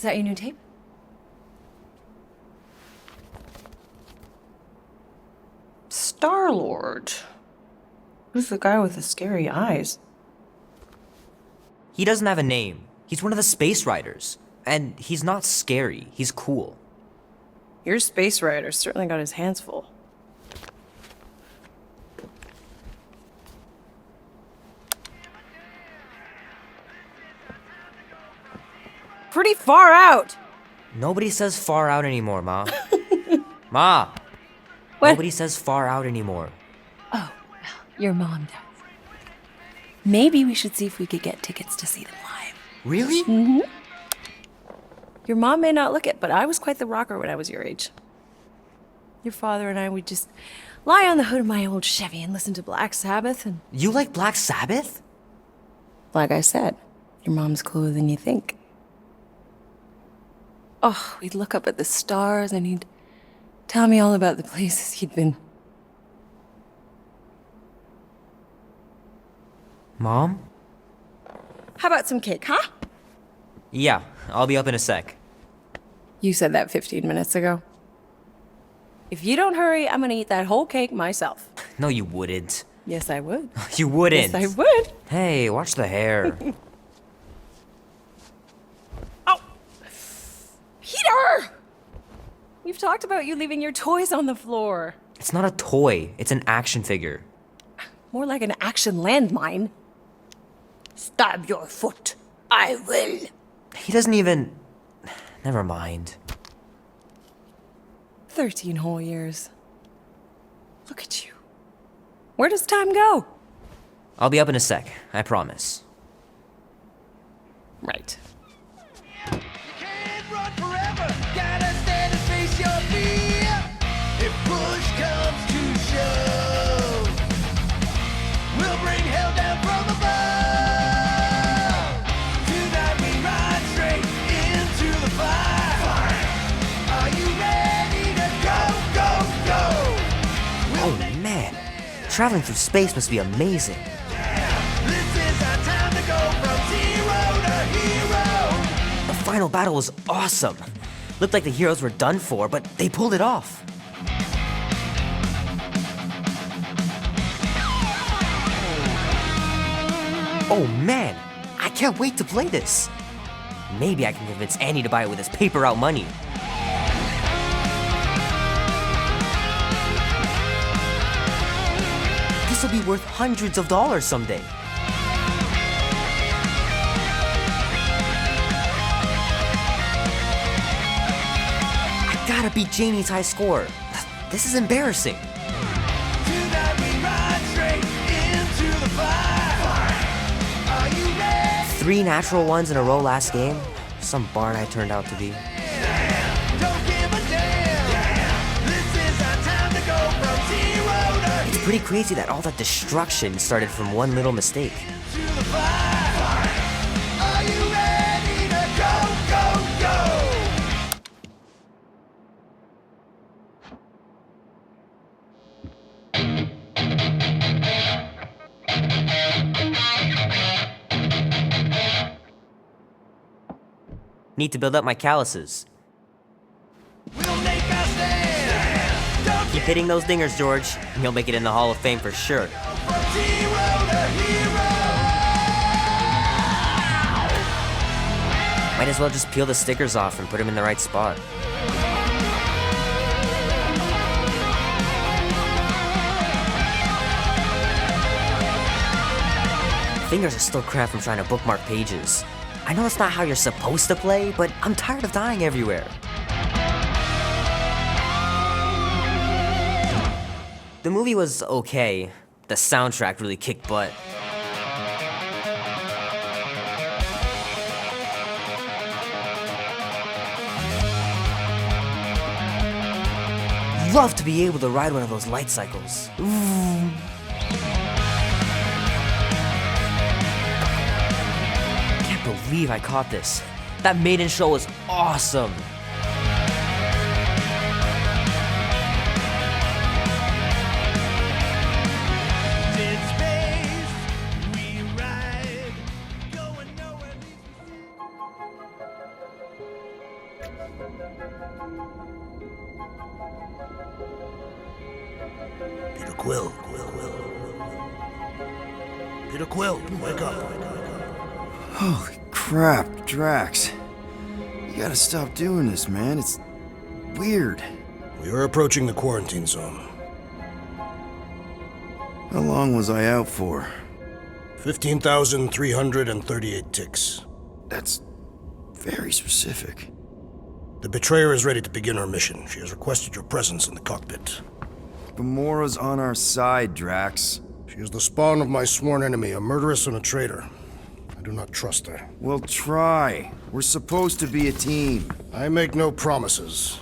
that your new tape? Star-Lord. Who's the guy with the scary eyes? He doesn't have a name. He's one of the space riders. And he's not scary, he's cool. Your space rider certainly got his hands full. Pretty far out! Nobody says far out anymore, Ma. Ma! What? Nobody says far out anymore. Oh, well, your mom does. Maybe we should see if we could get tickets to see them live. Really? Mm-hmm. Your mom may not look it, but I was quite the rocker when I was your age. Your father and I would just lie on the hood of my old Chevy and listen to Black Sabbath and... You like Black Sabbath? Like I said, your mom's cooler than you think. Oh, we'd look up at the stars and he'd tell me all about the places he'd been. Mom? How about some cake, huh? Yeah, I'll be up in a sec. You said that 15 minutes ago. If you don't hurry, I'm gonna eat that whole cake myself. No, you wouldn't. Yes, I would. You wouldn't. Yes, I would. Hey, watch the hair. Oh! Peter! We've talked about you leaving your toys on the floor. It's not a toy, it's an action figure. More like an action landmine. Stab your foot. I will. He doesn't even... Never mind. 13 whole years. Look at you. Where does time go? I'll be up in a sec, I promise. Right. You can't run forever. Gotta stand and face your fear. If push comes to shove, we'll bring hell down from above. Tonight we ride straight into the fire. Are you ready to go, go, go? Oh man, traveling through space must be amazing. This is our time to go from zero to hero. The final battle was awesome. Looked like the heroes were done for, but they pulled it off. Oh man, I can't wait to play this. Maybe I can convince Annie to buy it with his paper out money. This will be worth hundreds of dollars someday. I gotta beat Janie's high score. This is embarrassing. Tonight we ride straight into the fire. Are you ready? 3 natural ones in a row last game. Some barn I turned out to be. Don't give a damn. This is our time to go from zero to It's pretty crazy that all that destruction started from one little mistake. to the fire. Are you ready to go, go, go? Need to build up my calluses. We'll make our stand. Don't Keep hitting those dingers, George, and you'll make it in the Hall of Fame for sure. go from zero to hero. Might as well just peel the stickers off and put them in the right spot. Fingers are still cramped from trying to bookmark pages. I know that's not how you're supposed to play, but I'm tired of dying everywhere. The movie was okay. The soundtrack really kicked butt. Love to be able to ride one of those light cycles. Ooh. Can't believe I caught this. That maiden show was awesome. In space we ride, going nowhere. Peter Quill. Peter Quill, wake up. Holy crap, Drax. You gotta stop doing this, man. It's weird. We are approaching the quarantine zone. How long was I out for? 15,338 ticks. That's very specific. The Betrayer is ready to begin her mission. She has requested your presence in the cockpit. Gamora's on our side, Drax. She is the spawn of my sworn enemy, a murderess and a traitor. I do not trust her. Well, try. We're supposed to be a team. I make no promises.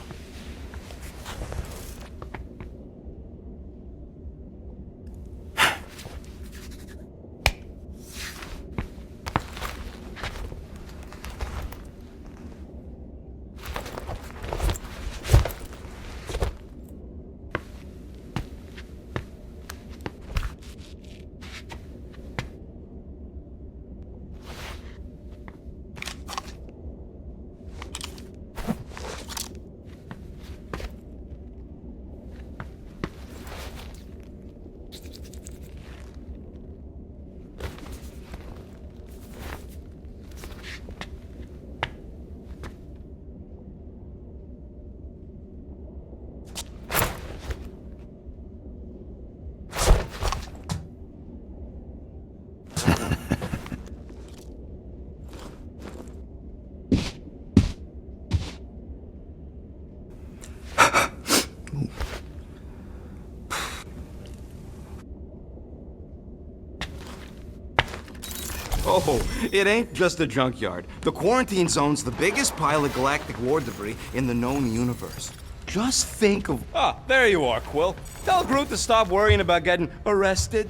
Oh, it ain't just a junkyard. The quarantine zone's the biggest pile of galactic war debris in the known universe. Just think of... Ah, there you are, Quill. Tell Groot to stop worrying about getting arrested.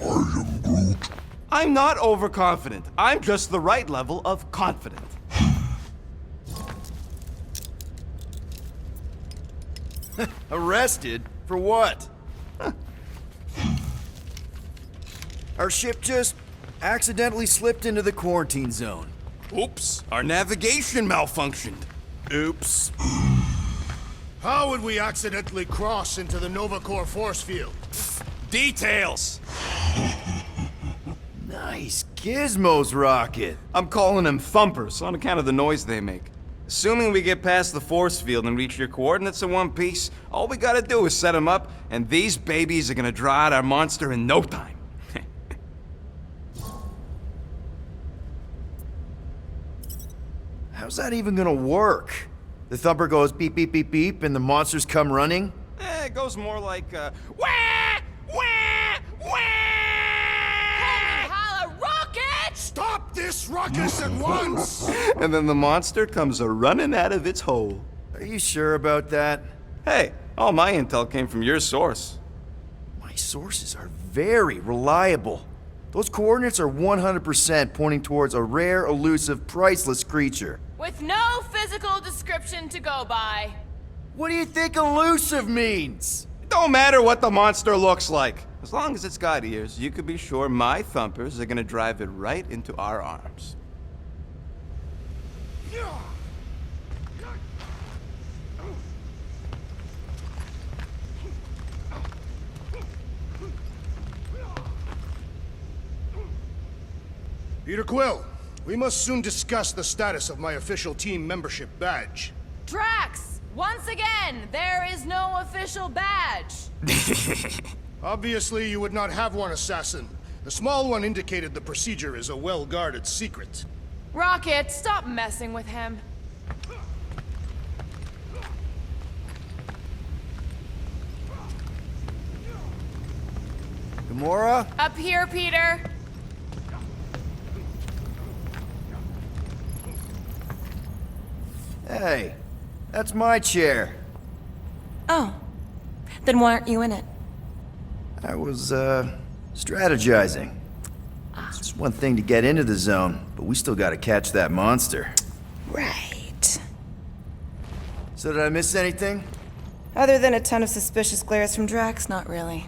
I am Groot. I'm not overconfident. I'm just the right level of confident. Arrested? For what? Our ship just accidentally slipped into the quarantine zone. Oops, our navigation malfunctioned. Oops. How would we accidentally cross into the Nova Corps force field? Details. Nice gizmos, Rocket. I'm calling them thumpers on account of the noise they make. Assuming we get past the force field and reach your coordinates in one piece, all we gotta do is set them up, and these babies are gonna draw out our monster in no time. How's that even gonna work? The thumper goes beep, beep, beep, beep, and the monsters come running? It goes more like, wah! Wah! Wah! Holla, rocket! Stop this ruckus at once! And then the monster comes a-running out of its hole. Are you sure about that? Hey, all my intel came from your source. My sources are very reliable. Those coordinates are 100% pointing towards a rare, elusive, priceless creature. With no physical description to go by. What do you think elusive means? It don't matter what the monster looks like. As long as it's got ears, you could be sure my thumpers are gonna drive it right into our arms. Peter Quill, we must soon discuss the status of my official team membership badge. Drax! Once again, there is no official badge. Obviously, you would not have one, Assassin. The small one indicated the procedure is a well-guarded secret. Rocket, stop messing with him. Gamora? Up here, Peter. Hey, that's my chair. Oh, then why aren't you in it? I was, strategizing. It's just one thing to get into the zone, but we still gotta catch that monster. Right. So did I miss anything? Other than a ton of suspicious glares from Drax, not really.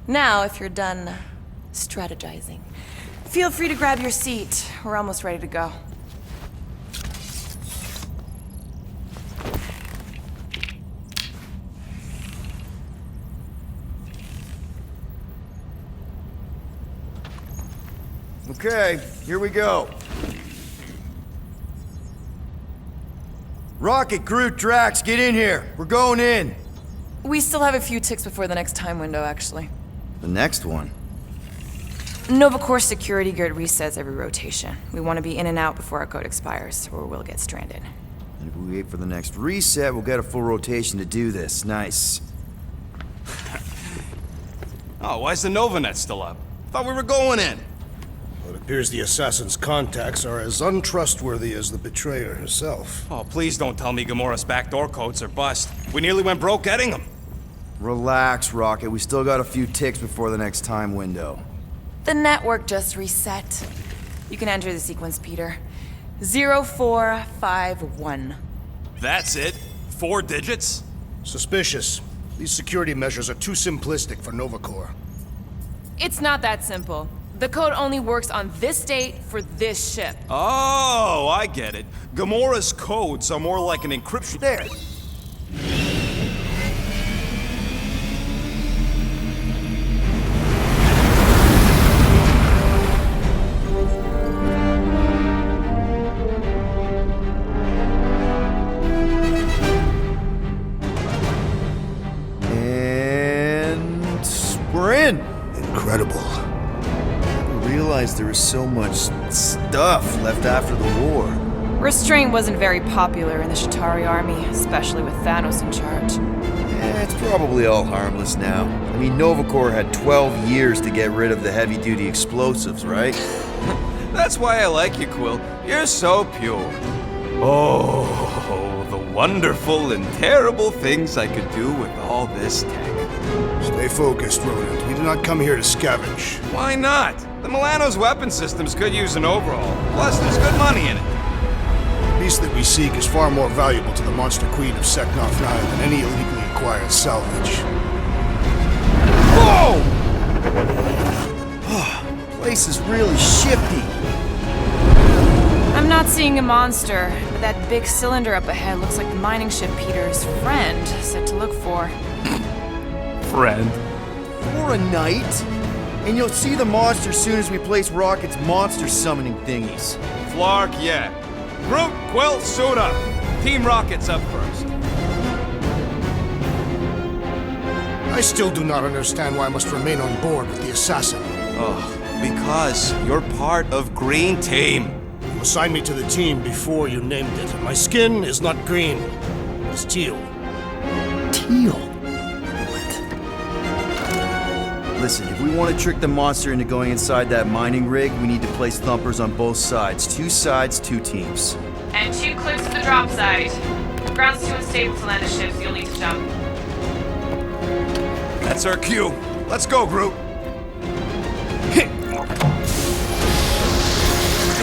Now, if you're done strategizing, feel free to grab your seat. We're almost ready to go. Okay, here we go. Rocket, Groot, Drax, get in here. We're going in. We still have a few ticks before the next time window, actually. The next one? Nova Corps security grid resets every rotation. We want to be in and out before our code expires, or we'll get stranded. And if we wait for the next reset, we'll get a full rotation to do this. Nice. Oh, why's the Novanet still up? Thought we were going in. Well, it appears the assassin's contacts are as untrustworthy as the betrayer herself. Oh, please don't tell me Gamora's backdoor codes are bust. We nearly went broke getting them. Relax, Rocket. We still got a few ticks before the next time window. The network just reset. You can enter the sequence, Peter. 0451. That's it? 4 digits? Suspicious. These security measures are too simplistic for Nova Corps. It's not that simple. The code only works on this date for this ship. Oh, I get it. Gamora's codes are more like an encryption. There. We're in! Incredible. I didn't realize there was so much stuff left after the war. Restraint wasn't very popular in the Shatari army, especially with Thanos in charge. It's probably all harmless now. I mean, Nova Corps had 12 years to get rid of the heavy-duty explosives, right? That's why I like you, Quill. You're so pure. Oh, the wonderful and terrible things I could do with all this tech. Stay focused, Rodent. We do not come here to scavenge. Why not? The Milano's weapon systems could use an overhaul. Plus, there's good money in it. The beast that we seek is far more valuable to the Monster Queen of Seknov 9 than any illegally acquired salvage. Whoa! Place is really shifty. I'm not seeing a monster, but that big cylinder up ahead looks like the mining ship Peter's friend said to look for. Friend. For a night? And you'll see the monster soon as we place Rocket's monster summoning thingies. Flark, yeah. Groot, Quill, suit up. Team Rocket's up first. I still do not understand why I must remain on board with the assassin. Oh, because you're part of Green Team. You assigned me to the team before you named it, and my skin is not green. It's teal. Teal? Listen, if we want to trick the monster into going inside that mining rig, we need to place thumpers on both sides. 2 sides, 2 teams. And 2 clips to the drop side. Ground's too unstable to land the ship, so you'll need to jump. That's our cue. Let's go, Groot.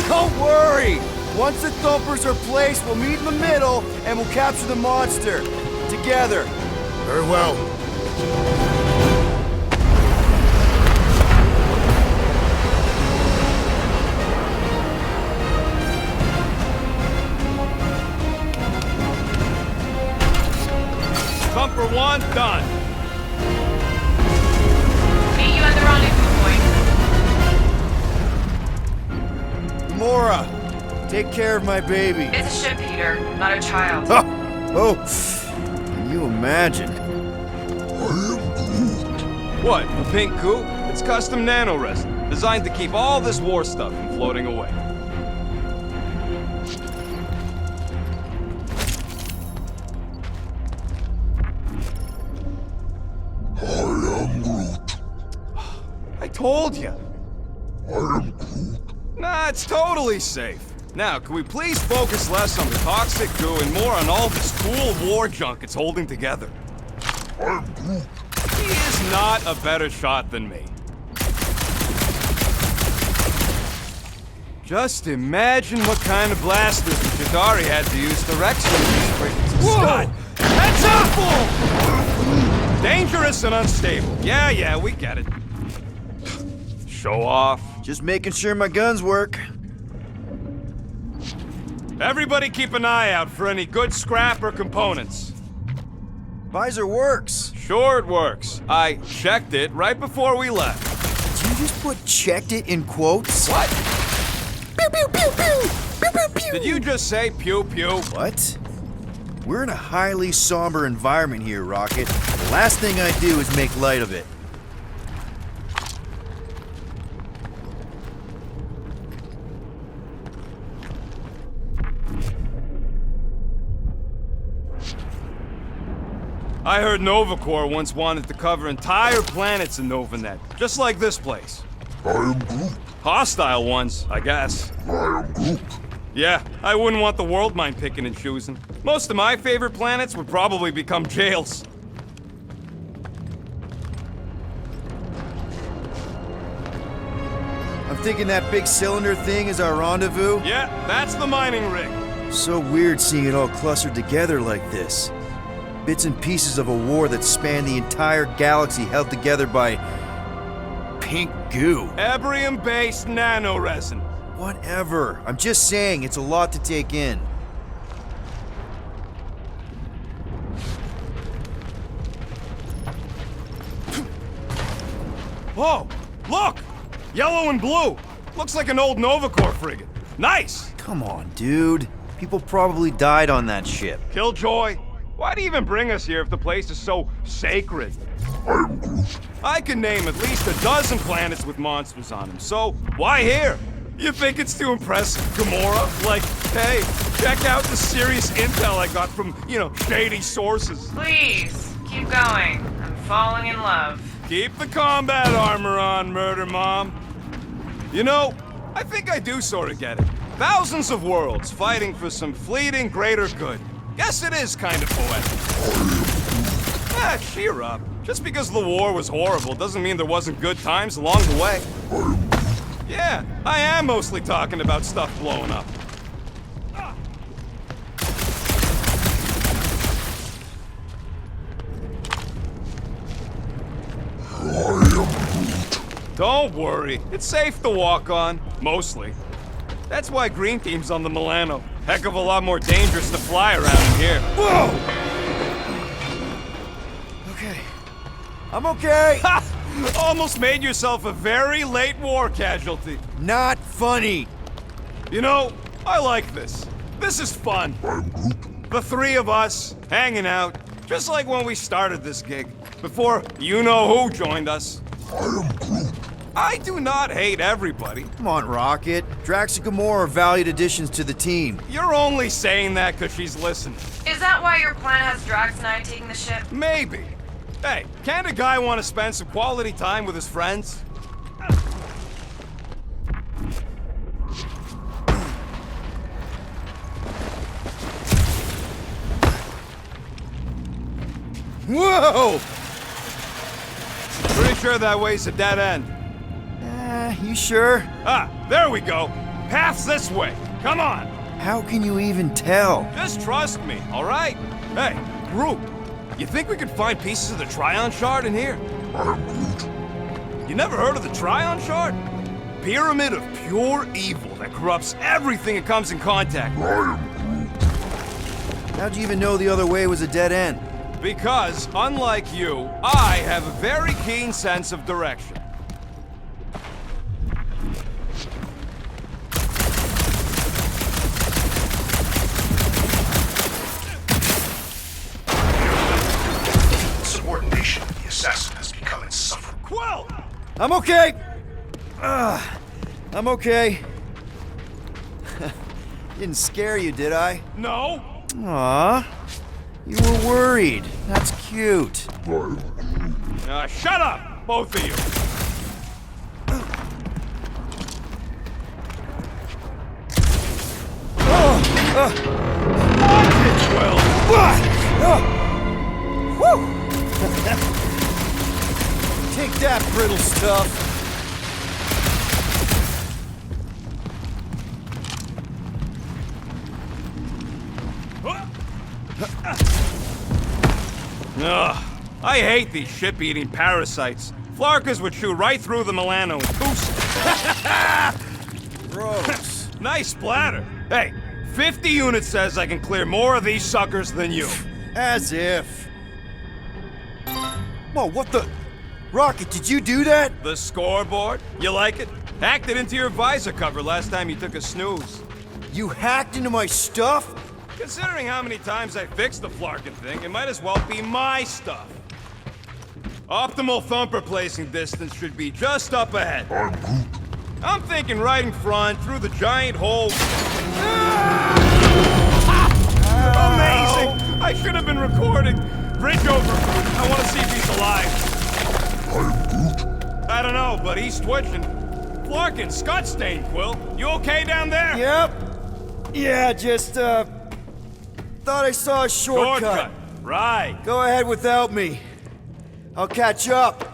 Don't worry! Once the thumpers are placed, we'll meet in the middle and we'll capture the monster. Together. Very well. Thumper 1, done. Meet you at the rendezvous point. Gamora, take care of my baby. It's a ship, Peter, not a child. Oh, can you imagine? What, a pink coupe? It's custom nano-resin, designed to keep all this war stuff from floating away. I told you. Nah, it's totally safe. Now, can we please focus less on the toxic goo and more on all this cool war junk it's holding together? He is not a better shot than me. Just imagine what kind of blasters the Chitauri had to use to wreck some of these frequencies. Whoa! That's awful! Dangerous and unstable. Yeah, we get it. Show off. Just making sure my guns work. Everybody keep an eye out for any good scrap or components. Visor works. Sure it works. I checked it right before we left. Did you just put checked it in quotes? What? Did you just say pew pew? What? We're in a highly somber environment here, Rocket. The last thing I do is make light of it. I heard Nova Corps once wanted to cover entire planets in NovaNet, just like this place. I am Groot. Hostile ones, I guess. I am Groot. Yeah, I wouldn't want the world mind picking and choosing. Most of my favorite planets would probably become jails. I'm thinking that big cylinder thing is our rendezvous. Yeah, that's the mining rig. So weird seeing it all clustered together like this. Bits and pieces of a war that spanned the entire galaxy held together by pink goo. Ebrium-based nanoresin. Whatever. I'm just saying, it's a lot to take in. Whoa, look! Yellow and blue. Looks like an old Nova Corps frigate. Nice! Come on, dude. People probably died on that ship. Killjoy, why do you even bring us here if the place is so sacred? I am Groot. I can name at least a dozen planets with monsters on them, so why here? You think it's to impress Gamora? Like, hey, check out the serious intel I got from, shady sources. Please, keep going. I'm falling in love. Keep the combat armor on, Murder Mom. I think I do sort of get it. Thousands of worlds fighting for some fleeting greater good. Guess it is kind of poetic. Cheer up. Just because the war was horrible doesn't mean there wasn't good times along the way. Yeah, I am mostly talking about stuff blowing up. Don't worry, it's safe to walk on, mostly. That's why Green Team's on the Milano. Heck of a lot more dangerous to fly around in here. Whoa! Okay. I'm okay! Ha! Almost made yourself a very late war casualty. Not funny. I like this. This is fun. I'm Groot. The three of us, hanging out, just like when we started this gig, before you-know-who joined us. I am Groot. I do not hate everybody. Come on, Rocket. Drax and Gamora are valued additions to the team. You're only saying that because she's listening. Is that why your plan has Drax and I taking the ship? Maybe. Hey, can't a guy want to spend some quality time with his friends? Whoa! Pretty sure that way's a dead end. You sure? Ah, there we go. Path's this way. Come on. How can you even tell? Just trust me, all right? Hey, Groot, you think we could find pieces of the Trion Shard in here? I am Groot. You never heard of the Trion Shard? Pyramid of pure evil that corrupts everything it comes in contact with. I am Groot. How'd you even know the other way was a dead end? Because, unlike you, I have a very keen sense of direction. Subordination of the assassin has become insufferable. Quill! I'm okay! I'm okay. Didn't scare you, did I? No? Aw. You were worried. That's cute. I am Groot. Shut up, both of you. Take that, brittle stuff. Ugh, I hate these ship-eating parasites. Flarkas would chew right through the Milano and goose. Gross. Nice splatter. Hey, 50 units says I can clear more of these suckers than you. As if. Whoa, what the? Rocket, did you do that? The scoreboard? You like it? Hacked it into your visor cover last time you took a snooze. You hacked into my stuff? Considering how many times I fixed the flarkin' thing, it might as well be my stuff. Optimal thumper placing distance should be just up ahead. I'm Groot. I'm thinking right in front, through the giant hole. Amazing! I should have been recording. Bridge over. I want to see if he's alive. I'm Groot. I don't know, but he's twitching. Flarkin, Scott stain, Quill. You okay down there? Yep. Yeah, just, thought I saw a shortcut. Right. Go ahead without me. I'll catch up.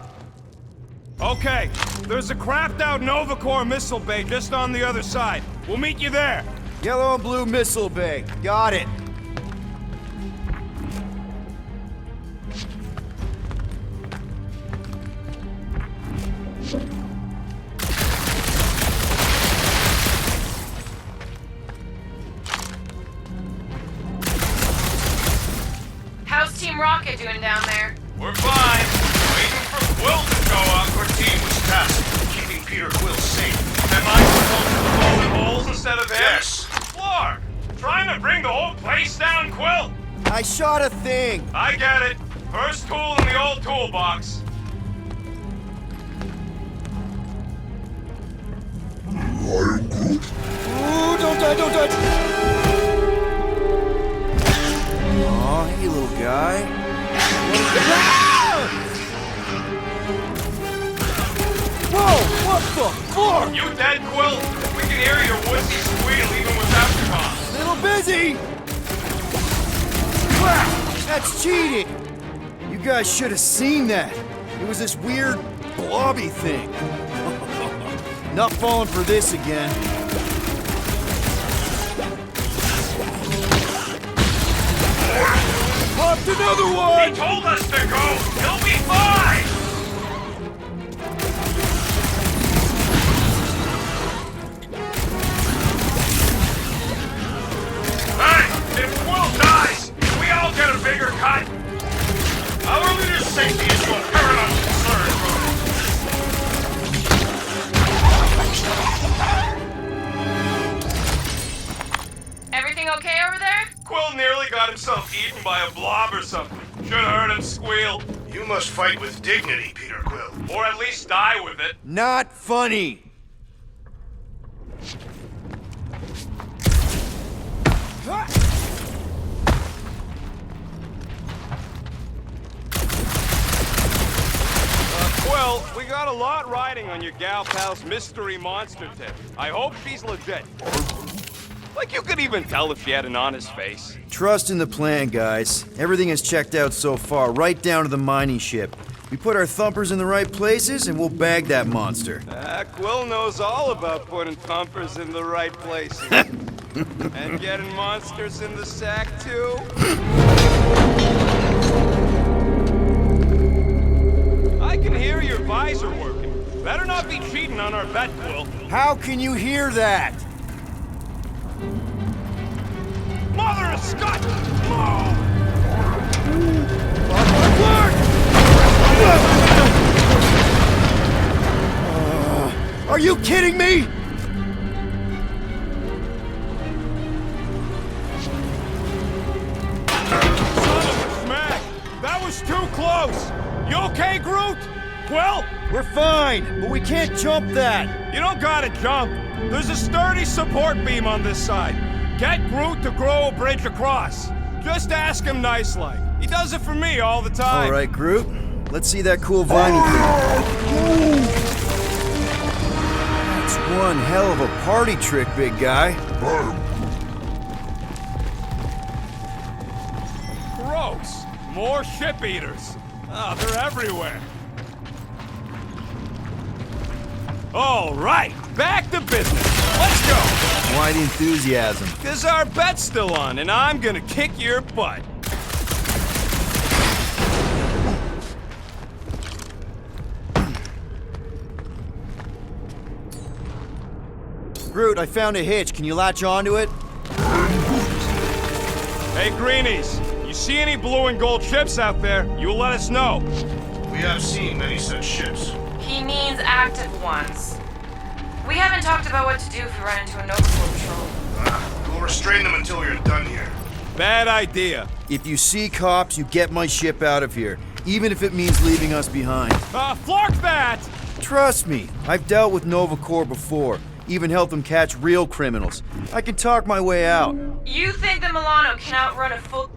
Okay. There's a crapped out Nova Corps missile bay just on the other side. We'll meet you there. Yellow and blue missile bay. Got it. How's Team Rocket doing down there? We're fine. Waiting for Quill to show up. Our team was tasked with keeping Peter Quill safe. Am I supposed to fall in holes instead of him? Yes. Flark, trying to bring the whole place down, Quill? I shot a thing. I get it. First tool in the old toolbox. I'm Groot. Ooh, don't die, don't die. Aw, hey, little guy. Whoa, what the fuck? You dead, Quill? We can hear your woodsy squeal even without your mom. Little busy. Wow, that's cheating. You guys should have seen that. It was this weird blobby thing. Not falling for this again. Popped another one! He told us to go. He'll be fine. Hey, if Quill dies, can we all get a bigger cut? Our leader's safety is your paramount concern, bro. Everything okay over there? Quill nearly got himself eaten by a blob or something. Should've heard him squeal. You must fight with dignity, Peter Quill. Or at least die with it. Not funny. Quill, we got a lot riding on your gal pal's mystery monster tip. I hope she's legit. Like you could even tell if she had an honest face. Trust in the plan, guys. Everything is checked out so far, right down to the mining ship. We put our thumpers in the right places, and we'll bag that monster. Quill knows all about putting thumpers in the right places. And getting monsters in the sack, too. I can hear your visor working. Better not be cheating on our bet, Quill. How can you hear that? Mother of Scott! Oh! Are you kidding me? Son of a smack! That was too close! You okay, Groot? Quill? We're fine, but we can't jump that. You don't gotta jump. There's a sturdy support beam on this side. Get Groot to grow a bridge across. Just ask him nice-like. He does it for me all the time. All right, Groot. Let's see that cool viney thing. That's one hell of a party trick, big guy. Gross. More ship eaters. Oh, they're everywhere. All right, back to business. Let's go. Why the enthusiasm? Because our bet's still on, and I'm gonna kick your butt. Groot, I found a hitch. Can you latch onto it? Hey, Greenies, you see any blue and gold ships out there, you let us know. We have seen many such ships. He means active ones. We haven't talked about what to do if we run into a Nova Corps patrol. We'll restrain them until you're done here. Bad idea. If you see cops, you get my ship out of here, even if it means leaving us behind. Flark that! Trust me, I've dealt with Nova Corps before, even helped them catch real criminals. I can talk my way out. You think the Milano can outrun a full...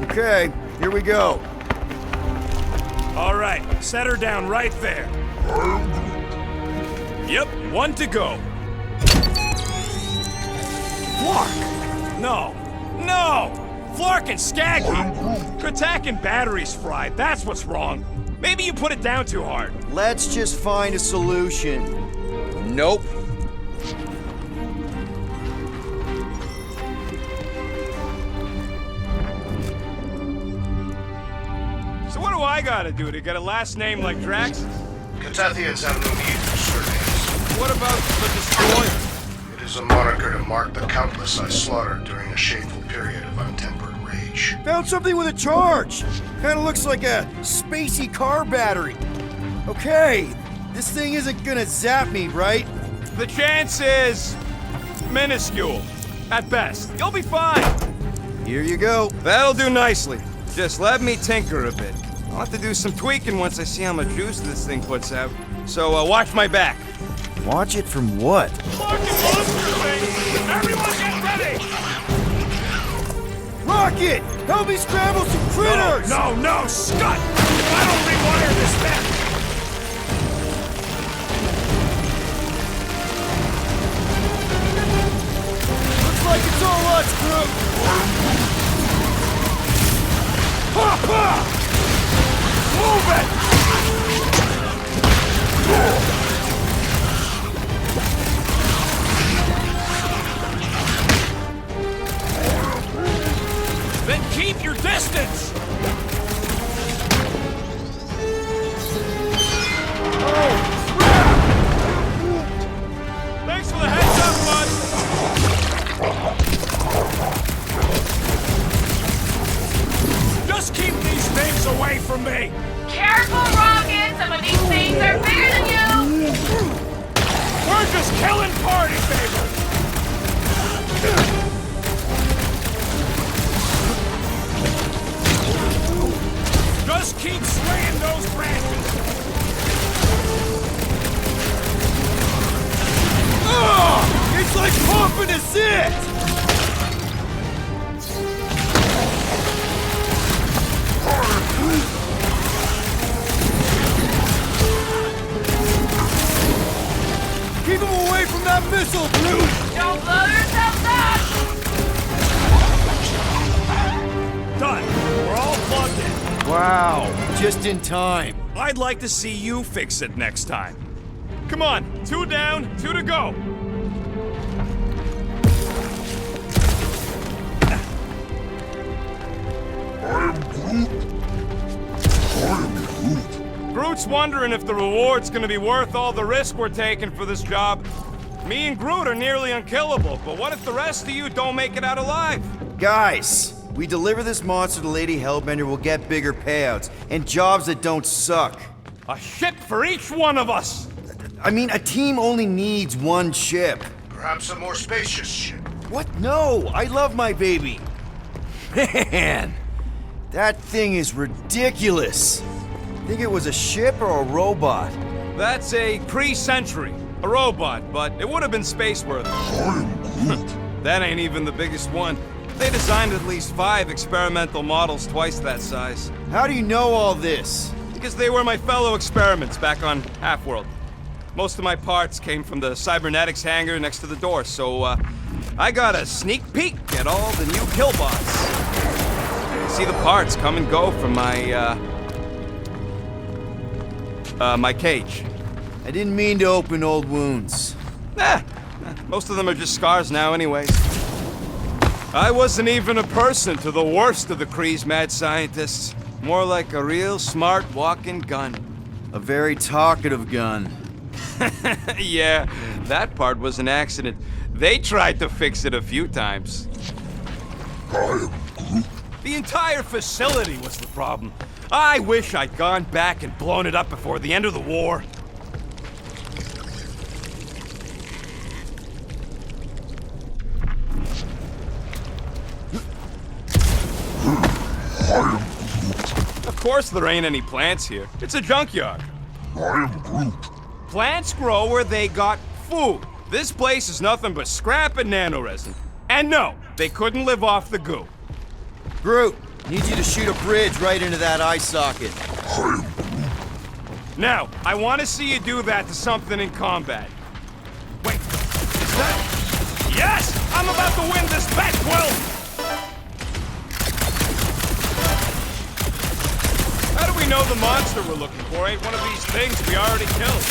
Okay, here we go. All right, set her down right there. Yep, one to go. Flark! No! No! Flark and Skaggy! Kratak and batteries fried, that's what's wrong. Maybe you put it down too hard. Let's just find a solution. Nope. So what do I gotta do to get a last name like Drax? Catathians have no need for surnames. What about the Destroyer? It is a moniker to mark the countless I slaughtered during a shameful period of untempered rage. Found something with a charge. Kinda looks like a spacey car battery. Okay, this thing isn't gonna zap me, right? The chance is minuscule, at best. You'll be fine. Here you go. That'll do nicely. Just let me tinker a bit. I'll have to do some tweaking once I see how much juice this thing puts out. So watch my back. Watch it from what? Fucking monster thing! Everyone get ready! Rocket! Help me scramble some critters! No, Scott! I don't rewire this thing! Looks like it's all us, crew! Ha ha! Move it! Then keep your distance! Oh, crap! Thanks for the heads up, bud. Just keep these things away from me! Careful, Rocket! Some of these things are bigger than you! We're just killing party favors! Just keep swinging those branches! Ugh! It's like pumping a zit! Keep him away from that missile, dude! Don't blow yourself up! Done. We're all plugged in. Wow, just in time. I'd like to see you fix it next time. Come on, 2 down, 2 to go. Groot's wondering if the reward's gonna be worth all the risk we're taking for this job. Me and Groot are nearly unkillable, but what if the rest of you don't make it out alive? Guys, we deliver this monster to Lady Hellbender, we'll get bigger payouts and jobs that don't suck. A ship for each one of us! I mean, a team only needs one ship. Perhaps a more spacious ship. What? No, I love my baby. Man, that thing is ridiculous. Think it was a ship or a robot? That's a Kree-Sentry, a robot, but it would have been space-worthy. That ain't even the biggest one. They designed at least 5 experimental models twice that size. How do you know all this? Because they were my fellow experiments back on Half-World. Most of my parts came from the cybernetics hangar next to the door, so I got a sneak peek at all the new killbots. See the parts come and go from my cage. I didn't mean to open old wounds. Most of them are just scars now anyways. I wasn't even a person to the worst of the Kree's mad scientists. More like a real smart walking gun. A very talkative gun. Yeah, that part was an accident. They tried to fix it a few times. The entire facility was the problem. I wish I'd gone back and blown it up before the end of the war. course there ain't any plants here. It's a junkyard. Plants grow where they got food. This place is nothing but scrap and nanoresin. And no, they couldn't live off the goo. Groot, need you to shoot a bridge right into that eye socket. Now, I want to see you do that to something in combat. Wait, is that... Yes! I'm about to win this bet, Quill! How do we know the monster we're looking for ain't one of these things we already killed?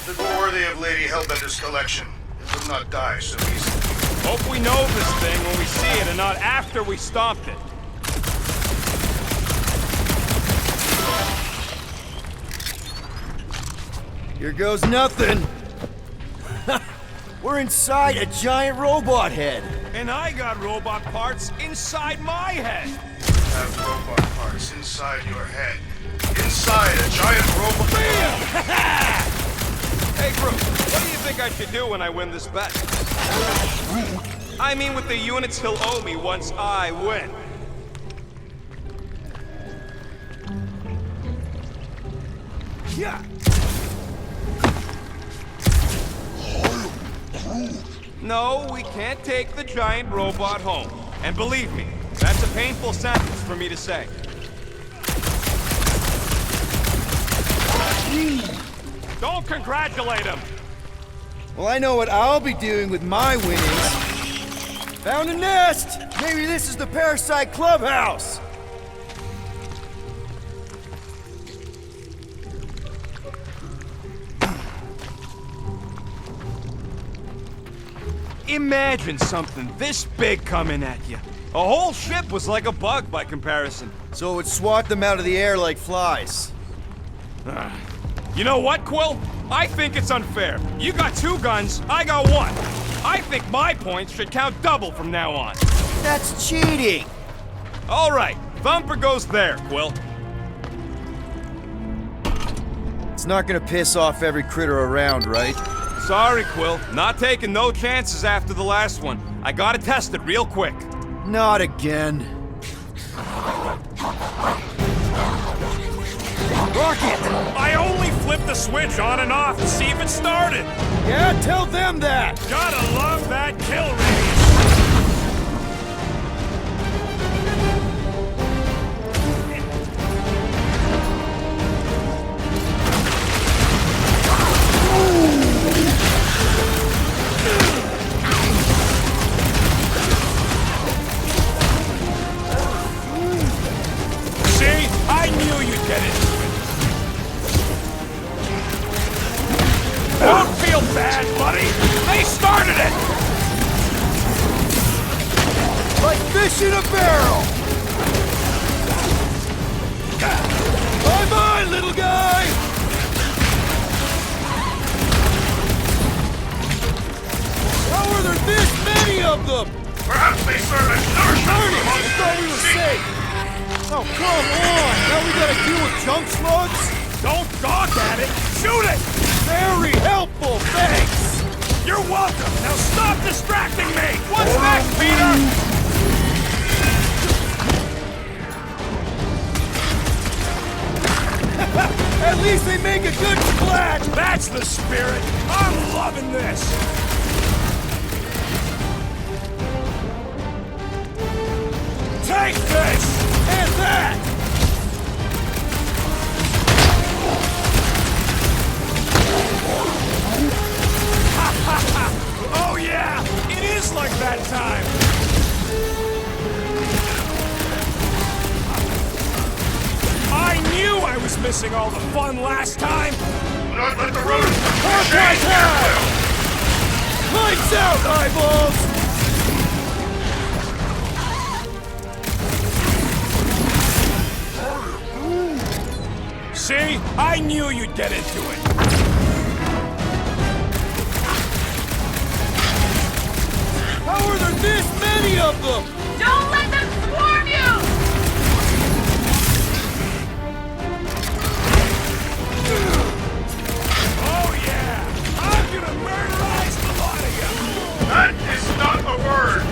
If it were worthy of Lady Hellbender's collection, it would not die so easily. Hope we know this thing when we see it and not after we stomped it. Here goes nothing. We're inside a giant robot head. And I got robot parts inside my head. Have robot parts inside your head. Inside a giant robot... Bam! Hey, Groot, what do you think I should do when I win this bet? I mean with the units he'll owe me once I win. Yeah. No, we can't take the giant robot home. And believe me, that's a painful sentence for me to say. Don't congratulate him! Well, I know what I'll be doing with my winnings. Found a nest! Maybe this is the Parasite Clubhouse! Imagine something this big coming at you. A whole ship was like a bug by comparison. So it would swat them out of the air like flies. You know what, Quill? I think it's unfair. You got 2 guns, I got 1. I think my points should count double from now on. That's cheating! All right, Thumper goes there, Quill. It's not gonna piss off every critter around, right? Sorry, Quill. Not taking no chances after the last one. I gotta test it real quick. Not again. Rocket! I only flipped the switch on and off to see if it started. Yeah, tell them that! Gotta love that kill radius. See? I knew you'd get into it. Don't feel bad, buddy. They started it. Like fish in a barrel! Bye-bye, little guy! How are there this many of them? Perhaps they serve as nourishment. I thought we were safe! Oh, come on! Now we gotta deal with junk slugs? Don't gawk at it. Shoot it. Very helpful, thanks! You're welcome. Now stop distracting me. What's next, Peter? At least they make a good splat! That's the spirit. I'm loving this. Take this! And that! Oh yeah! It is like that time! I knew I was missing all the fun last time! Do not let the rodents Lights out! Lights out, eyeballs! See? I knew you'd get into it! How are there this many of them? Don't let them swarm you! Oh yeah! I'm gonna murderize the lot of you! That is not a word.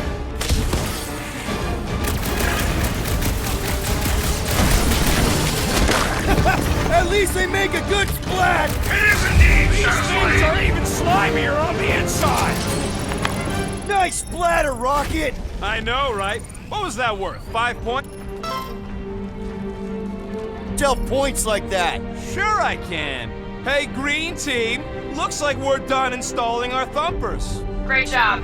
least they make a good splat! It is indeed These satisfying. things are even slimier on the inside! Nice splatter, Rocket! I know, right? What was that worth? 5 points? Tell points like that! Sure I can. Hey, green team, looks like we're done installing our thumpers. Great job.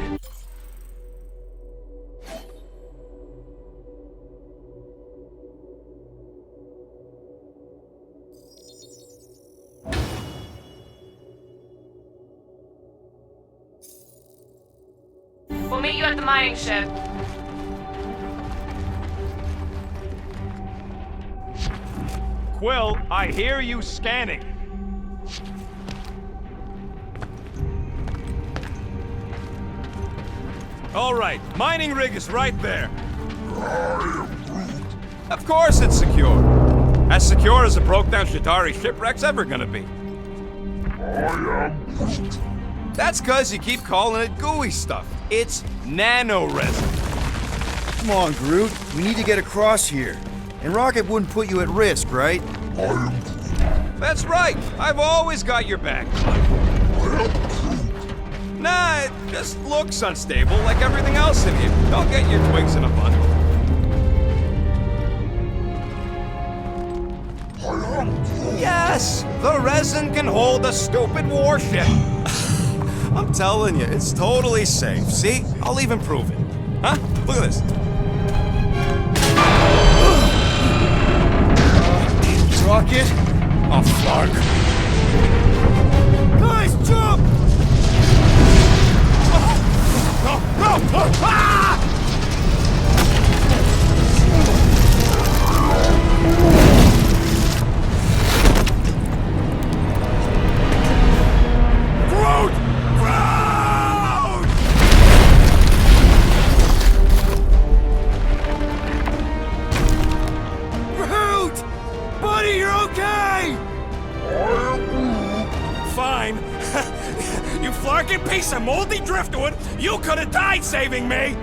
We'll meet you at the mining ship. Quill, I hear you scanning. All right, mining rig is right there. Of course it's secure. As secure as a broke-down Shatari shipwreck's ever gonna be. That's cause you keep calling it gooey stuff. It's nano-resin. Come on, Groot. We need to get across here. And Rocket wouldn't put you at risk, right? That's right. I've always got your back. Nah, it just looks unstable like everything else in here. Don't get your twigs in a bundle. Yes, the resin can hold a stupid warship. I'm telling you, it's totally safe. See? I'll even prove it. Huh? Look at this. Rocket? Oh, fuck. Guys, jump! No! Ah! Groot! Groot! Groot! Buddy, you're okay! Fine. You flarkin' piece of moldy driftwood, you could have died saving me!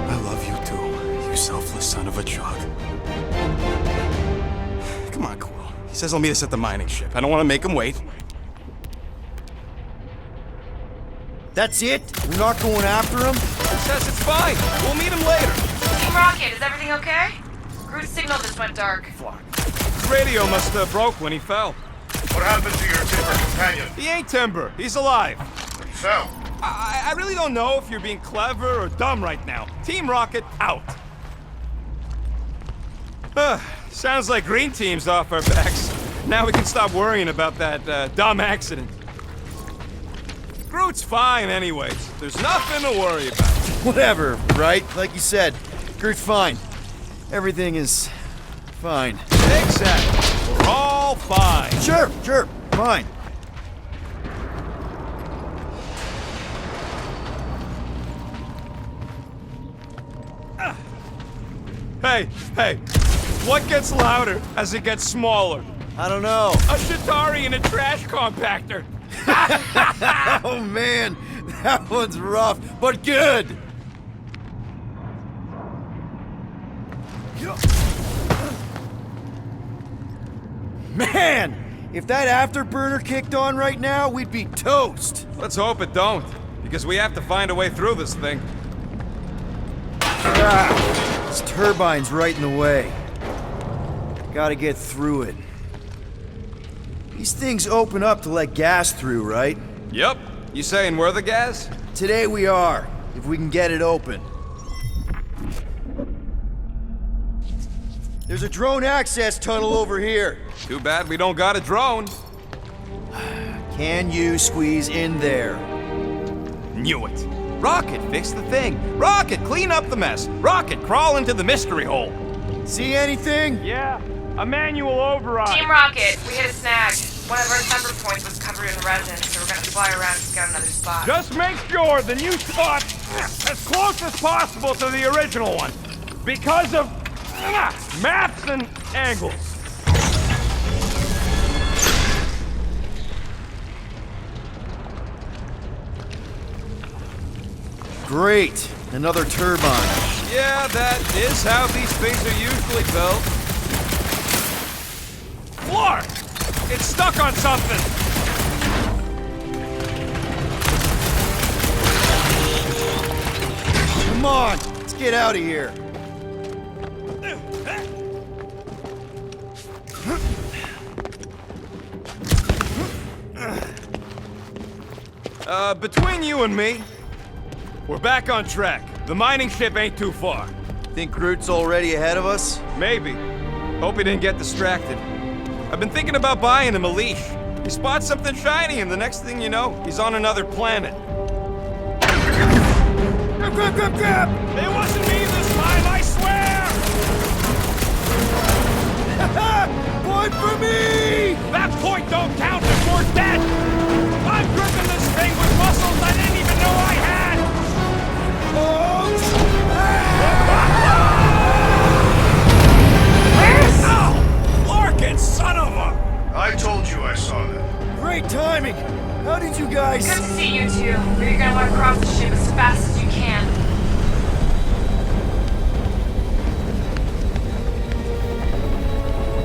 I love you too, you selfless son of a chug. Come on, Quill. He says he'll meet us at the mining ship. I don't want to make him wait. That's it? We're not going after him? He says it's fine. We'll meet him later. Team Rocket, is everything okay? Groot's signal just went dark. His radio must have broke when he fell. What happened to your timber companion? He ain't Timber. He's alive. He fell. I really don't know if you're being clever or dumb right now. Team Rocket, out. Sounds like Green Team's off our backs. Now we can stop worrying about that dumb accident. Groot's fine anyways. There's nothing to worry about. Whatever, right? Like you said, Groot's fine. Everything is fine. Exactly. We're all fine. Sure, fine. Hey, what gets louder as it gets smaller? I don't know. A Shatari in a trash compactor. Oh man, that one's rough, but good. Man, if that afterburner kicked on right now, we'd be toast. Let's hope it don't, because we have to find a way through this thing. This turbine's right in the way. Gotta get through it. These things open up to let gas through, right? Yep. You saying we're the gas? Today we are, if we can get it open. There's a drone access tunnel over here. Too bad we don't got a drone. Can you squeeze in there? Knew it. Rocket, fix the thing. Rocket, clean up the mess. Rocket, crawl into the mystery hole. See anything? Yeah, a manual override. Team Rocket, we hit a snag. One of our temper points was covered in resin, so we're gonna fly around and scout another spot. Just make sure the new spot's as close as possible to the original one. Because of maps and angles. Great, another turbine. Yeah, that is how these things are usually built. Floor! It's stuck on something! Come on, let's get out of here. Between you and me, we're back on track. The mining ship ain't too far. Think Groot's already ahead of us? Maybe. Hope he didn't get distracted. I've been thinking about buying him a leash. He spots something shiny, and the next thing you know, he's on another planet. Grab! It wasn't me this time, I swear! Point for me! That point don't count if we're dead! I'm gripping this thing with muscles I didn't even know I had! Ow! Larkin, son of a... I told you I saw that. Great timing! How did you guys... Good to see you two, but you're gonna want to cross the ship as fast as you can.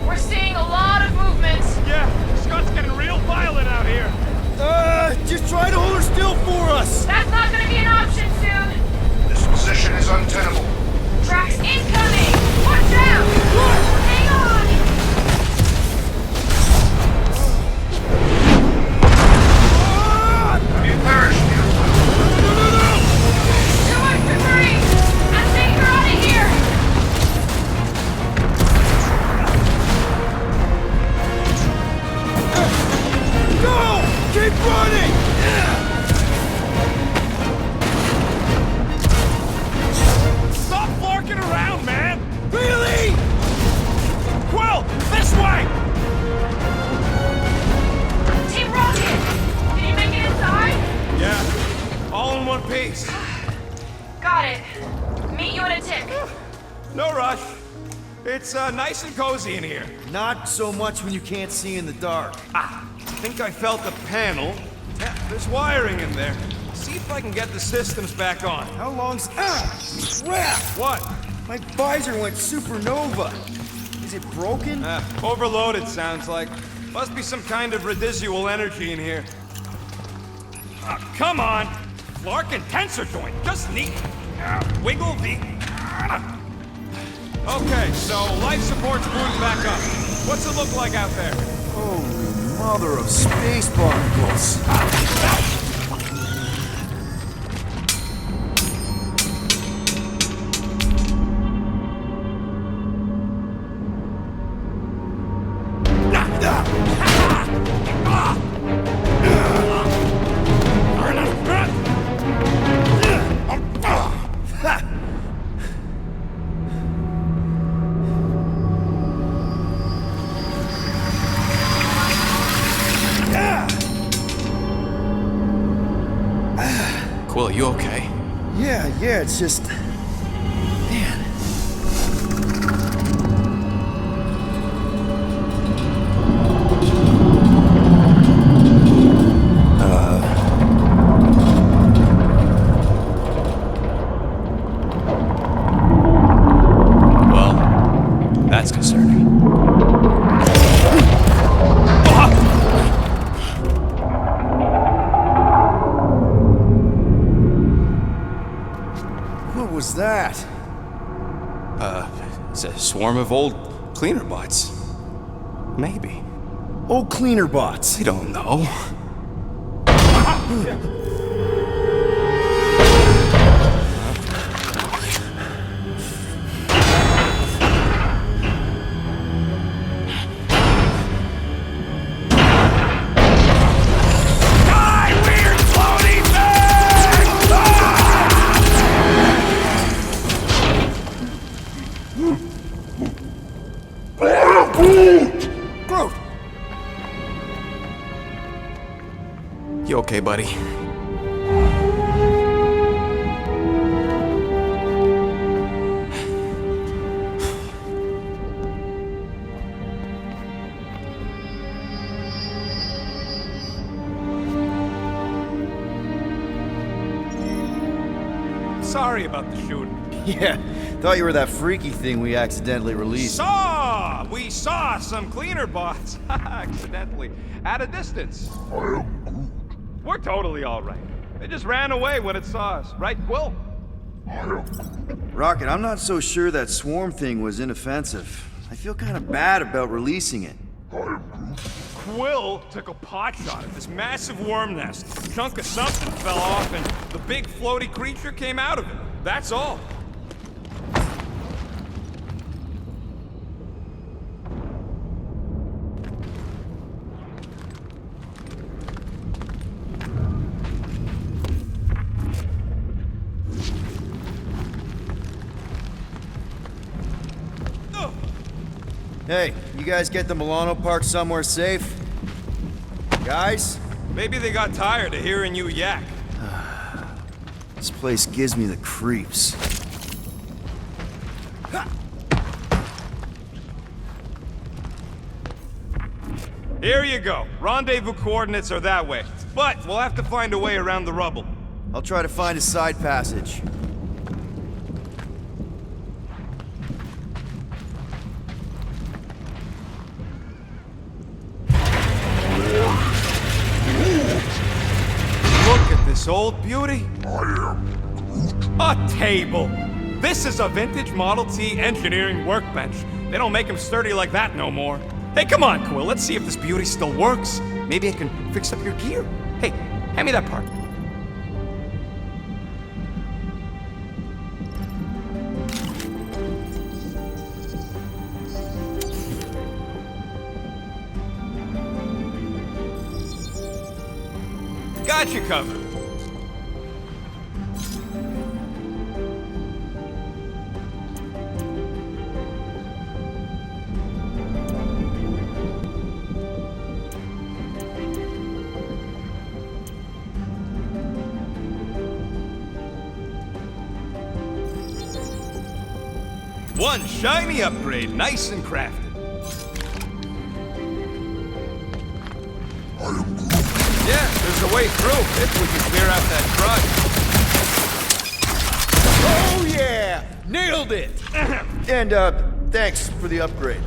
We're seeing a lot of movement. Yeah, Scott's getting real violent out here. Just try to hold her still for us! That's not gonna be an option soon. This position is untenable. Drax incoming! Watch out! Hang on! Have you perished, dear? Too much debris! I'm taking her out of here! Go! Keep running! Stop flarking around, man! Really? Quill, this way! Team Rocket! Did you make it inside? Yeah, all in one piece. Got it. Meet you in a tick. No rush. It's nice and cozy in here. Not so much when you can't see in the dark. I think I felt the panel. Yeah, there's wiring in there. See if I can get the systems back on. How long's... Crap! What? My visor went supernova. Is it broken? Overloaded, sounds like. Must be some kind of residual energy in here. Come on! Flark and tensor joint, just neat. Wiggle the... Okay, so life support's booted back up. What's it look like out there? Holy mother of space barnacles. Quill, you okay? Yeah, it's just... Man. Well, that's concerning. What was that? It's a swarm of old cleaner bots. Maybe. Oh, cleaner bots. I don't know. Groot! You okay, buddy? sorry about the shooting. Yeah, thought you were that freaky thing we accidentally released. We saw some cleaner bots, accidentally, at a distance. We're totally all right. They just ran away when it saw us, right, Quill? Rocket, I'm not so sure that swarm thing was inoffensive. I feel kind of bad about releasing it. Quill took a pot shot at this massive worm nest. A chunk of something fell off and the big floaty creature came out of it. That's all. Hey, you guys get the Milano parked somewhere safe? Guys? Maybe they got tired of hearing you yak. This place gives me the creeps. Here you go. Rendezvous coordinates are that way. But we'll have to find a way around the rubble. I'll try to find a side passage. Look at this old beauty. A table. This is a vintage Model T engineering workbench. They don't make them sturdy like that no more. Hey, come on, Quill. Let's see if this beauty still works. Maybe I can fix up your gear. Hey, hand me that part. Got you covered. One shiny upgrade, nice and crafted. Yeah, there's a way through if we can clear out that crud. Oh yeah! Nailed it! And, thanks for the upgrade.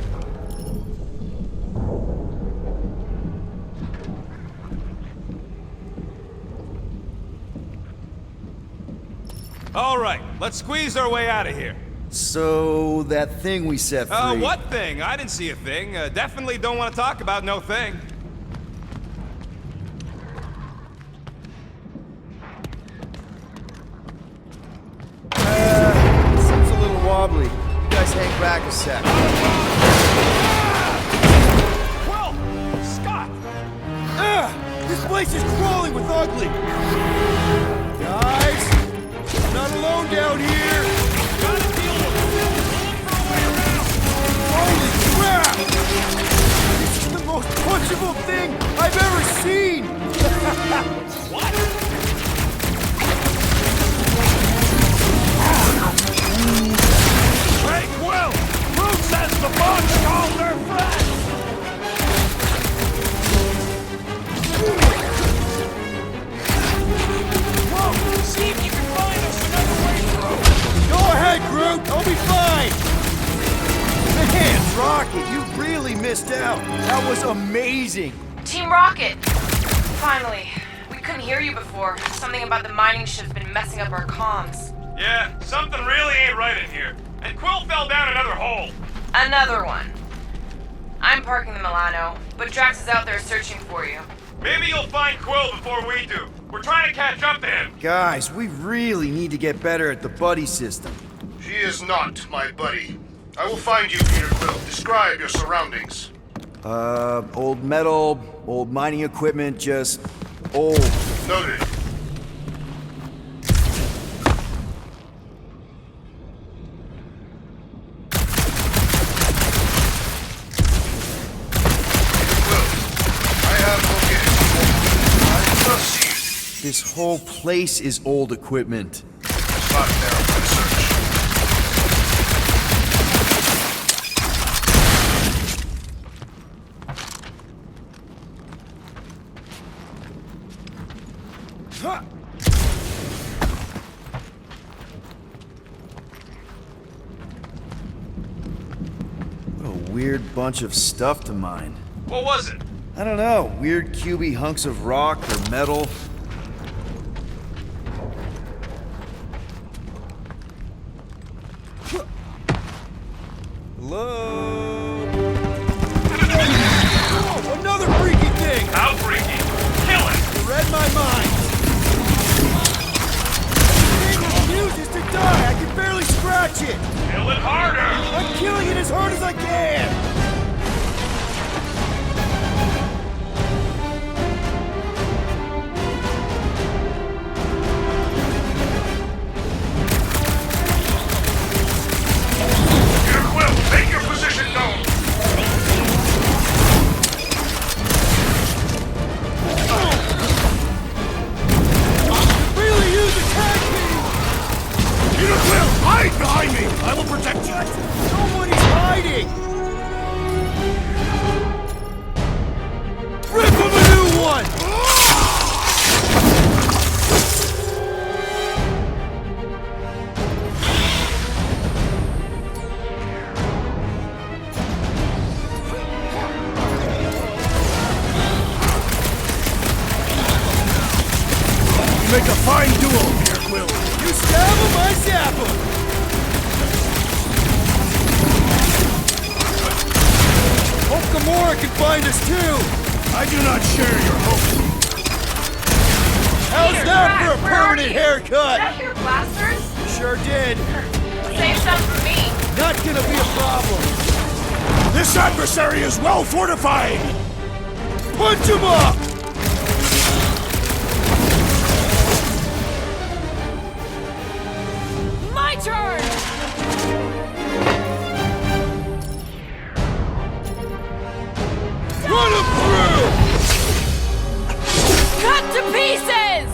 All right, let's squeeze our way out of here. So, that thing we set free... What thing? I didn't see a thing. Definitely don't want to talk about no thing. Seems a little wobbly. You guys hang back a sec. Well, Scott! This place is crawling with ugly! Guys! I'm not alone down here! Gotta deal with it. We'll look for a way around. Holy crap! This is the most punchable thing I've ever seen! What? Hey, Quill! Who says the bugs called their friends? Whoa! See if you can find us another way through! Go ahead, Groot! I'll be fine! Man, Rocket, you really missed out! That was amazing! Team Rocket! Finally. We couldn't hear you before. Something about the mining ship's been messing up our comms. Yeah, something really ain't right in here. And Quill fell down another hole. Another one. I'm parking the Milano, but Drax is out there searching for you. Maybe you'll find Quill before we do. We're trying to catch up to him. Guys, we really need to get better at the buddy system. She is not my buddy. I will find you, Peter Quill. Describe your surroundings. Old metal, old mining equipment, just old. Noted. This whole place is old equipment. Spot narrow for the search. weird bunch of stuff to mine. What was it? I don't know, weird cubey hunks of rock or metal. Hello? Oh, another freaky thing! How freaky? Kill it! You read my mind. It refuses to die. I can barely scratch it. Kill it harder! I'm killing it as hard as I can. Peter Quill, make your position known! Really use a tag team. Peter Quill, hide behind me! I will protect you! Nobody's hiding. Rip him a new one. You make a fine duo, Peter Quill. You stab him, I zap him. Hope Gamora can find us too. I do not share your hope. How's Peter, that Drax, for a where are permanent you? haircut? Is that your blasters? Sure did. Save some for me. Not gonna be a problem. This adversary is well fortified! Punch him up! My turn! Run him through! Cut to pieces!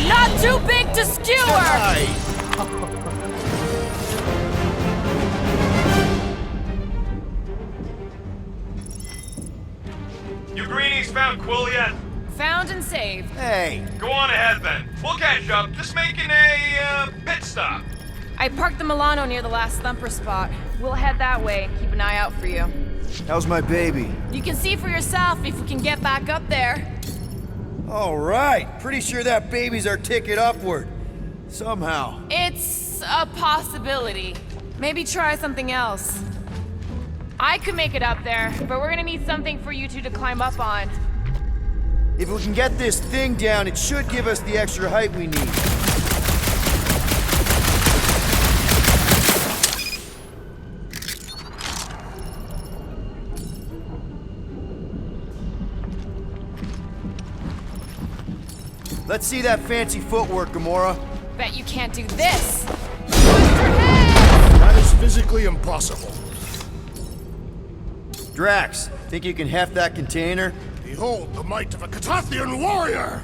Not too big to skewer! You greenies found Quill yet? Found and saved. Hey, Go on ahead then. We'll catch up. Just making a pit stop. I parked the Milano near the last thumper spot. We'll head that way. Keep an eye out for you. How's my baby? You can see for yourself if we can get back up there. All right, pretty sure that baby's our ticket upward. Somehow. It's a possibility. Maybe try something else. I could make it up there, but we're gonna need something for you two to climb up on. If we can get this thing down, it should give us the extra height we need. Let's see that fancy footwork, Gamora. Bet you can't do this. That is physically impossible. Drax, think you can heft that container? Behold the might of a Catathian warrior!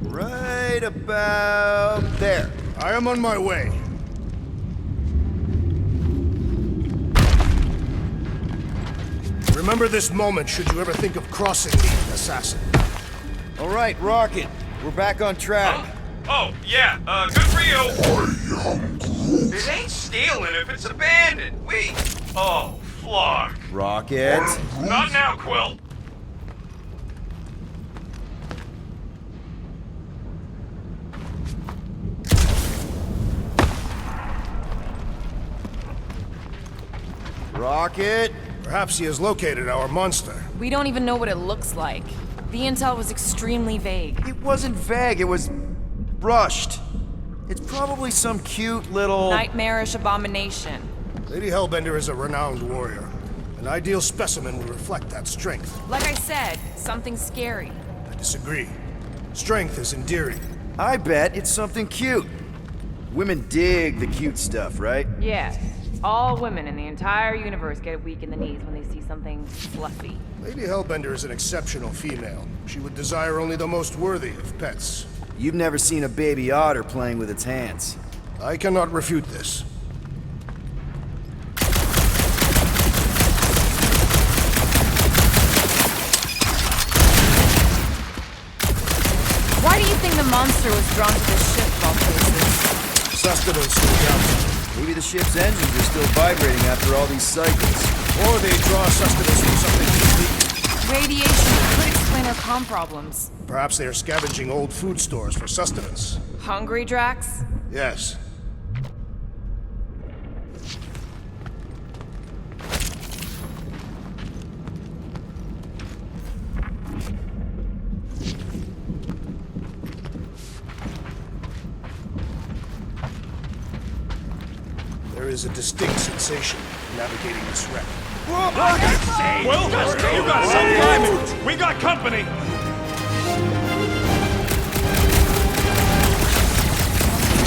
Right about there. I am on my way. Remember this moment should you ever think of crossing me, assassin. All right, Rocket. We're back on track. Oh, yeah, good for you. It ain't stealing if it's abandoned. Oh, Flark. Rocket. Not now, Quill. Rocket. Perhaps he has located our monster. We don't even know what it looks like. The intel was extremely vague. It wasn't vague, it was rushed. It's probably some cute little... Nightmarish abomination. Lady Hellbender is a renowned warrior. An ideal specimen would reflect that strength. Like I said, something scary. I disagree. Strength is endearing. I bet it's something cute. Women dig the cute stuff, right? Yes. All women in the entire universe get weak in the knees when they see something fluffy. Lady Hellbender is an exceptional female. She would desire only the most worthy of pets. You've never seen a baby otter playing with its hands. I cannot refute this. Why do you think the monster was drawn to this ship of all places? Sustenance to the council. Maybe the ship's engines are still vibrating after all these cycles. Or they draw sustenance from something completely. Radiation could explain our comm problems. Perhaps they are scavenging old food stores for sustenance. Hungry, Drax? Yes. There is a distinct sensation navigating this wreck. Will, you got some timing. We got company.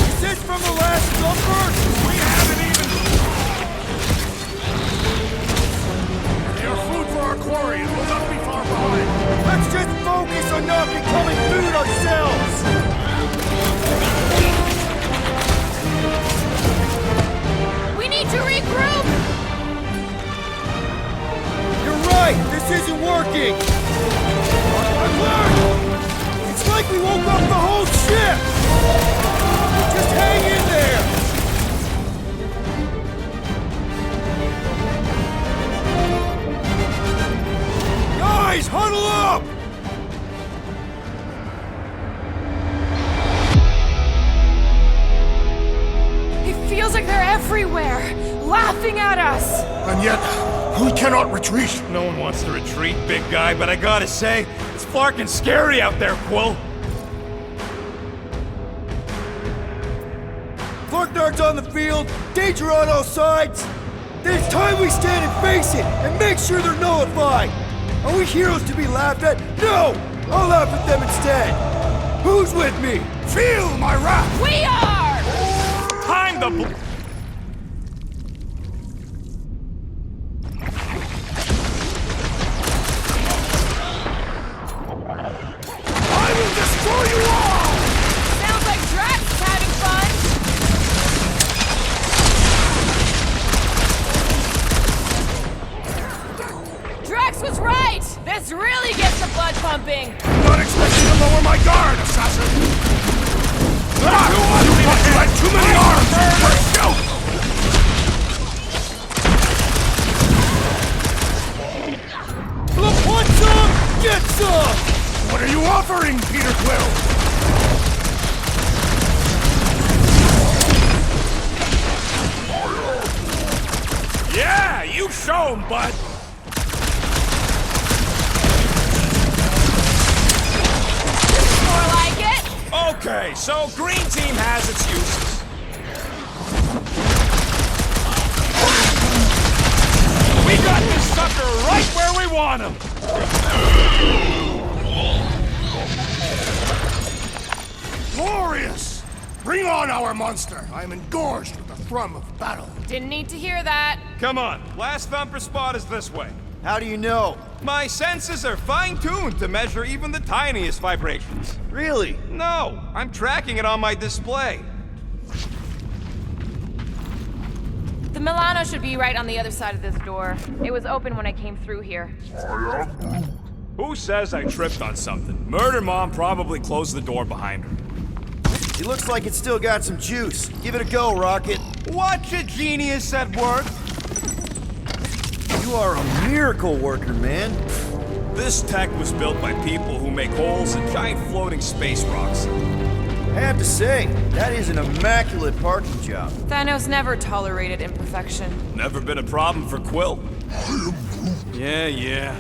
Is this from the last number? We haven't even... They are food for our quarry and will not be far behind. Let's just focus on not becoming food ourselves! We need to regroup! You're right! This isn't working! It's like we woke up the whole ship! Just hang in there! Guys, huddle up! It feels like they're everywhere, laughing at us! And yet, we cannot retreat. No one wants to retreat, big guy, but I gotta say, it's flarkin' scary out there, Quill. Clarknard's on the field, danger on all sides! Then it's time we stand and face it, and make sure they're nullified! Are we heroes to be laughed at? No! I'll laugh at them instead! Who's with me? Feel my wrath! We are! Time to I will destroy you all! Sounds like Drax is having fun! Drax was right! This really gets the blood pumping! Not expecting to lower my guard, assassin! You had too many arms! Shoot! Look, want some? Get some! What are you offering, Peter Quill? Yeah, you show 'em, bud. More like it! Okay, so green team has its uses. We got this sucker right where we want him. Glorious! Bring on our monster! I am engorged with the thrum of battle. Didn't need to hear that. Come on, last thumper spot is this way. How do you know? My senses are fine-tuned to measure even the tiniest vibrations. Really? No, I'm tracking it on my display. The Milano should be right on the other side of this door. It was open when I came through here. Who says I tripped on something? Murder Mom probably closed the door behind her. It looks like it's still got some juice. Give it a go, Rocket. Watch a genius at work. You are a miracle worker, man. This tech was built by people who make holes in giant floating space rocks. I have to say, that is an immaculate parking job. Thanos never tolerated imperfection. Never been a problem for Quill. Yeah.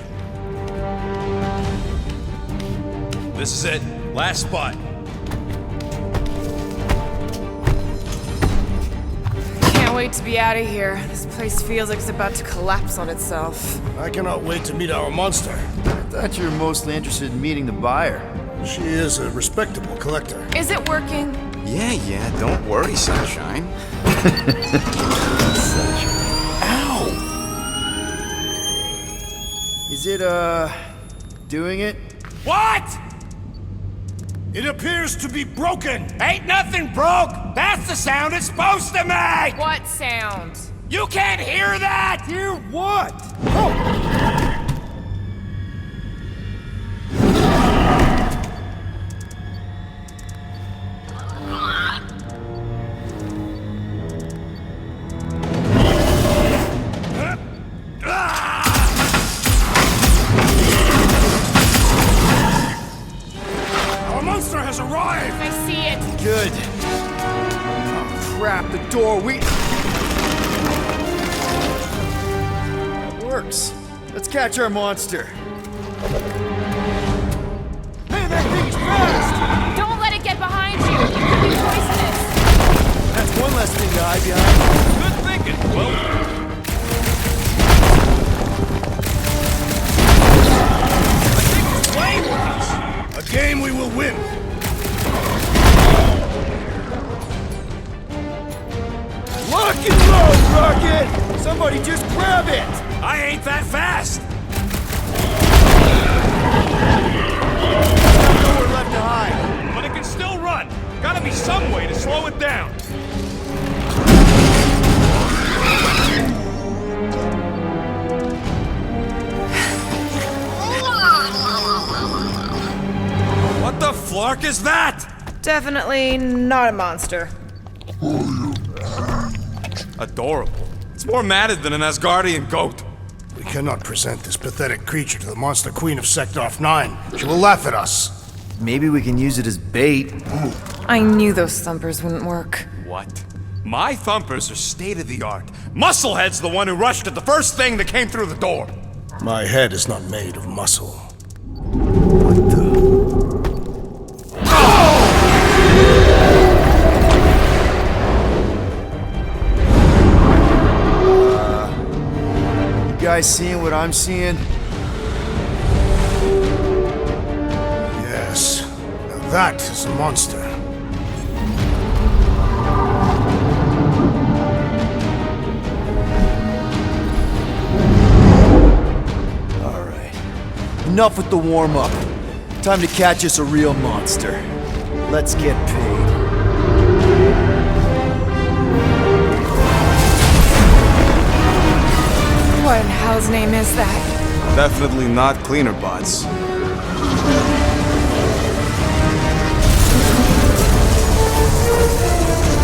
This is it. Last spot. Can't wait to be out of here. This place feels like it's about to collapse on itself. I cannot wait to meet our monster. I thought you were mostly interested in meeting the buyer. She is a respectable collector. Is it working? Yeah, don't worry, Sunshine. Ow! Is it, doing it? What? It appears to be broken! Ain't nothing broke! That's the sound it's supposed to make! What sound? You can't hear that! Hear what? Oh! has arrived! I see it. Good. Oh, crap, the door, That works. Let's catch our monster. Hey, that thing's fast! Don't let it get behind you. It could be poisonous. That's one less thing to hide behind. Good thinking, Quill. Playing with us! A game we will win! Lock and load, Rocket! Somebody just grab it! I ain't that fast. There's nowhere left to hide. But it can still run. Gotta be some way to slow it down. What the flark is that? Definitely not a monster. Adorable. It's more matted than an Asgardian goat. We cannot present this pathetic creature to the Monster Queen of Seknarf 9. She will laugh at us. Maybe we can use it as bait. I knew those thumpers wouldn't work. What? My thumpers are state-of-the-art. Musclehead's the one who rushed at the first thing that came through the door. My head is not made of muscle. You guys seeing what I'm seeing? Yes. Now that is a monster. Alright. Enough with the warm-up. Time to catch us a real monster. Let's get paid. What in hell's name is that? Definitely not cleaner bots.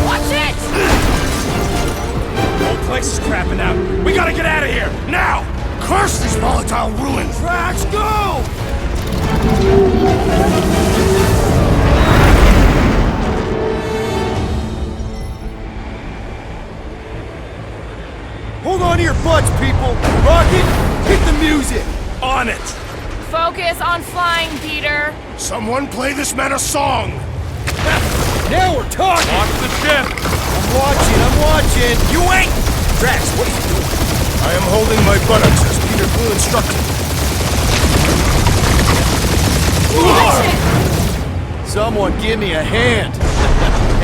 Watch it! The whole place is crapping out. We gotta get out of here, now! Curse these volatile ruins! Drax, go! Hold on to your butts, people! Rocket, hit the music! On it! Focus on flying, Peter. Someone play this man a song! Now we're talking! Watch the ship! I'm watching! You ain't! Drax, what are you doing? I am holding my buttocks as Peter Quill instructed. Watch it! Someone give me a hand!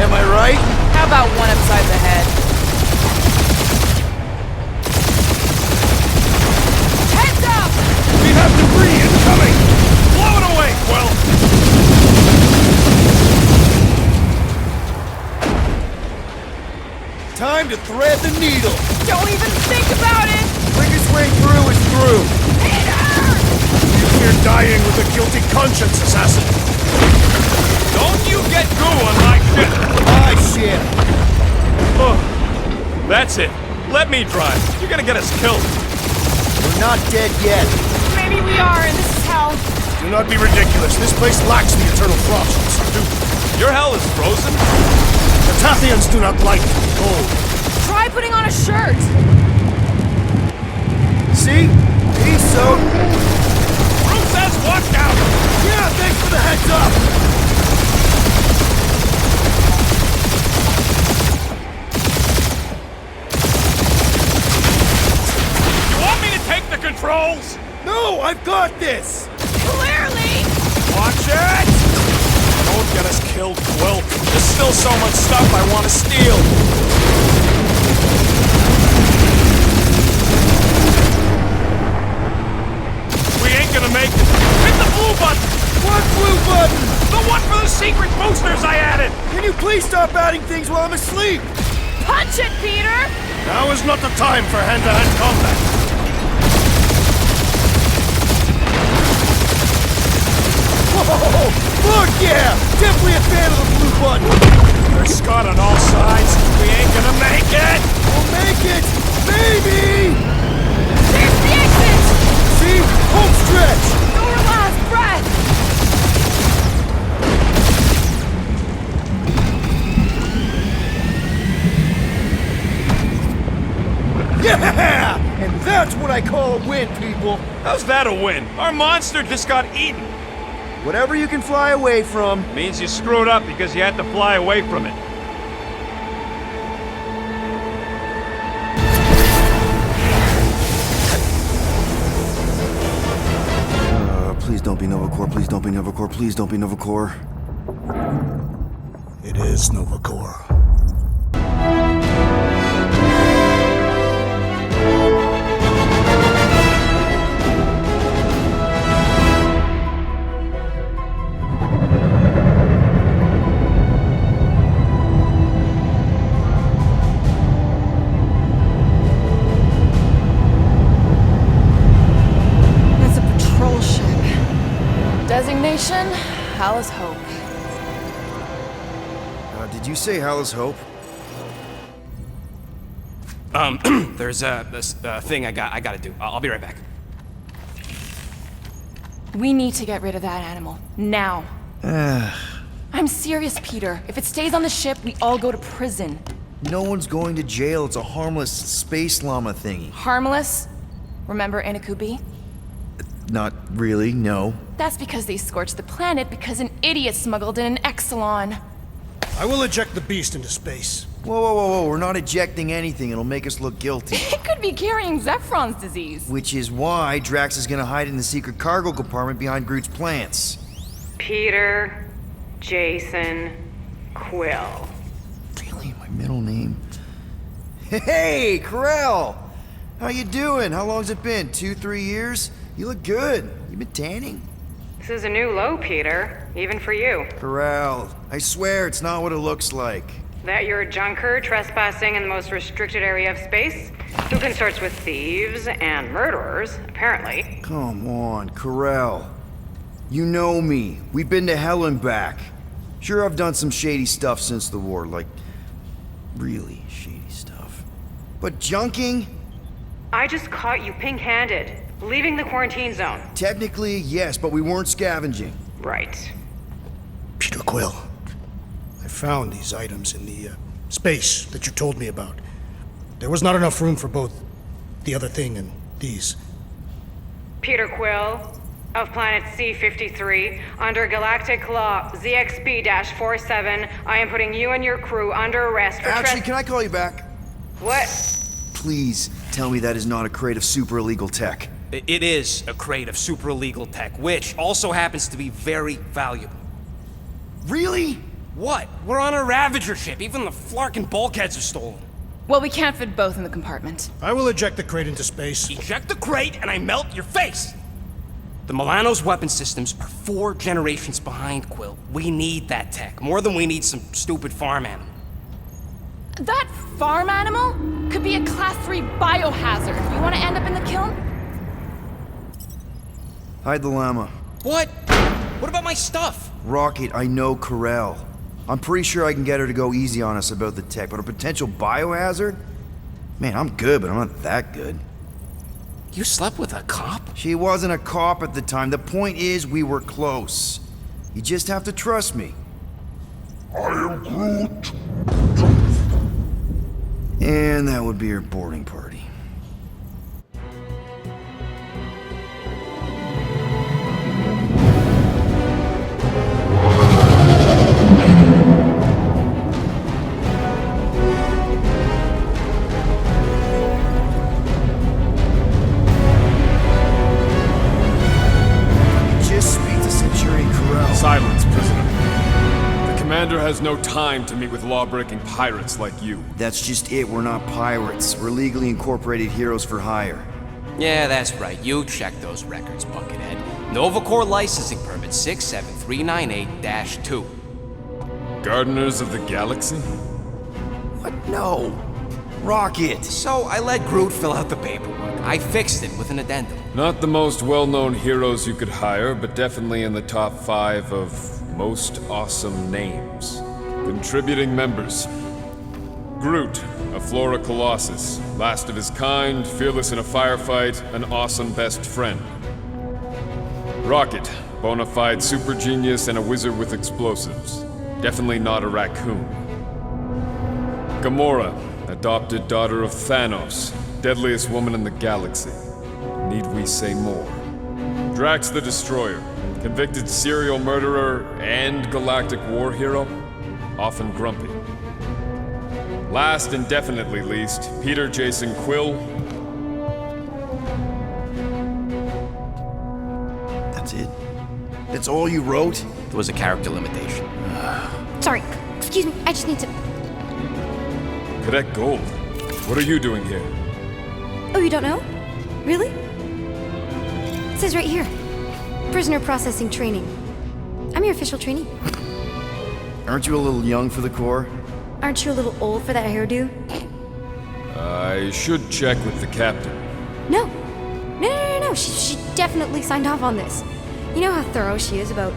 Am I right? How about one upside the head? Heads up! We have debris incoming! Blow it away, Quill! Time to thread the needle! Don't even think about it! Quickest way through is through! You're dying with a guilty conscience, assassin! Don't you get goo on my ship! My ship! Oh, that's it. Let me drive. You're gonna get us killed. We're not dead yet. Maybe we are, and this is hell. Do not be ridiculous. This place lacks the eternal frosts. Your hell is frozen? The Tathians do not like cold. Try putting on a shirt. See? He's so... Bruce says watch out! Yeah, thanks for the heads up! You want me to take the controls? No, I've got this! Clearly! Watch it! Don't get us killed, Quill. There's still so much stuff I want to steal. We ain't gonna make it. Hit the blue button! What blue button? The one for the secret boosters I added! Can you please stop adding things while I'm asleep? Punch it, Peter! Now is not the time for hand-to-hand combat. Whoa! Fuck yeah! Definitely a fan of the blue button! There's Scott on all sides. We ain't gonna make it! We'll make it! Maybe! There's the exit! See? Home stretch! Your last breath! I call a win, people. How's that a win? Our monster just got eaten. Whatever you can fly away from. Means you screwed up because you had to fly away from it. Please don't be Novacore, please don't be Novacore, please don't be Novacore. It is Novacore. That's a patrol ship. Designation, Hal's Hope. Did you say Hal's Hope? There's this thing I gotta do. I'll be right back. We need to get rid of that animal. Now. I'm serious, Peter. If it stays on the ship, we all go to prison. No one's going to jail. It's a harmless space llama thingy. Harmless? Remember Inakubi? Not really, no. That's because they scorched the planet because an idiot smuggled in an Exelon. I will eject the beast into space. Whoa, whoa, whoa, whoa. We're not ejecting anything. It'll make us look guilty. It could be carrying Zephron's disease. Which is why Drax is gonna hide in the secret cargo compartment behind Groot's plants. Peter, Jason, Quill. Really? My middle name? Hey, Corell! How you doing? How long's it been? 2-3 years? You look good. You been tanning? This is a new low, Peter. Even for you. Corell, I swear it's not what it looks like. That you're a junker trespassing in the most restricted area of space? Who consorts with thieves and murderers, apparently. Come on, Corell. You know me. We've been to hell and back. Sure, I've done some shady stuff since the war, like really shady stuff. But junking? I just caught you pink-handed, leaving the quarantine zone. Technically, yes, but we weren't scavenging. Right. Peter Quill, I found these items in the space that you told me about. There was not enough room for both the other thing and these. Peter Quill, of planet C-53, under Galactic Law ZXB-47, I am putting you and your crew under arrest for Actually, can I call you back? What? Please tell me that is not a crate of super illegal tech. It is a crate of super illegal tech, which also happens to be very valuable. Really? What? We're on a Ravager ship. Even the Flarkin bulkheads are stolen. Well, we can't fit both in the compartment. I will eject the crate into space. Eject the crate and I melt your face! The Milano's weapon systems are 4 generations behind, Quill. We need that tech, more than we need some stupid farm animal. That farm animal could be a Class 3 biohazard. You want to end up in the kiln? Hide the llama. What? What about my stuff? Rocket, I know Corell. I'm pretty sure I can get her to go easy on us about the tech, but a potential biohazard? Man, I'm good, but I'm not that good. You slept with a cop? She wasn't a cop at the time. The point is, we were close. You just have to trust me. I am Groot. And that would be her boarding party. Just speak to Centurion Corell. Silence, prisoner. The commander has no time to meet with law-breaking pirates like you. That's just it. We're not pirates. We're legally incorporated heroes for hire. Yeah, that's right. You check those records, Buckethead. Novacore licensing permit 67398-2. Gardeners of the Galaxy? What? No. Rocket. So I let Groot fill out the paperwork. I fixed it with an addendum. Not the most well-known heroes you could hire, but definitely in the top 5 of most awesome names. Contributing members. Groot, a Flora Colossus, last of his kind, fearless in a firefight, an awesome best friend. Rocket, bona fide super genius and a wizard with explosives. Definitely not a raccoon. Gamora, adopted daughter of Thanos, deadliest woman in the galaxy. Need we say more? Drax the Destroyer, convicted serial murderer and galactic war hero, often grumpy. Last and definitely least, Peter Jason Quill. That's it? That's all you wrote? It was a character limitation. Sorry, excuse me, I just need to... Cadet Gold, what are you doing here? Oh, you don't know? Really? It says right here. Prisoner processing training. I'm your official trainee. Aren't you a little young for the Corps? Aren't you a little old for that hairdo? I should check with the captain. No. No. She definitely signed off on this. You know how thorough she is about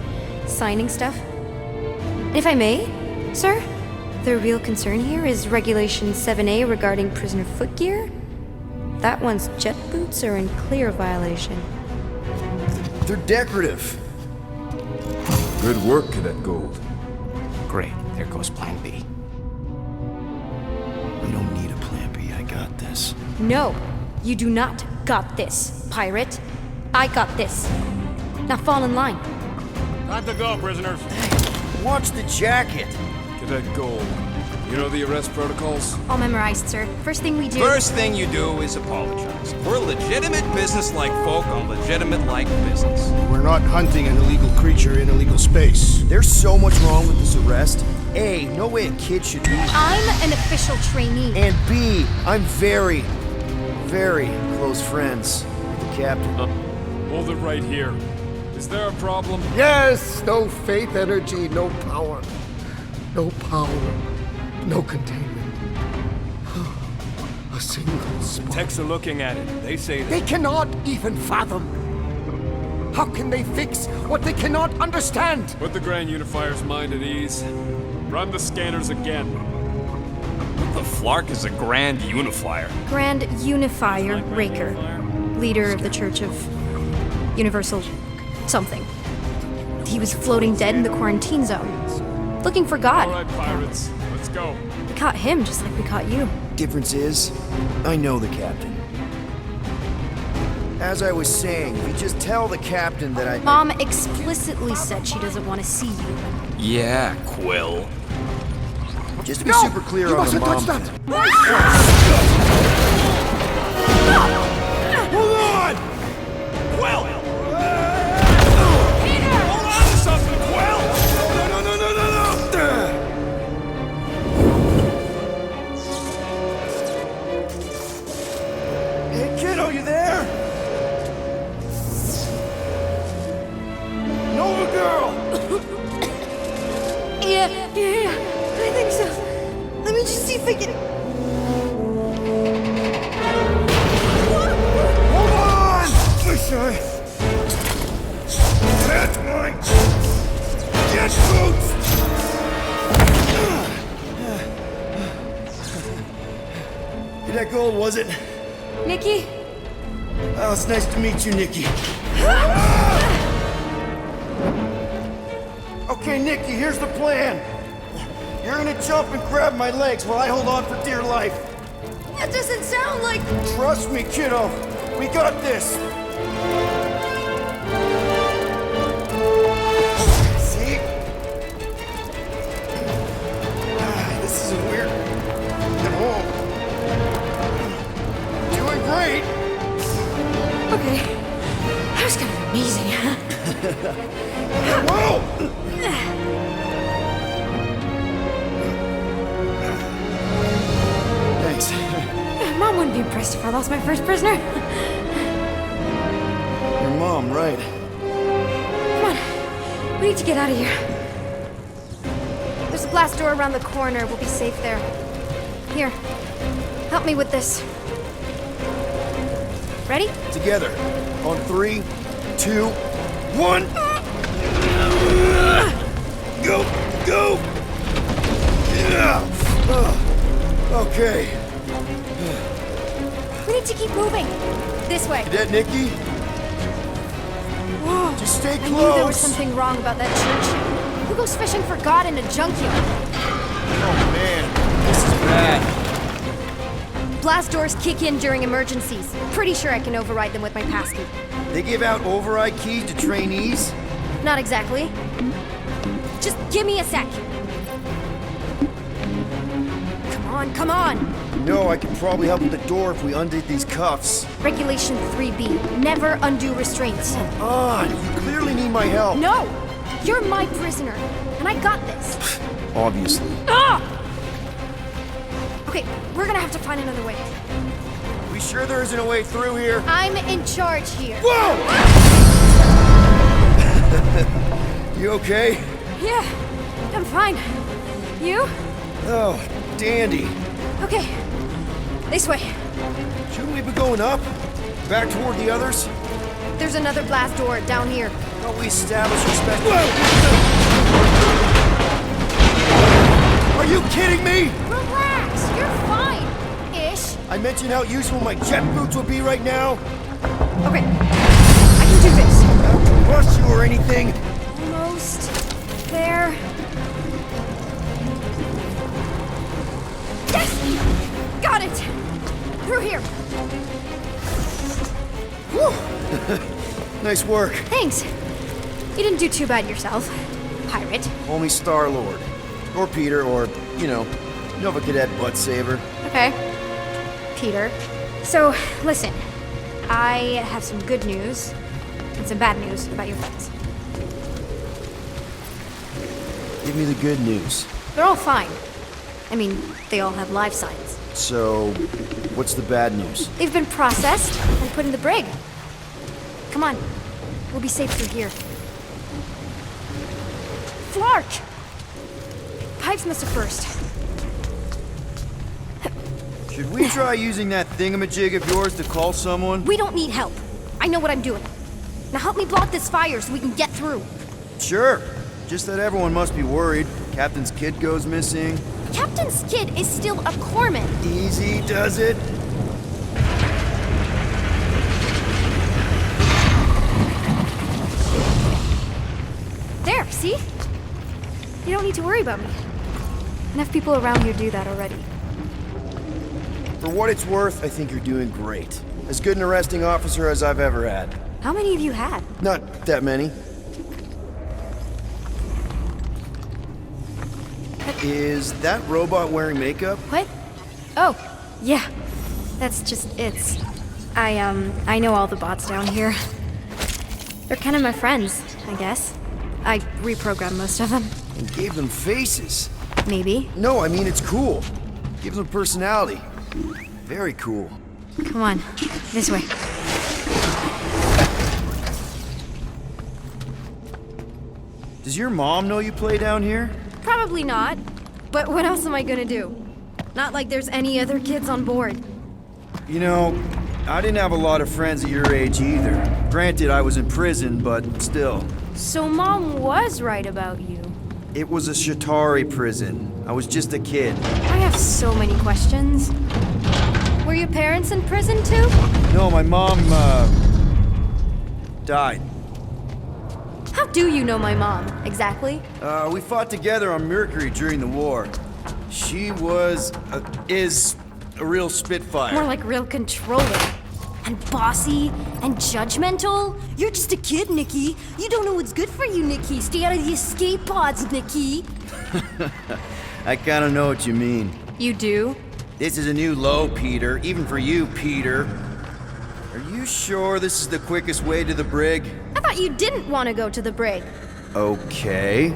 signing stuff? And if I may, sir, the real concern here is Regulation 7A regarding prisoner footgear. That one's jet boots are in clear violation. They're decorative. Good work, Cadet Gold. Great, there goes Plan B. We don't need a plan B, I got this. No, you do not got this, pirate. I got this. Now fall in line. Time to go, prisoners. Watch the jacket. Cadet Gold, you know the arrest protocols? All memorized, sir. First thing we do... First thing you do is apologize. We're legitimate business-like folk on legitimate-like business. We're not hunting an illegal creature in illegal space. There's so much wrong with this arrest. A, no way a kid should be. I'm an official trainee. And B, I'm very, very close friends with the captain. Hold it right here. Is there a problem? Yes! No faith energy, no power. No power. No containment. A single spark. Techs are looking at it. They say that. They cannot even fathom. How can they fix what they cannot understand? Put the Grand Unifier's mind at ease. Run the scanners again. What the flark is a Grand Unifier? Grand Unifier Raker, leader of the Church of Universal something. He was floating dead in the quarantine zone, looking for God. All right, pirates, let's go. We caught him just like we caught you. Difference is, I know the captain. As I was saying, if you just tell the captain that I... Mom explicitly said she doesn't want to see you. Yeah, Quill. Just to be super clear on the mom Touch that! Hold on! Quill! Peter! Hold on to something, Quill! No! Hey, kiddo, you there? Nova girl! Yeah, I think so. Let me just see if I can... Hold on! Wish I... That's mine! Get boots! That gold, was it? Nikki? Oh, it's nice to meet you, Nikki. Okay, Nikki, here's the plan. You're gonna jump and grab my legs while I hold on for dear life. That doesn't sound like... Trust me, kiddo. We got this. See? This is weird. At home. Doing great. Okay. That was kind of amazing. Whoa! Thanks. Mom wouldn't be impressed if I lost my first prisoner. Your mom, right? Come on. We need to get out of here. There's a glass door around the corner. We'll be safe there. Here. Help me with this. Ready? Together. On 3, 2, 1. Go! Go! Yeah! Okay. We need to keep moving. This way. Cadet Nikki? Whoa. Just stay I close. knew there was something wrong about that church. Who goes fishing for God in a junkyard? Oh man, this is bad. Blast doors kick in during emergencies. Pretty sure I can override them with my passkey. They give out override keys to trainees? Not exactly. Just give me a sec. Come on. No, I could probably help with the door if we undid these cuffs. Regulation 3B. Never undo restraints. You clearly need my help. No! You're my prisoner, and I got this. Obviously. Okay, we're gonna have to find another way. We sure there isn't a way through here? I'm in charge here. Whoa! You okay? Yeah, I'm fine. You? Oh, dandy. Okay, this way. Shouldn't we be going up? Back toward the others? There's another blast door down here. Thought we established respect. Are you kidding me? Relax, you're fine. Ish. I mentioned how useful my jet boots would be right now. Okay, I can do this. Not to rush you or anything. Almost there. Yes! Got it! Through here. Whew. Nice work. Thanks. You didn't do too bad yourself, pirate. Only Star-Lord. Or Peter, or, Nova Cadet Butt Saver. Okay. Peter. So, listen. I have some good news and some bad news about your friends. Give me the good news. They're all fine. I mean, they all have life signs. So, what's the bad news? They've been processed and put in the brig. Come on. We'll be safe through here. Flark! Pipes must have burst. Should we try using that thingamajig of yours to call someone? We don't need help. I know what I'm doing. Now help me block this fire so we can get through. Sure. Just that everyone must be worried. Captain's kid goes missing. Captain's kid is still a corpsman. Easy does it. There, see? You don't need to worry about me. Enough people around here do that already. For what it's worth, I think you're doing great. As good an arresting officer as I've ever had. How many of you had? Not that many. Is that robot wearing makeup? What? Oh, yeah. That's just it's. I know all the bots down here. They're kind of my friends, I guess. I reprogrammed most of them. And gave them faces. Maybe. No, I mean it's cool. Gives them personality. Very cool. Come on, this way. Does your mom know you play down here? Probably not. But what else am I gonna do? Not like there's any other kids on board. You know, I didn't have a lot of friends at your age either. Granted, I was in prison, but still. So Mom was right about you. It was a Shatari prison. I was just a kid. I have so many questions. Were your parents in prison too? No, my mom, died. How do you know my mom, exactly? We fought together on Mercury during the war. She was, is a real spitfire. More like real controlling. And bossy and judgmental. You're just a kid, Nikki. You don't know what's good for you, Nikki. Stay out of the escape pods, Nikki. I kinda know what you mean. You do? This is a new low, Peter. Even for you, Peter. Are you sure this is the quickest way to the brig? I thought you didn't want to go to the brig. Okay.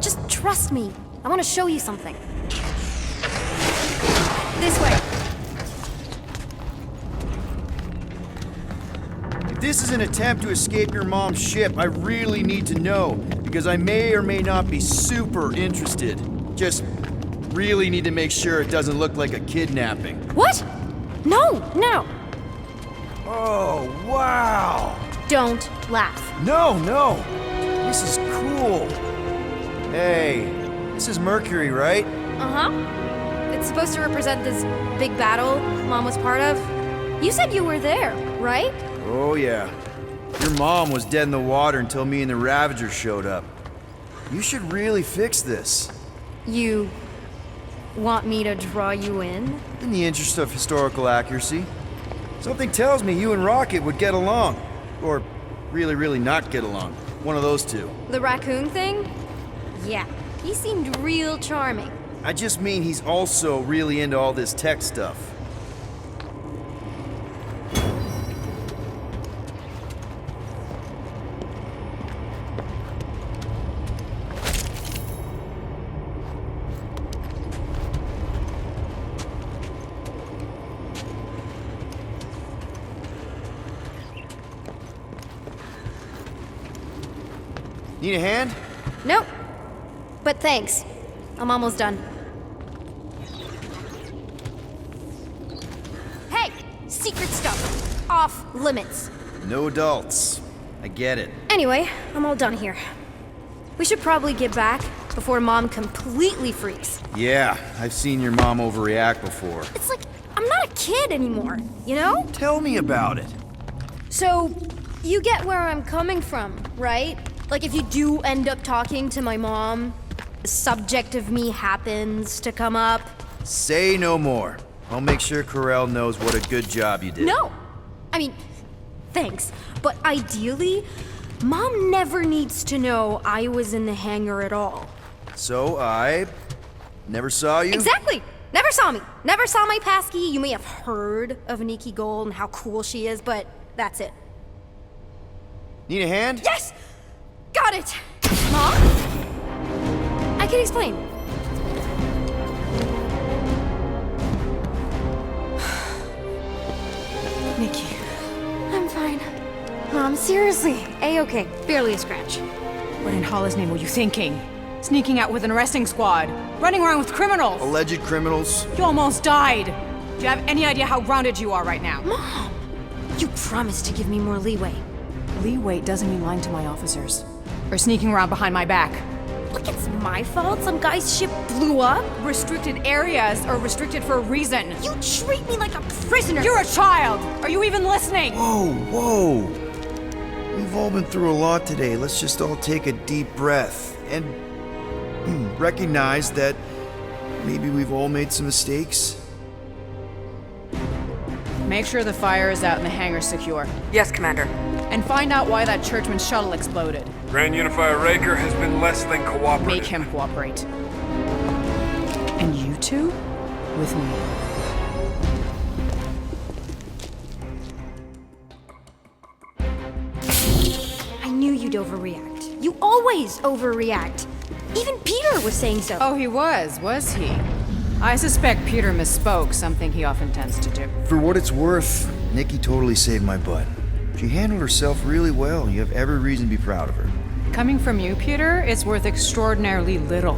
Just trust me. I want to show you something. This way. If this is an attempt to escape your mom's ship, I really need to know, because I may or may not be super interested. Just really need to make sure it doesn't look like a kidnapping. What? No, no. Oh, wow. Don't laugh. No, no. This is cool. Hey, this is Mercury, right? Uh-huh. It's supposed to represent this big battle Mom was part of. You said you were there, right? Oh, yeah. Your mom was dead in the water until me and the Ravager showed up. You should really fix this. You Want me to draw you in? In the interest of historical accuracy, something tells me you and Rocket would get along. Or really, really not get along. One of those two. The raccoon thing? Yeah, he seemed real charming. I just mean he's also really into all this tech stuff. Need a hand? Nope. But thanks. I'm almost done. Hey! Secret stuff. Off limits. No adults. I get it. Anyway, I'm all done here. We should probably get back before Mom completely freaks. Yeah, I've seen your mom overreact before. It's like, I'm not a kid anymore, you know? Tell me about it. So, you get where I'm coming from, right? Like, if you do end up talking to my mom, the subject of me happens to come up. Say no more. I'll make sure Corell knows what a good job you did. No! I mean, thanks. But ideally, Mom never needs to know I was in the hangar at all. So I never saw you? Exactly! Never saw me. Never saw my passkey. You may have heard of Nikki Gold and how cool she is, but that's it. Need a hand? Yes! Got it! Mom? I can explain. Nikki. I'm fine. Mom, seriously. A-okay. Barely a scratch. What in Hollis' name were you thinking? Sneaking out with an arresting squad? Running around with criminals? Alleged criminals? You almost died! Do you have any idea how grounded you are right now? Mom! You promised to give me more leeway. Leeway doesn't mean lying to my officers. Or sneaking around behind my back. Look, it's my fault some guy's ship blew up. Restricted areas are restricted for a reason. You treat me like a prisoner. You're a child! Are you even listening? Whoa, whoa. We've all been through a lot today. Let's just all take a deep breath and recognize that maybe we've all made some mistakes. Make sure the fire is out and the hangar's secure. Yes, Commander. And find out why that churchman's shuttle exploded. Grand Unifier Raker has been less than cooperative. Make him cooperate. And you two? With me. I knew you'd overreact. You always overreact. Even Peter was saying so. Oh, he was he? I suspect Peter misspoke, something he often tends to do. For what it's worth, Nikki totally saved my butt. She handled herself really well. You have every reason to be proud of her. Coming from you, Peter, it's worth extraordinarily little.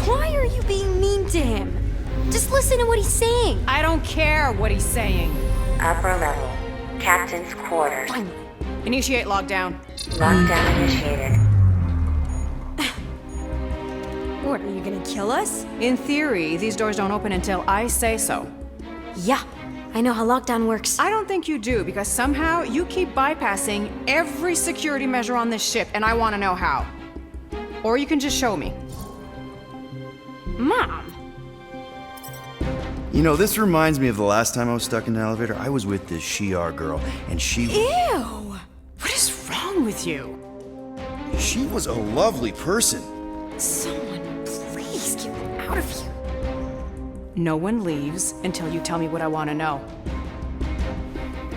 Why are you being mean to him? Just listen to what he's saying. I don't care what he's saying. Upper level. Captain's quarters. Finally. Initiate lockdown. Lockdown initiated. What, are you gonna kill us? In theory, these doors don't open until I say so. Yeah, I know how lockdown works. I don't think you do, because somehow you keep bypassing every security measure on this ship, and I want to know how. Or you can just show me. Mom! You know, this reminds me of the last time I was stuck in an elevator. I was with this Shi'ar girl, and she... Ew! What is wrong with you? She was a lovely person. Someone, please get me out of here. No one leaves until you tell me what I want to know.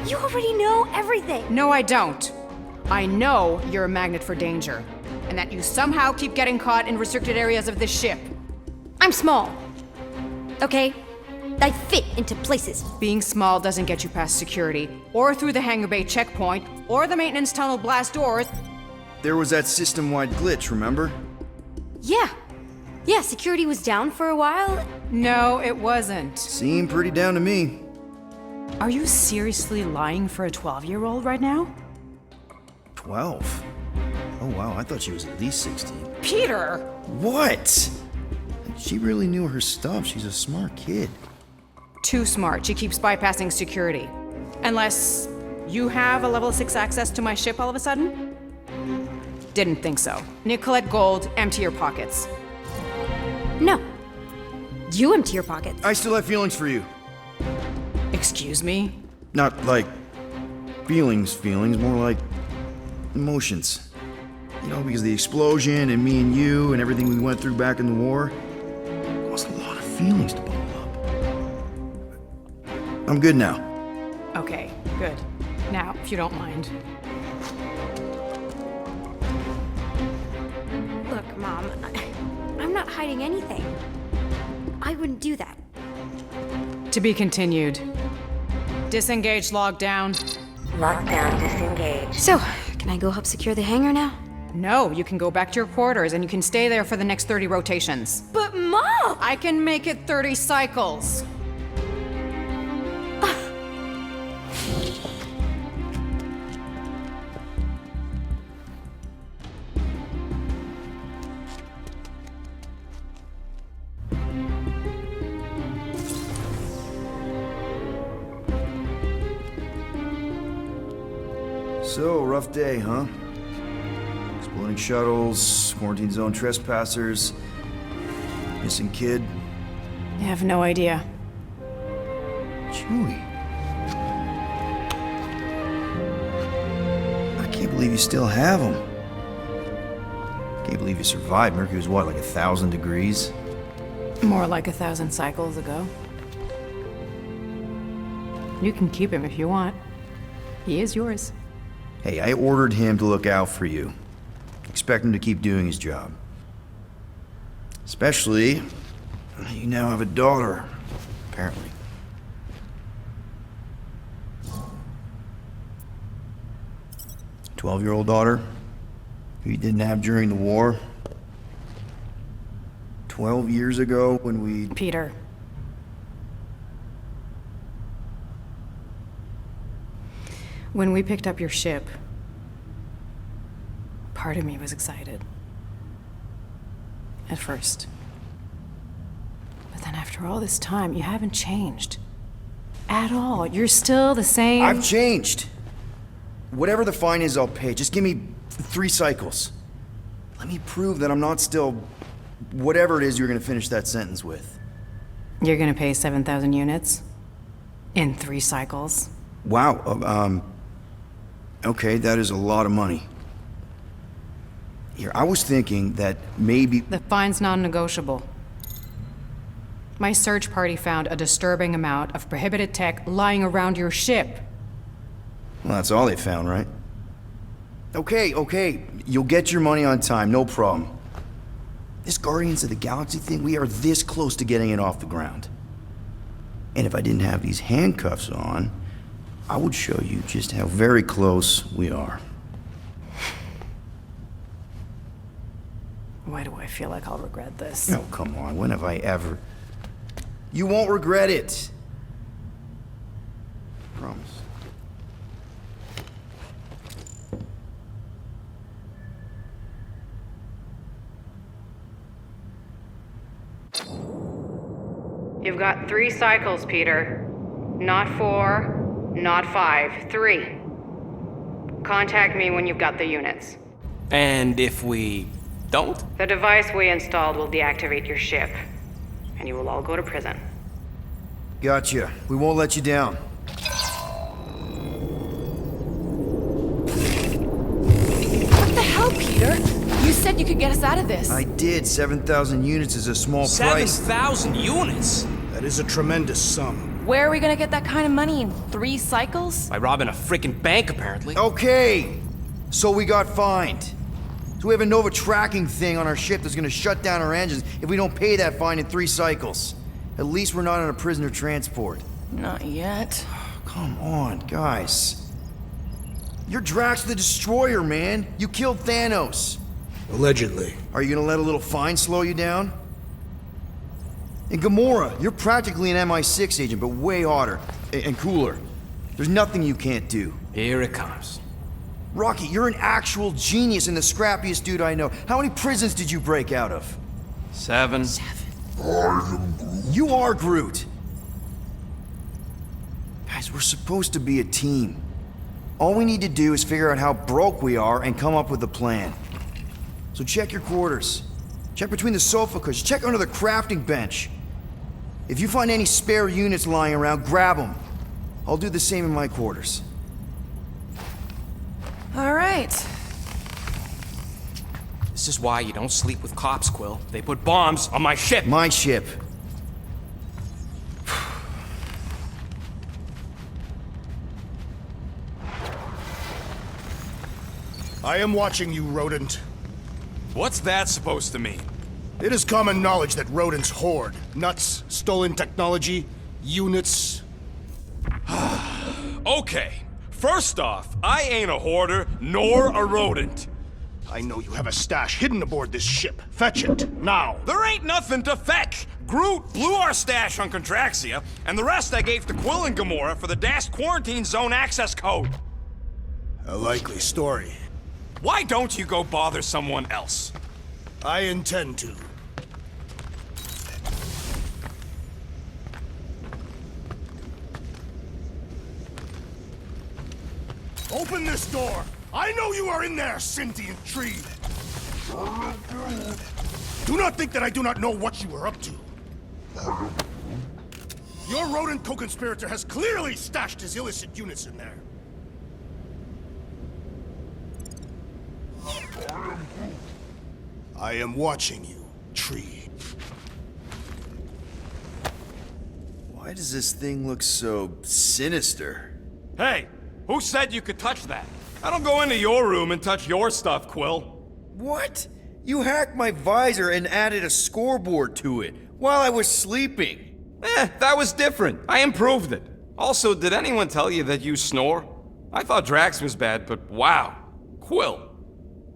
You already know everything. No, I don't. I know you're a magnet for danger, and that you somehow keep getting caught in restricted areas of this ship. I'm small. Okay? I fit into places. Being small doesn't get you past security, or through the hangar bay checkpoint, or the maintenance tunnel blast doors. There was that system-wide glitch, remember? Yeah. Yeah, security was down for a while. No, it wasn't. Seemed pretty down to me. Are you seriously lying for a 12-year-old right now? 12? Oh wow, I thought she was at least 16. Peter! What? She really knew her stuff. She's a smart kid. Too smart. She keeps bypassing security. Unless you have a level 6 access to my ship all of a sudden? Didn't think so. Nicolette Gold, empty your pockets. No. You empty your pockets. I still have feelings for you. Excuse me? Not like feelings, more like emotions. You know, because the explosion and me and you and everything we went through back in the war, it was a lot of feelings to bottle up. I'm good now. Okay, good. Now, if you don't mind. Look, Mom, I'm not hiding anything. I wouldn't do that. To be continued. Disengage lockdown. Lockdown disengaged. So, can I go help secure the hangar now? No, you can go back to your quarters and you can stay there for the next 30 rotations. But Mom! I can make it 30 cycles. So, rough day, huh? Exploding shuttles, quarantine zone trespassers, missing kid. I have no idea. Chewie. I can't believe you still have him. Can't believe you survived. Mercury was what, like 1,000 degrees? More like 1,000 cycles ago. You can keep him if you want. He is yours. Hey, I ordered him to look out for you. Expect him to keep doing his job. Especially, you now have a daughter, apparently. A 12-year-old daughter who you didn't have during the war. 12 years ago when we... Peter. When we picked up your ship, part of me was excited. At first. But then after all this time, you haven't changed. At all. You're still the same... I've changed. Whatever the fine is, I'll pay. Just give me 3 cycles. Let me prove that I'm not still... whatever it is you're gonna finish that sentence with. You're gonna pay 7,000 units? In 3 cycles? Wow, okay, that is a lot of money. Here, I was thinking that maybe... The fine's non-negotiable. My search party found a disturbing amount of prohibited tech lying around your ship. Well, that's all they found, right? Okay, you'll get your money on time, no problem. This Guardians of the Galaxy thing, we are this close to getting it off the ground. And if I didn't have these handcuffs on, I would show you just how very close we are. Why do I feel like I'll regret this? Oh, come on, when have I ever... You won't regret it. Promise. You've got 3 cycles, Peter. Not 4, not 5, 3. Contact me when you've got the units. And if we don't? The device we installed will deactivate your ship, and you will all go to prison. Gotcha. We won't let you down. What the hell, Peter? You said you could get us out of this. I did. 7,000 units is a small price. 7,000 units? That is a tremendous sum. Where are we gonna get that kind of money in 3 cycles? By robbing a freaking bank, apparently. Okay, so we got fined. So we have a Nova tracking thing on our ship that's gonna shut down our engines if we don't pay that fine in 3 cycles. At least we're not on a prisoner transport. Not yet. Come on, guys. You're Drax the Destroyer, man. You killed Thanos. Allegedly. Are you gonna let a little fine slow you down? And Gamora, you're practically an MI6 agent, but way hotter and cooler. There's nothing you can't do. Here it comes. Rocky, you're an actual genius and the scrappiest dude I know. How many prisons did you break out of? 7. You are Groot. Guys, we're supposed to be a team. All we need to do is figure out how broke we are and come up with a plan. So check your quarters. Check between the sofa cushions. Check under the crafting bench. If you find any spare units lying around, grab them. I'll do the same in my quarters. All right. This is why you don't sleep with cops, Quill. They put bombs on my ship. My ship. I am watching you, rodent. What's that supposed to mean? It is common knowledge that rodents hoard nuts, stolen technology, units. Okay, first off, I ain't a hoarder nor a rodent. I know you have a stash hidden aboard this ship. Fetch it, now. There ain't nothing to fetch. Groot blew our stash on Contraxia, and the rest I gave to Quill and Gamora for the dashed quarantine zone access code. A likely story. Why don't you go bother someone else? I intend to. Open this door! I know you are in there, sentient tree! Do not think that I do not know what you are up to. Your rodent co-conspirator has clearly stashed his illicit units in there. I am watching you, tree. Why does this thing look so sinister? Hey, who said you could touch that? I don't go into your room and touch your stuff, Quill. What? You hacked my visor and added a scoreboard to it while I was sleeping. That was different. I improved it. Also, did anyone tell you that you snore? I thought Drax was bad, but wow. Quill,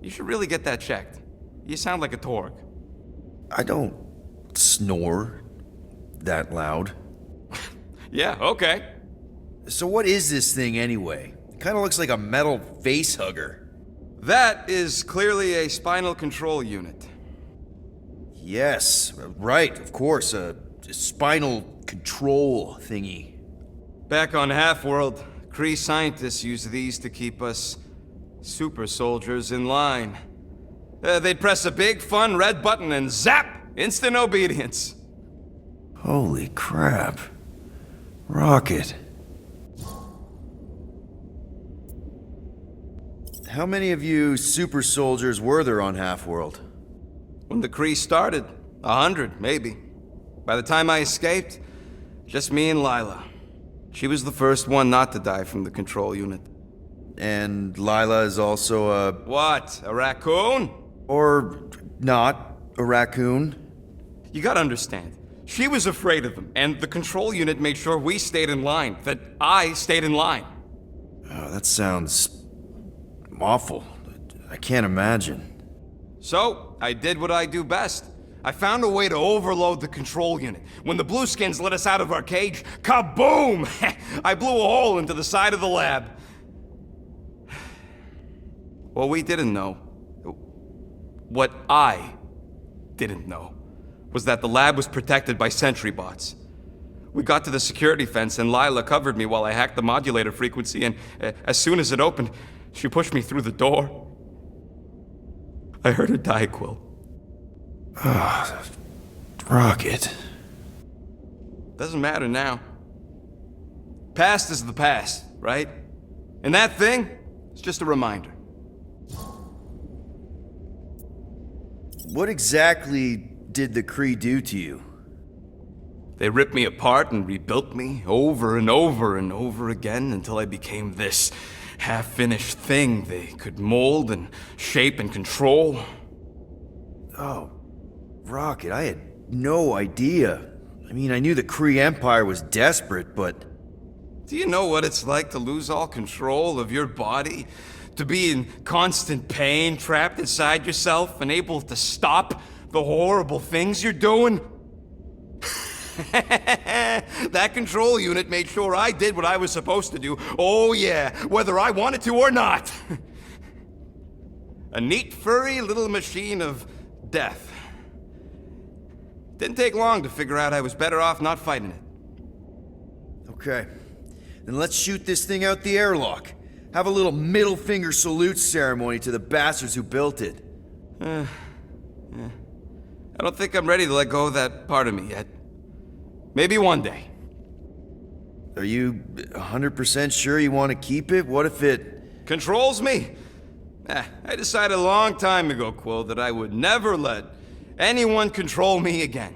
you should really get that checked. You sound like a Torg. I don't snore that loud. Yeah, okay. So what is this thing anyway? It kind of looks like a metal face hugger. That is clearly a spinal control unit. Yes, right, of course, a spinal control thingy. Back on Half-World, Kree scientists use these to keep us super soldiers in line. They'd press a big, fun red button and zap! Instant obedience. Holy crap. Rocket. How many of you super soldiers were there on Half-World? When the Kree started, 100, maybe. By the time I escaped, just me and Lila. She was the first one not to die from the control unit. And Lila is also a... What? A raccoon? Or not a raccoon? You gotta understand. She was afraid of them, and the control unit made sure we stayed in line. That I stayed in line. Oh, that sounds... awful. I can't imagine. So, I did what I do best. I found a way to overload the control unit. When the Blueskins let us out of our cage, kaboom! I blew a hole into the side of the lab. What we didn't know, what I didn't know, was that the lab was protected by sentry bots. We got to the security fence and Lila covered me while I hacked the modulator frequency, and as soon as it opened, she pushed me through the door. I heard her die, Quill. Ah, Rocket. Doesn't matter now. Past is the past, right? And that thing is just a reminder. What exactly did the Kree do to you? They ripped me apart and rebuilt me over and over and over again until I became this half-finished thing they could mold and shape and control. Oh, Rocket, I had no idea. I mean, I knew the Kree Empire was desperate, but... Do you know what it's like to lose all control of your body? To be in constant pain, trapped inside yourself, unable to stop the horrible things you're doing? That control unit made sure I did what I was supposed to do. Oh yeah, whether I wanted to or not. A neat, furry little machine of death. Didn't take long to figure out I was better off not fighting it. Okay, then let's shoot this thing out the airlock. Have a little middle finger salute ceremony to the bastards who built it. Yeah. I don't think I'm ready to let go of that part of me yet. Maybe one day. Are you 100% sure you want to keep it? What if it... Controls me? I decided a long time ago, Quill, that I would never let anyone control me again.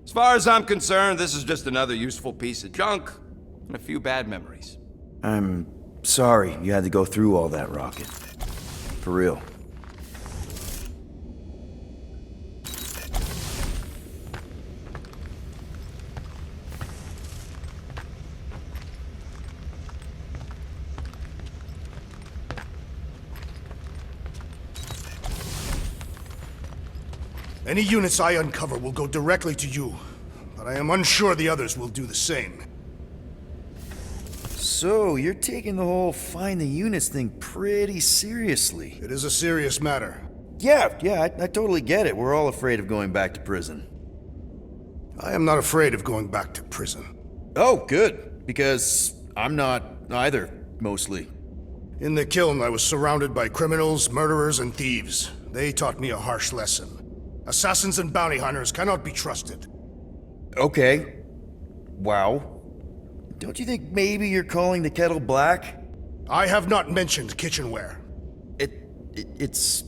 As far as I'm concerned, this is just another useful piece of junk and a few bad memories. I'm sorry you had to go through all that, Rocket. For real. Any units I uncover will go directly to you, but I am unsure the others will do the same. So, you're taking the whole find the units thing pretty seriously. It is a serious matter. Yeah, I totally get it. We're all afraid of going back to prison. I am not afraid of going back to prison. Oh, good. Because I'm not either, mostly. In the kiln, I was surrounded by criminals, murderers, and thieves. They taught me a harsh lesson. Assassins and bounty hunters cannot be trusted. Okay. Wow. Don't you think maybe you're calling the kettle black? I have not mentioned kitchenware. It's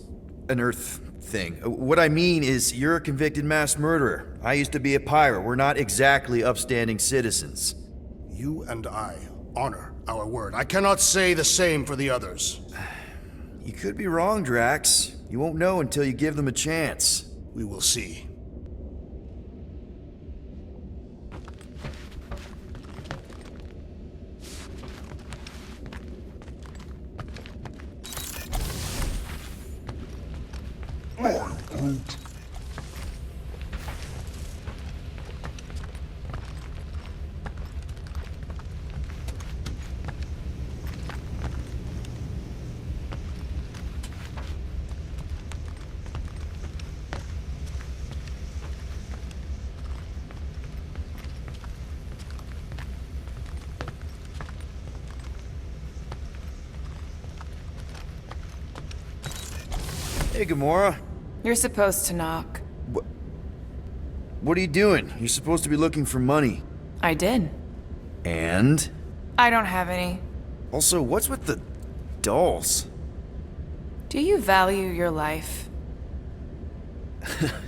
an Earth thing. What I mean is, you're a convicted mass murderer. I used to be a pirate. We're not exactly upstanding citizens. You and I honor our word. I cannot say the same for the others. You could be wrong, Drax. You won't know until you give them a chance. We will see. Hey, Gamora. You're supposed to knock. What are you doing? You're supposed to be looking for money. I did. And? I don't have any. Also, what's with the dolls? Do you value your life?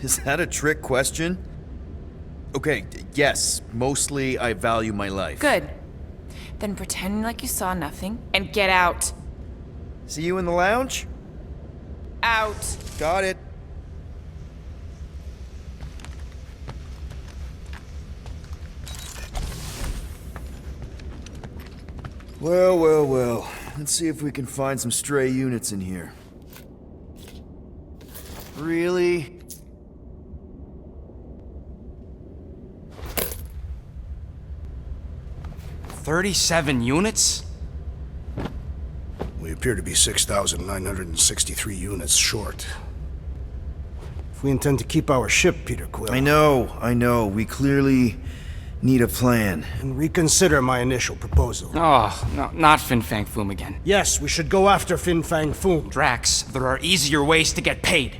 Is that a trick question? Okay, yes, mostly I value my life. Good. Then pretend like you saw nothing and get out. See you in the lounge? Out. Got it. Well. Let's see if we can find some stray units in here. Really? $37 units? We appear to be 6,963 units short. If we intend to keep our ship, Peter Quill... I know. We clearly need a plan. And reconsider my initial proposal. Oh, no, not Fin Fang Foom again. Yes, we should go after Fin Fang Foom. Drax, there are easier ways to get paid.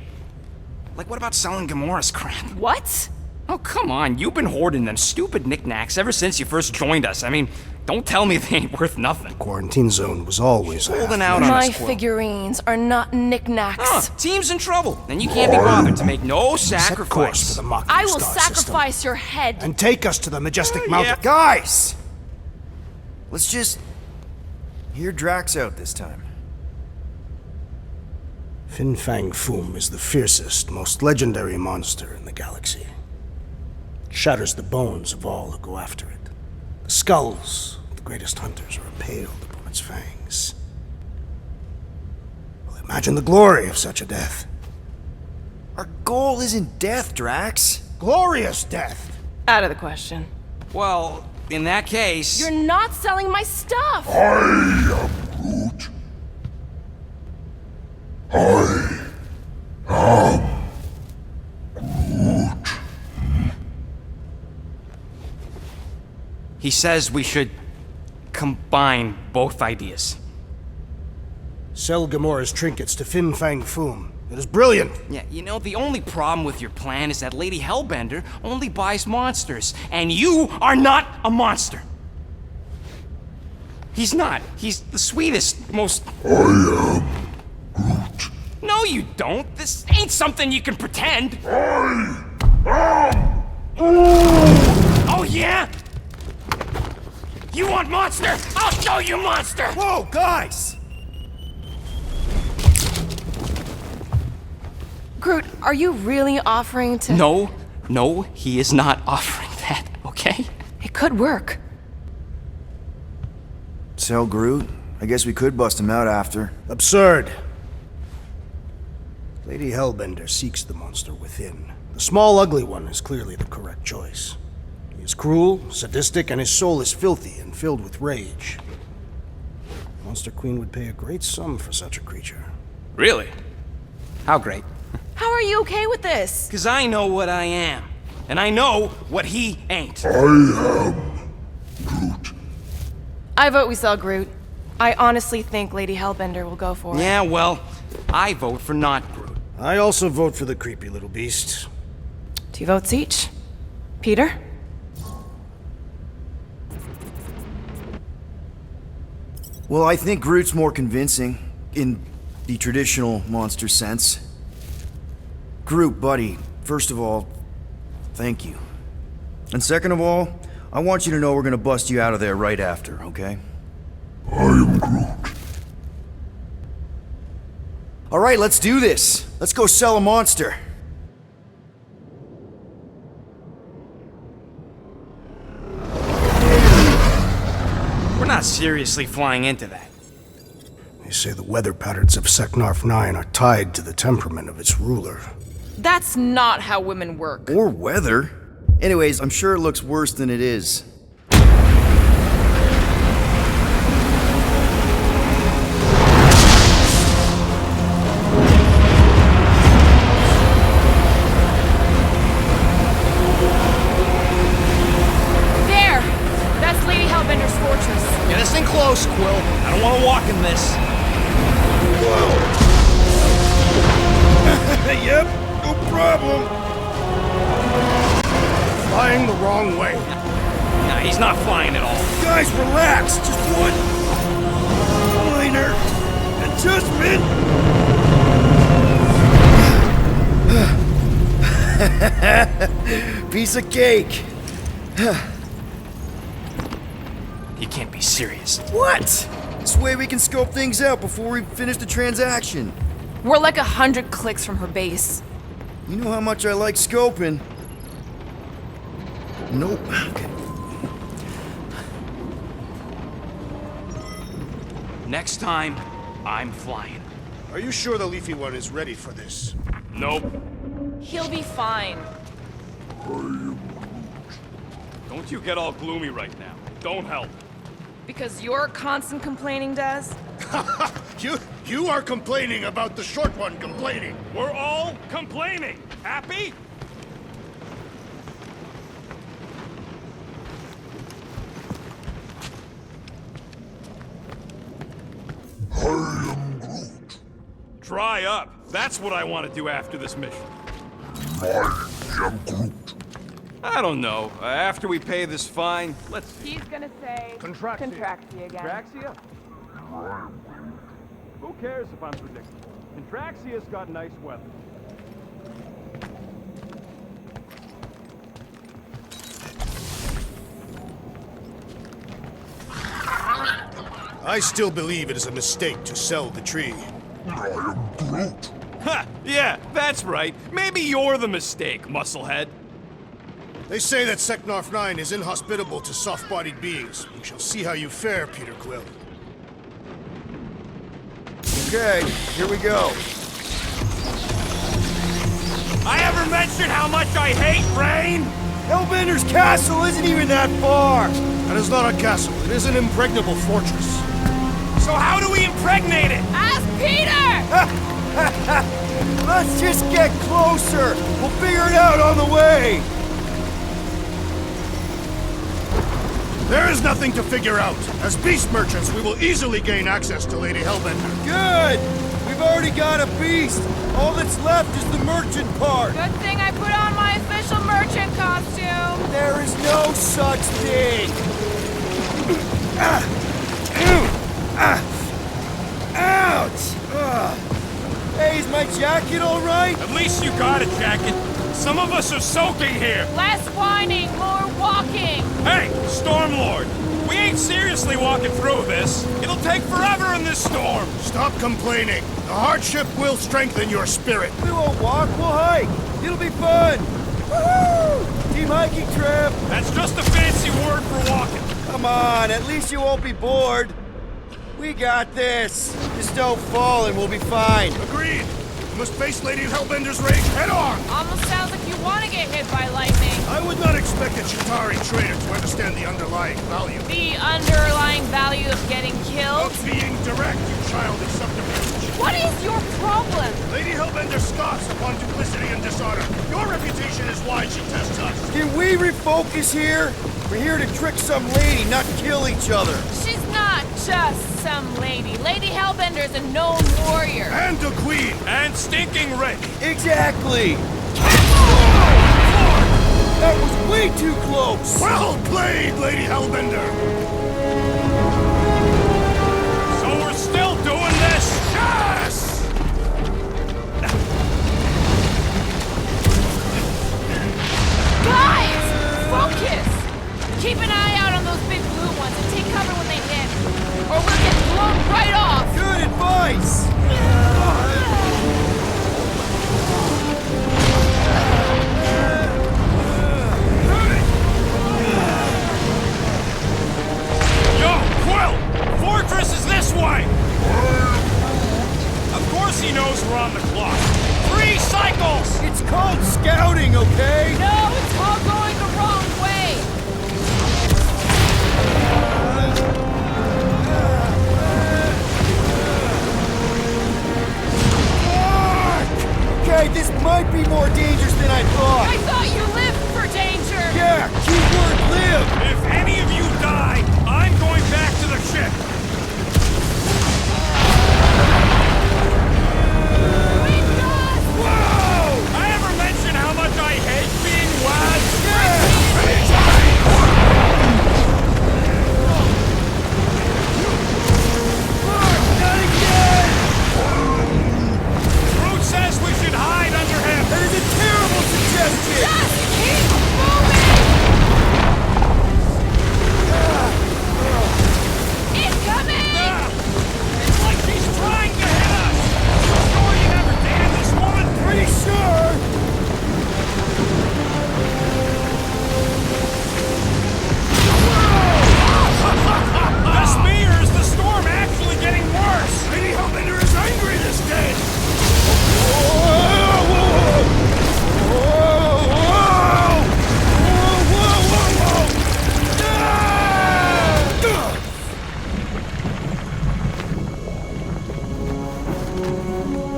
Like, what about selling Gamora's crap? What? Oh, come on. You've been hoarding them stupid knickknacks ever since you first joined us. I mean, don't tell me they ain't worth nothing. Quarantine zone was always holding out on My us, Quill. figurines are not knickknacks. Team's in trouble, and you can't be bothered to make no sacrifice. For the Mocking I will Star sacrifice system. your head. And take us to the majestic mountain. Guys! Let's just hear Drax out this time. Fin Fang Foom is the fiercest, most legendary monster in the galaxy. It shatters the bones of all who go after it. The skulls of the greatest hunters are impaled upon its fangs. Well, imagine the glory of such a death. Our goal isn't death, Drax. Glorious death! Out of the question. Well, in that case... You're not selling my stuff! I am Groot. I am Groot. He says we should combine both ideas. Sell Gamora's trinkets to Fin Fang Foom. It is brilliant. Yeah, you know, the only problem with your plan is that Lady Hellbender only buys monsters, and you are not a monster. He's not. He's the sweetest, most... I am Groot. No, you don't. This ain't something you can pretend. I am Oh, yeah? You want monster? I'll show you monster! Whoa, guys! Groot, are you really offering to... No, he is not offering that, okay? It could work. Sell Groot? I guess we could bust him out after. Absurd. Lady Hellbender seeks the monster within. The small, ugly one is clearly the correct choice. He is cruel, sadistic, and his soul is filthy and filled with rage. Monster Queen would pay a great sum for such a creature. Really? How great? How are you okay with this? Because I know what I am. And I know what he ain't. I am Groot. I vote we sell Groot. I honestly think Lady Hellbender will go for it. Yeah, well, I vote for not Groot. I also vote for the creepy little beast. 2 votes each. Peter? Well, I think Groot's more convincing, in the traditional monster sense. Groot, buddy, first of all, thank you. And second of all, I want you to know we're gonna bust you out of there right after, okay? I am Groot. Alright, let's do this. Let's go sell a monster. We're not seriously flying into that. They say the weather patterns of Seknarf 9 are tied to the temperament of its ruler. That's not how women work. Or weather. Anyways, I'm sure it looks worse than it is. There! That's Lady Hellbender's fortress. Get us in close, Quill. I don't want to walk in this. Yep, no problem. Flying the wrong way. Nah, he's not flying at all. Guys, relax. Just one minor adjustment. Piece of cake. You can't be serious. What? This way we can scope things out before we finish the transaction. We're like 100 clicks from her base. You know how much I like scoping. Nope. Okay. Next time, I'm flying. Are you sure the Leafy One is ready for this? Nope. He'll be fine. Don't you get all gloomy right now. Don't help. Because your constant complaining does? You are complaining about the short one complaining. We're all complaining. Happy? I am Groot. Dry up. That's what I want to do after this mission. I am Groot. I don't know. After we pay this fine, let's see. He's gonna say Contraxia again. Contraxia? Who cares if I'm predictable? Contraxia's got nice weather. I still believe it is a mistake to sell the tree. I am Groot. Ha! Yeah, that's right. Maybe you're the mistake, musclehead. They say that Seknarf 9 is inhospitable to soft-bodied beings. We shall see how you fare, Peter Quill. Okay, here we go. I ever mentioned how much I hate rain? Hellbender's castle isn't even that far. That is not a castle. It is an impregnable fortress. So how do we impregnate it? Ask Peter! Let's just get closer. We'll figure it out on the way. There is nothing to figure out. As beast merchants, we will easily gain access to Lady Hellbender. Good. We've already got a beast. All that's left is the merchant part. Good thing I put on my official merchant costume. There is no such thing. Ouch! Hey, is my jacket all right? At least you got a jacket. Some of us are soaking here. Less whining, more walking. Hey, Stormlord. We ain't seriously walking through this. It'll take forever in this storm. Stop complaining. The hardship will strengthen your spirit. We won't walk, we'll hike. It'll be fun. Woohoo! Team hiking trip. That's just a fancy word for walking. Come on, at least you won't be bored. We got this. Just don't fall and we'll be fine. Agreed. You must face Lady Hellbender's rage head on. Almost sounds like you want to get hit by lightning. I would not expect a Chitauri trader to understand the underlying value. The underlying value of getting killed? Of being direct, you childish subterfuge. What is your problem? Lady Hellbender scoffs upon duplicity and dishonor. Your reputation is why she tests us. Can we refocus here? We're here to trick some lady, not kill each other. She's not just some lady. Lady Hellbender's a known warrior. And a queen. And stinking rich. Exactly. That was way too close. Well played, Lady Hellbender. So we're still doing this? Yes! Guys! Focus! Keep an eye out on those big blue ones and take cover when they hit. Or we'll get blown right off! Good advice! Yo, Quill! Fortress is this way! Of course he knows we're on the clock. 3 cycles! It's called scouting, okay? No, it's all going the wrong way! Okay, this might be more dangerous than I thought. I thought you lived for danger! Yeah, keyword live! If any of you die, I'm going back to the ship! Whoa! I ever mention how much I hate being wed? Not again! Groot says we should hide under him! That is a terrible suggestion! Just keep moving! Incoming! It's like she's trying to hit us! Sure you never damn this woman? Pretty sure! The spear is the storm actually getting worse! Lady Hellbender is angry this day.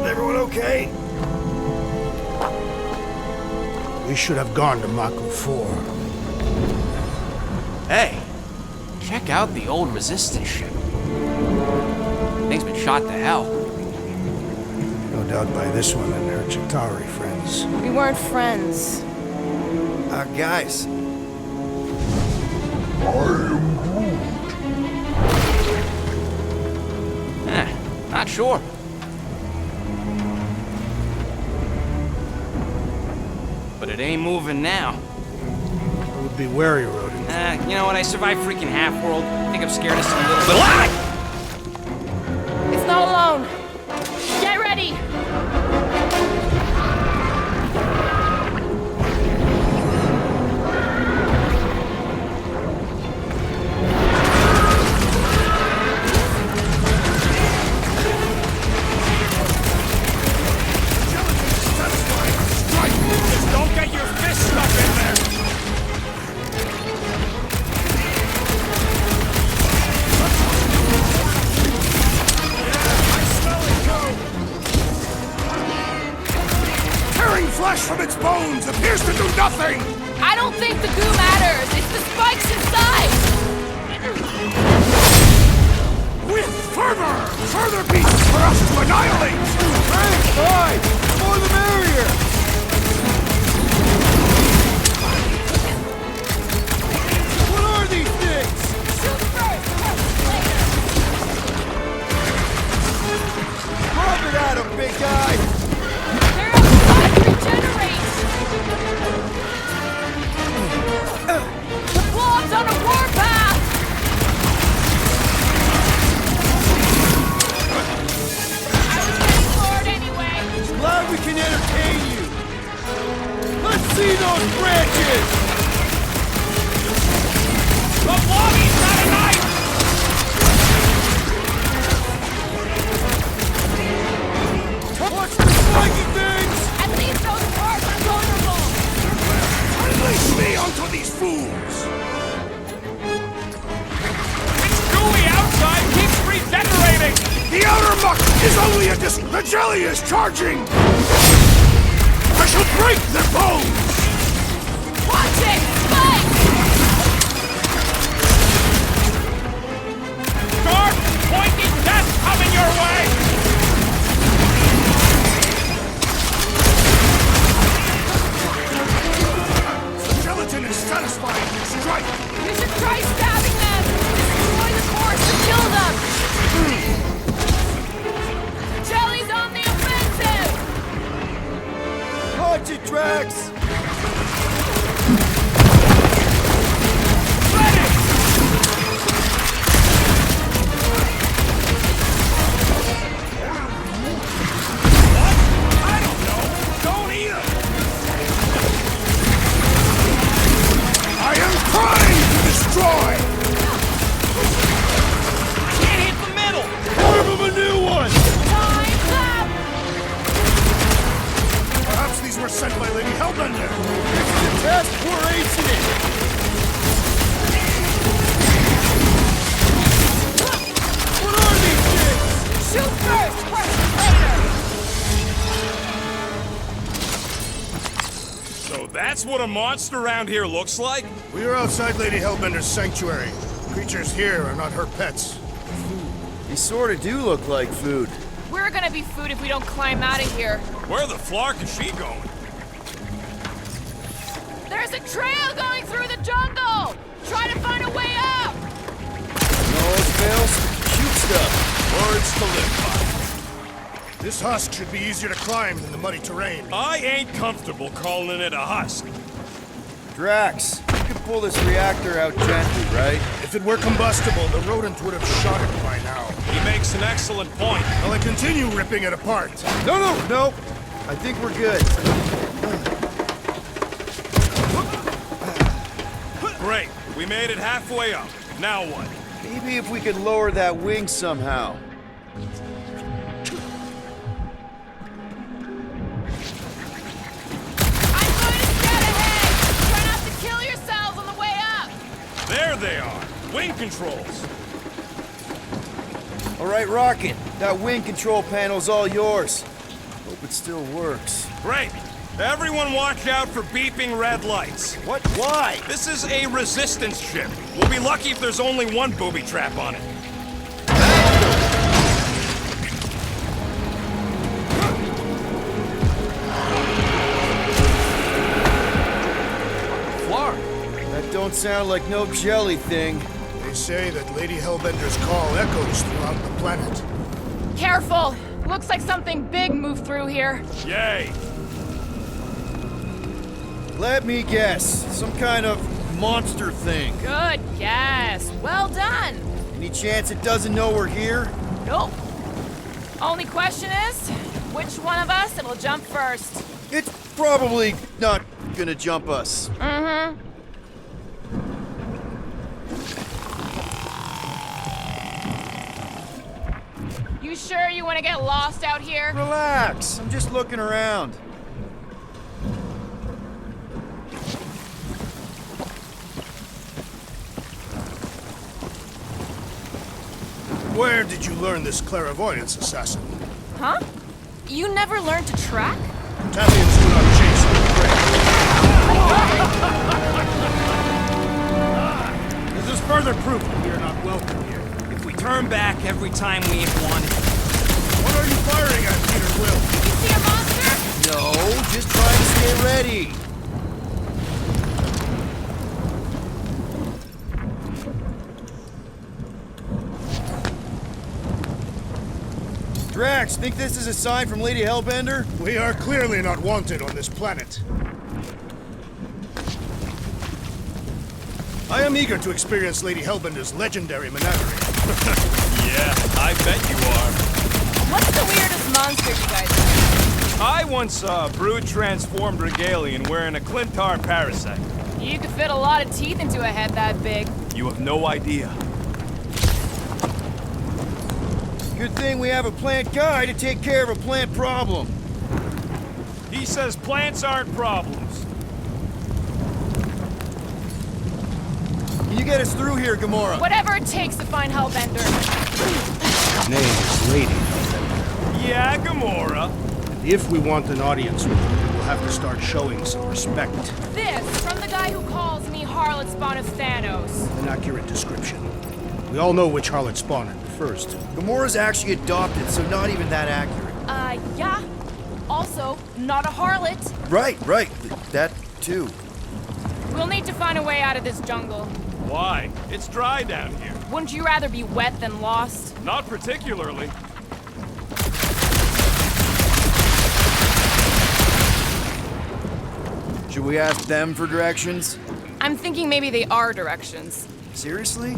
Everyone okay? We should have gone to Mako 4. Hey, check out the old resistance ship. Thing's been shot to hell. No doubt by this one and her Chitauri friends. We weren't friends. Guys. Not sure. But it ain't moving now. I would be wary, Rodin. You know what? I survived freaking Half-World. I think I'm scared of some little... It's not alone. Get ready! Just don't get your fist stuck in there! Tearing flesh from its bones appears to do nothing. I don't think the goo matters. It's the spikes inside. With further beasts for us to annihilate! Hey, fine! The more the merrier! What are these things? Shoot first, test later. Drop it at him, big guy! They're outside to regenerate. The blob's on a warpath. I was getting bored anyway. Glad we can entertain you! Let's see those branches! The blobby's got a knife! Watch the spiky things! At least those parts are vulnerable. Unleash me onto these fools! It's gooey outside keeps regenerating! The outer muck is only a The jelly is charging! I shall break their bones! Watch it! Spike! Dark, pointed death coming your way! The gelatin is satisfying. Strike! You should try stabbing them! Destroy the force to kill them! Jelly's on the offensive! Launch it, Drax! Sent by Lady Hellbender! It's the test we're acing it! What are these things? Shoot first, question later! So that's what a monster around here looks like? We are outside Lady Hellbender's sanctuary. Creatures here are not her pets. They sort of do look like food. We're gonna be food if we don't climb out of here. Where the flark is she going? There's a trail going through the jungle! Try to find a way up! Nose fails, shoot stuff. Words to live by. This husk should be easier to climb than the muddy terrain. I ain't comfortable calling it a husk. Drax, you could pull this reactor out gently, right? If it were combustible, the rodent would have shot it by now. He makes an excellent point. Will I continue ripping it apart? No. I think we're good. Great. We made it halfway up. Now what? Maybe if we could lower that wing somehow. I'm going to scout ahead! Try not to kill yourselves on the way up! There they are. Wing controls. All right, Rocket. That wing control panel's all yours. Hope it still works. Great. Everyone watch out for beeping red lights. What? Why? This is a resistance ship. We'll be lucky if there's only one booby trap on it. Flark. That don't sound like no jelly thing. They say that Lady Hellbender's call echoes throughout the planet. Careful! Looks like something big moved through here. Yay! Let me guess. Some kind of monster thing. Good guess. Well done. Any chance it doesn't know we're here? Nope. Only question is, which one of us it'll jump first? It's probably not gonna jump us. Mm-hmm. You sure you want to get lost out here? Relax. I'm just looking around. Where did you learn this clairvoyance, assassin? Huh? You never learned to track? Tathians do not chase the prey. This is further proof that we are not welcome here. If we turn turn back every time we ain't wanted. What are you firing at, Peter Quill? Did you see a monster? No, just trying to stay ready. Drax, think this is a sign from Lady Hellbender? We are clearly not wanted on this planet. I am eager to experience Lady Hellbender's legendary menagerie. Yeah, I bet you are. What's the weirdest monster you guys have? I once saw a brood transformed Regalian wearing a Clintar parasite. You could fit a lot of teeth into a head that big. You have no idea. Good thing we have a plant guy to take care of a plant problem. He says plants aren't problems. Can you get us through here, Gamora? Whatever it takes to find Hellbender. Her name is Lady Hellbender. Yeah, Gamora. And if we want an audience with her, we'll have to start showing some respect. This from the guy who calls me Harlot Spawn of Thanos. An accurate description. We all know which harlot spawned first. Gamora's actually adopted, so not even that accurate. Yeah. Also, not a harlot. Right. That too. We'll need to find a way out of this jungle. Why? It's dry down here. Wouldn't you rather be wet than lost? Not particularly. Should we ask them for directions? I'm thinking maybe they are directions. Seriously?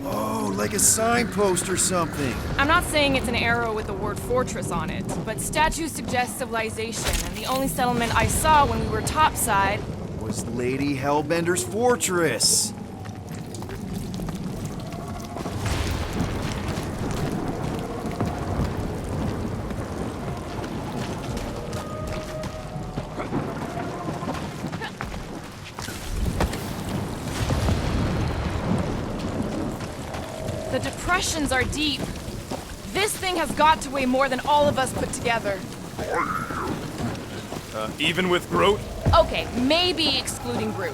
Oh, like a signpost or something. I'm not saying it's an arrow with the word fortress on it, but statues suggest civilization, and the only settlement I saw when we were topside Was Lady Hellbender's fortress. The depressions are deep. This thing has got to weigh more than all of us put together. Even with Groot? Okay, maybe excluding Groot.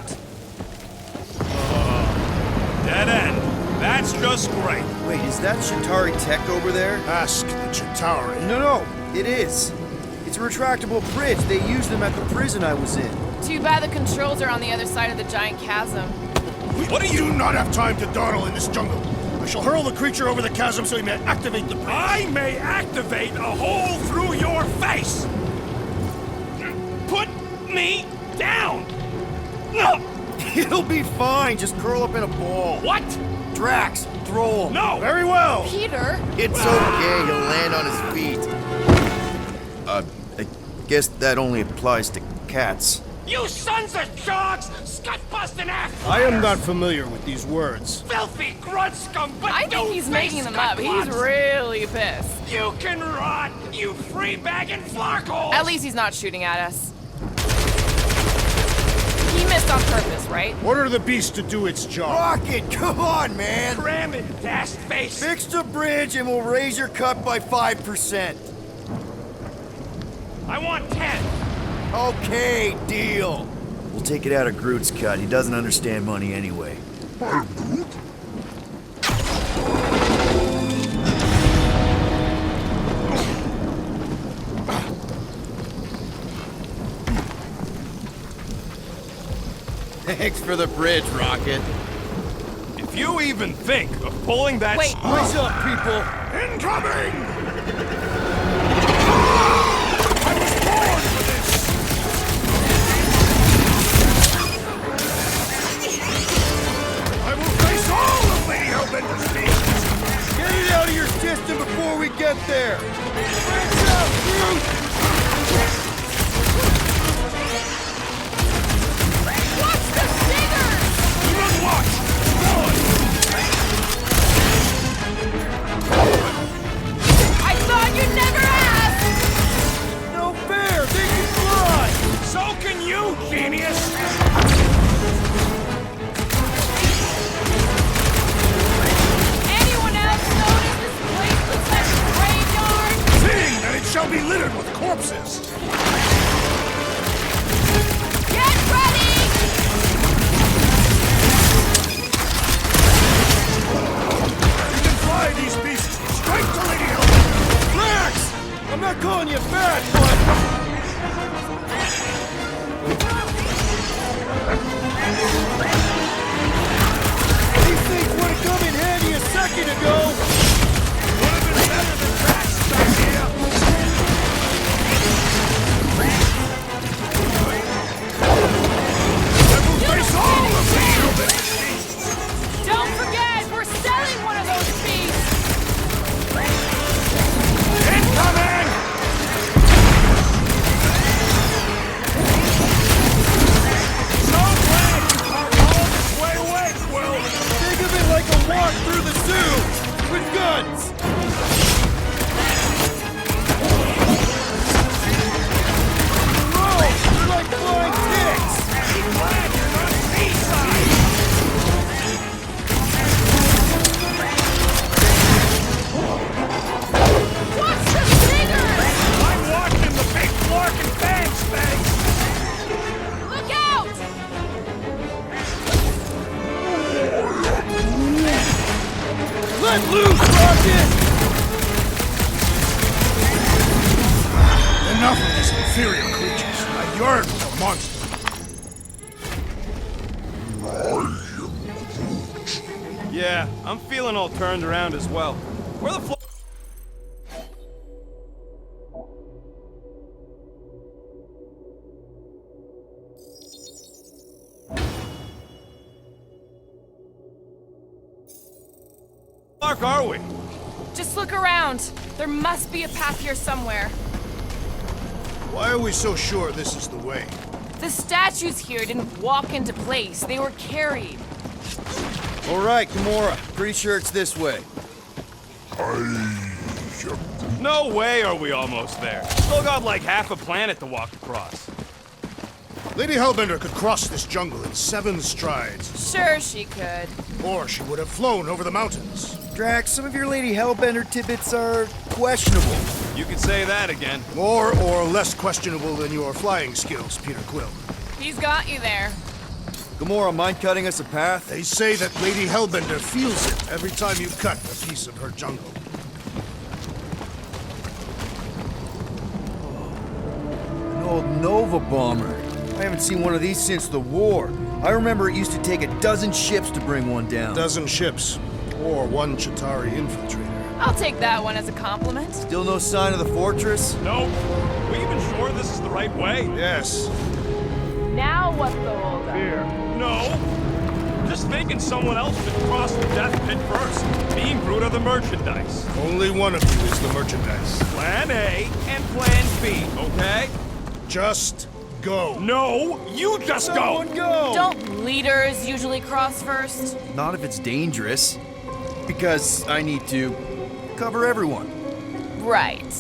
Dead end. That's just great. Wait, is that Chitauri tech over there? Ask the Chitauri. No, it is. It's a retractable bridge. They used them at the prison I was in. Too bad the controls are on the other side of the giant chasm. What do you do not have time to dawdle in this jungle? I shall hurl the creature over the chasm so he may activate the bridge. I may activate a hole through your face! Put me down! No! It'll be fine. Just curl up in a ball. What? Drax, throw him. No! Very well. Peter? It's okay. He'll land on his feet. I guess that only applies to cats. You sons of dogs! Scut-busting ass! I am not familiar with these words. Filthy grunt scum, but I think he's making them up. He's really pissed. You can rot, you free-bagging flarkholes! At least he's not shooting at us. He missed on purpose, right? Order the beast to do its job. Rocket, come on, man. Cram it, ass face! Fix the bridge and we'll raise your cut by 5%. I want 10! Okay, deal. We'll take it out of Groot's cut. He doesn't understand money anyway. Thanks for the bridge, Rocket. If you even think of pulling that... Wait. What's up, people? Incoming! I will face all of Lady Hellbender's demons. Get it out of your system before we get there. Hands up, Groot! Watch the diggers! Run, watch! I thought you'd never ask! No fair. They can fly. So can you, genius! Anyone else notice this place looks like a graveyard? Seeing that it shall be littered with corpses. Get ready! You can fly Let loose, Rocket! Enough of these inferior creatures. I yearn for monsters. Yeah, I'm feeling all turned around as well. Where the fl- fuck are we? Just look around. There must be a path here somewhere. Why are we so sure this is the way? The statues here didn't walk into place. They were carried. All right, Gamora. Pretty sure it's this way. No way are we almost there. Still got like half a planet to walk across. Lady Hellbender could cross this jungle in 7 strides. Sure she could. Or she would have flown over the mountains. Drax, some of your Lady Hellbender tidbits are questionable. You could say that again. More or less questionable than your flying skills, Peter Quill. He's got you there. Gamora, mind cutting us a path? They say that Lady Hellbender feels it every time you cut a piece of her jungle. An old Nova bomber. I haven't seen one of these since the war. I remember it used to take a dozen ships to bring one down. Dozen ships. Or 1 Chitauri infiltrator. I'll take that one as a compliment. Still no sign of the fortress? Nope. Are we even sure this is the right way? Yes. Now what's the holdup? Here. No. Just thinking someone else should cross the death pit first. Me and Groot are the merchandise. Only one of you is the merchandise. Plan A and Plan B, okay? Just go. No, you just go. Don't leaders usually cross first? Not if it's dangerous. Because I need to cover everyone. Right.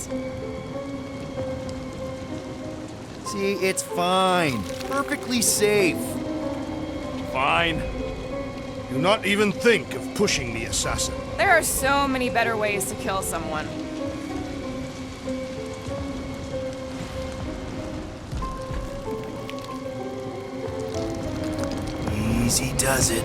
See, it's fine. Perfectly safe. Fine. Do not even think of pushing the assassin. There are so many better ways to kill someone. Easy does it.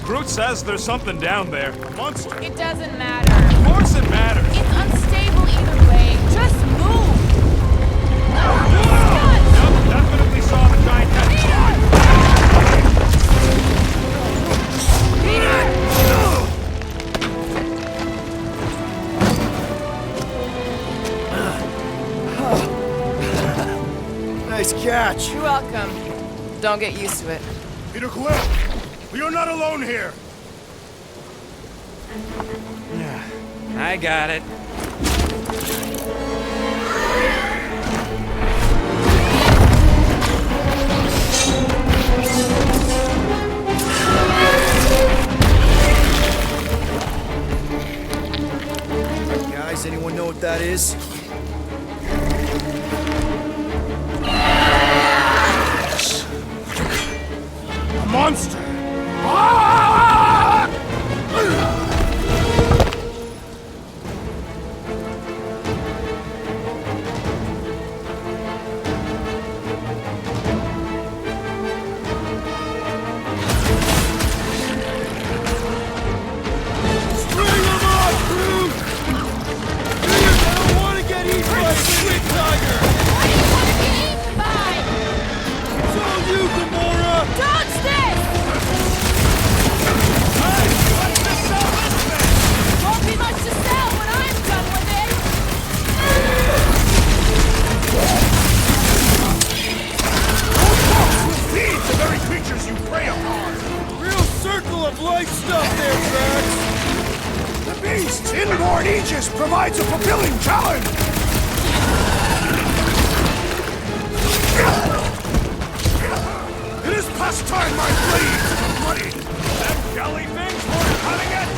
Groot says there's something down there. A monster. It doesn't matter. Of course it matters. It's unstable either way. Just move! Yep, definitely saw the giant head. Nice catch. You're welcome. Don't get used to it. Peter Quill, we are not alone here. I got it. Guys, anyone know what that is? A monster. Inborn Aegis provides a fulfilling challenge! It is past time my blades were bloodied! Them jelly things weren't cutting it!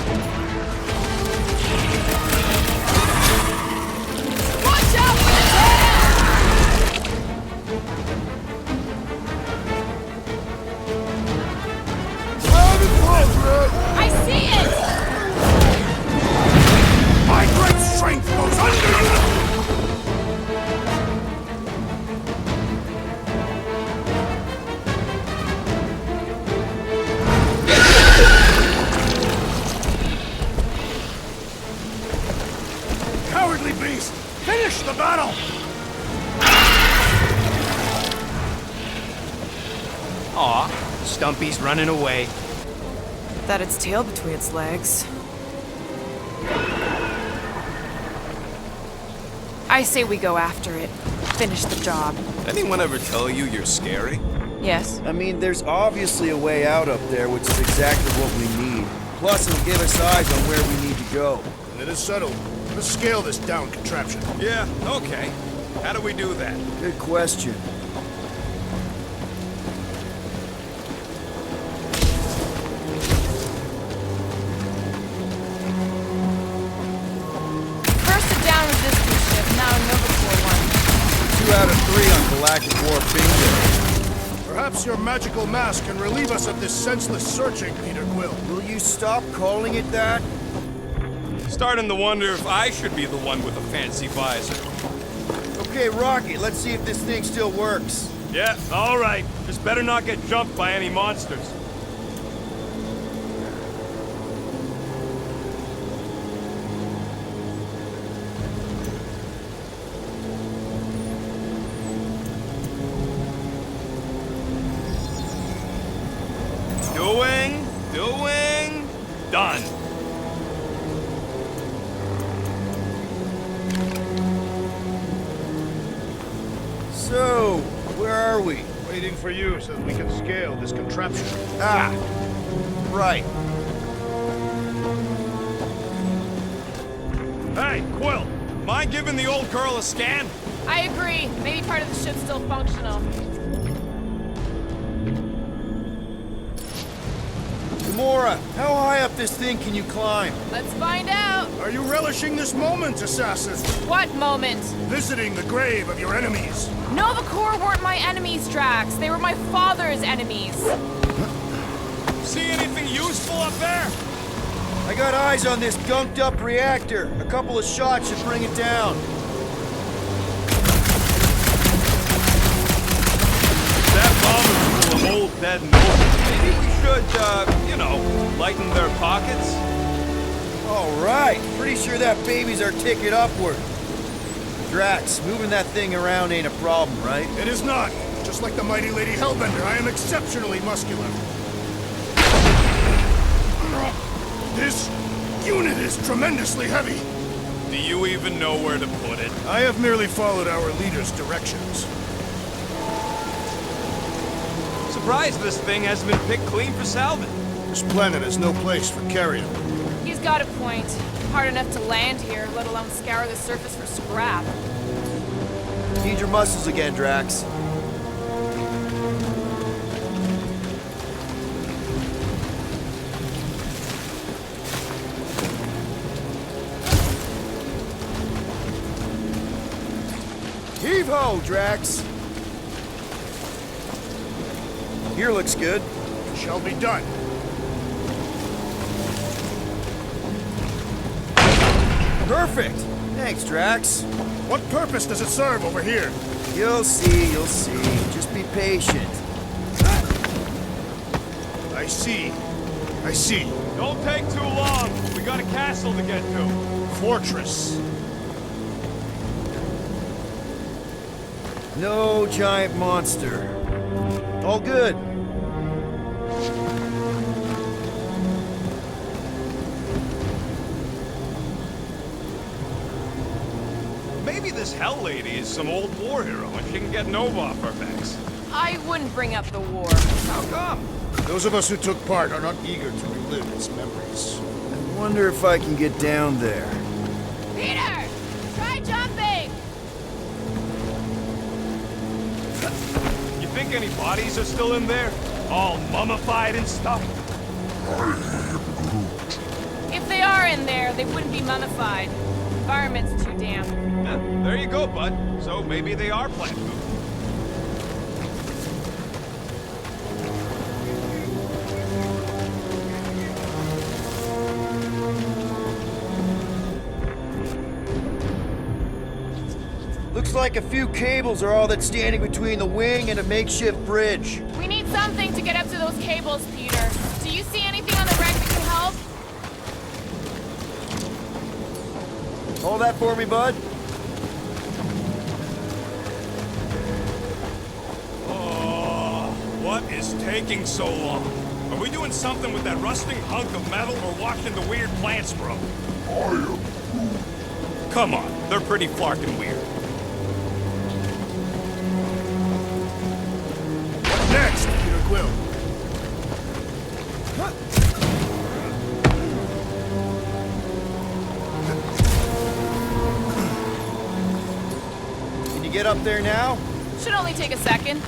Watch out for the tail! I see it! My great strength goes under! ugly beast! Finish the battle! Aw, Stumpy's running away. That its tail between its legs. I say we go after it. Finish the job. Anyone ever tell you you're scary? Yes. I mean, there's obviously a way out up there, which is exactly what we need. Plus, it'll give us eyes on where we need to go. And it is settled. Let's scale this down contraption. Yeah, okay. How do we do that? Good question. First a down resistance ship, now a Nova Corps one. 2 out of 3 on Galactic War bingo. Perhaps your magical mask can relieve us of this senseless searching, Peter Quill. Will you stop calling it that? Starting to wonder if I should be the one with a fancy visor. Okay, Rocky, let's see if this thing still works. Yeah, all right. Just better not get jumped by any monsters. Doing, done. So, where are we? Waiting for you so that we can scale this contraption. Ah, right. Hey, Quill, mind giving the old girl a scan? I agree. Maybe part of the ship's still functional. Gamora, how high up this thing can you climb? Let's find out. Are you relishing this moment, assassin? What moment? Visiting the grave of your enemies. Nova Corps weren't my enemies, Drax. They were my father's enemies. See anything useful up there? I got eyes on this gunked up reactor. A couple of shots should bring it down. That bomb is full of old dead Nova. Maybe we should, you know, lighten their pockets? All right. Pretty sure that baby's our ticket upward. Drax, moving that thing around ain't a problem, right? It is not. Just like the mighty Lady Hellbender, I am exceptionally muscular. This unit is tremendously heavy. Do you even know where to put it? I have merely followed our leader's directions. Surprised this thing hasn't been picked clean for salvage. This planet has no place for carrion. He's got a point. Hard enough to land here, let alone scour the surface for scrap. Need your muscles again, Drax. Heave-ho, Drax! Here looks good. Shall be done. Perfect! Thanks, Drax. What purpose does it serve over here? You'll see, you'll see. Just be patient. I see. I see. Don't take too long. We got a castle to get to. Fortress. No giant monster. All good. Maybe this Hell Lady is some old war hero and she can get Nova off our backs. I wouldn't bring up the war. How come? Those of us who took part are not eager to relive its memories. I wonder if I can get down there. Peter! Try jumping! You think any bodies are still in there? All mummified and stuff? If they are in there, they wouldn't be mummified. Environment's too damp. Yeah, there you go, bud. So maybe they are plant food. Looks like a few cables are all that's standing between the wing and a makeshift bridge. We need something to get up to those cables, Peter. Do you see anything on the wreck that can help? Hold that for me, bud. Oh, what is taking so long? Are we doing something with that rusting hunk of metal or watching the weird plants grow? Come on, they're pretty flarkin' weird. Next, Peter Quill. Can you get up there now? Should only take a second.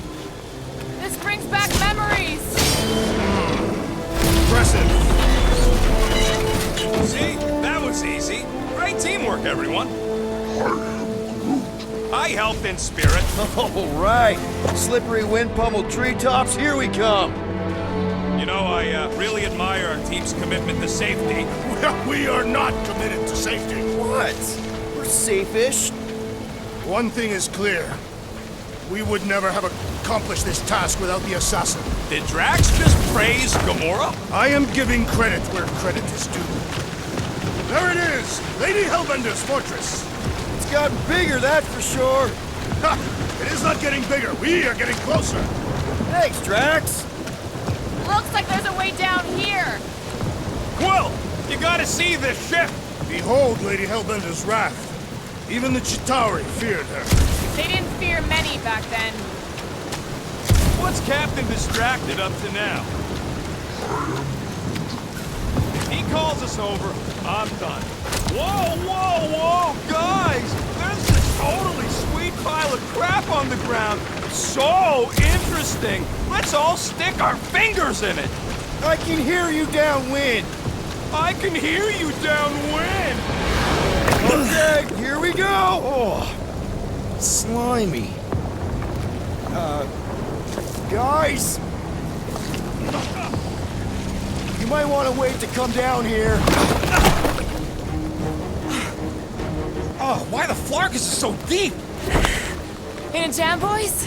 This brings back memories. Impressive. See? That was easy. Great teamwork, everyone. I helped in spirit. All right. Slippery wind-pummeled treetops, here we come. You know, I really admire our team's commitment to safety. Well, we are not committed to safety. What? We're safe-ish. One thing is clear. We would never have accomplished this task without the assassin. Did Drax just praise Gamora? I am giving credit where credit is due. There it is! Lady Hellbender's fortress! It's gotten bigger, that's for sure. Ha! It is not getting bigger. We are getting closer. Thanks, Drax. Looks like there's a way down here. Quill, you gotta see this ship. Behold Lady Hellbender's wrath. Even the Chitauri feared her. They didn't fear many back then. What's Captain Distracted up to now? If he calls us over, I'm done. Whoa, whoa, whoa, guys! There's this totally sweet pile of crap on the ground. So interesting. Let's all stick our fingers in it. I can hear you downwind. I can hear you downwind. Okay, here we go. Oh, slimy. Guys, you might want to wait to come down here. Oh, why the Flarkus is so deep? In a jam, boys?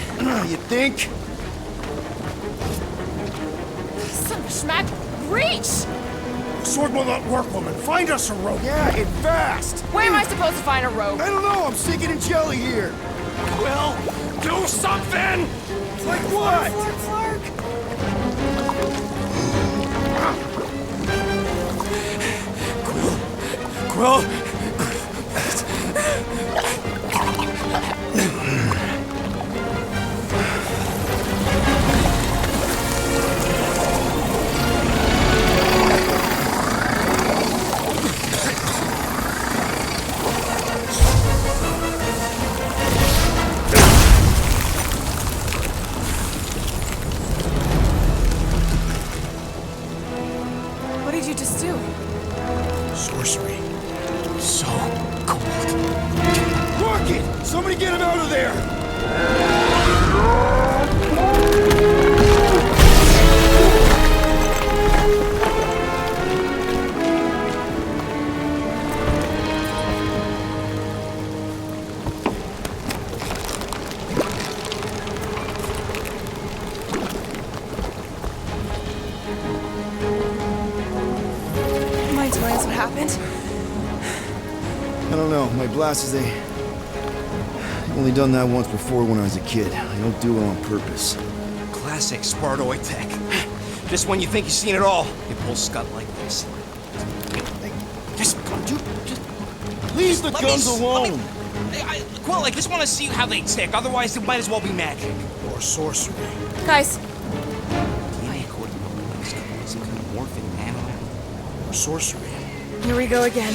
You think? Son of a schmack, reach! The sword will not work, woman. Find us a rope. Yeah, and fast. Where am I supposed to find a rope? I don't know. I'm sinking in jelly here. Well, do something! Like what? Quill! What did you just do? Sorcery. So cold. Rocket! Somebody get him out of there! Mind telling us what happened? I don't know. My blasters, I've only done that once before when I was a kid. I don't do it on purpose. Classic Spartoid tech. Just when you think you've seen it all, you pull scut like this. Just Leave the let me guns s- alone! Quill, I just want to see how they tick. Otherwise, it might as well be magic. Or sorcery. Guys, Some kind of morphing animal. Or sorcery. Here we go again.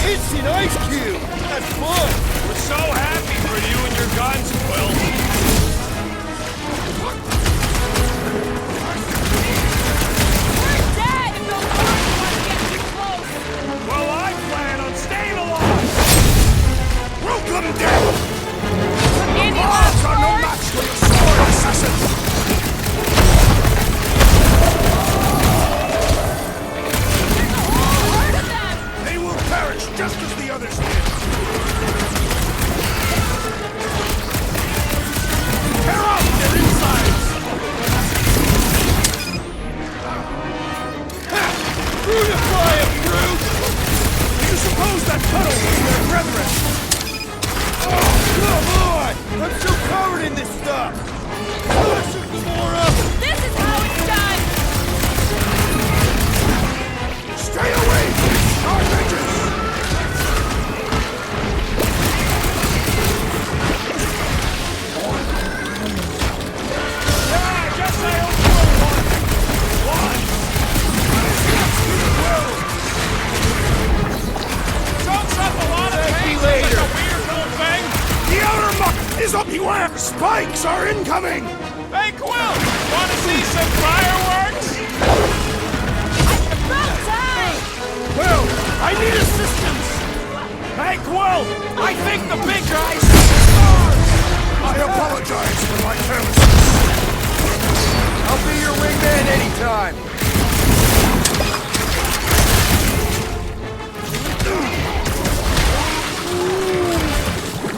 It's an ice cube! That's fun! We're so happy Ears up, beware! Spikes are incoming! Hey, Quill! Wanna see some fireworks? About time! Quill, I need assistance! Hey, Quill! I think the big guy's I apologize for my carelessness. I'll be your wingman anytime.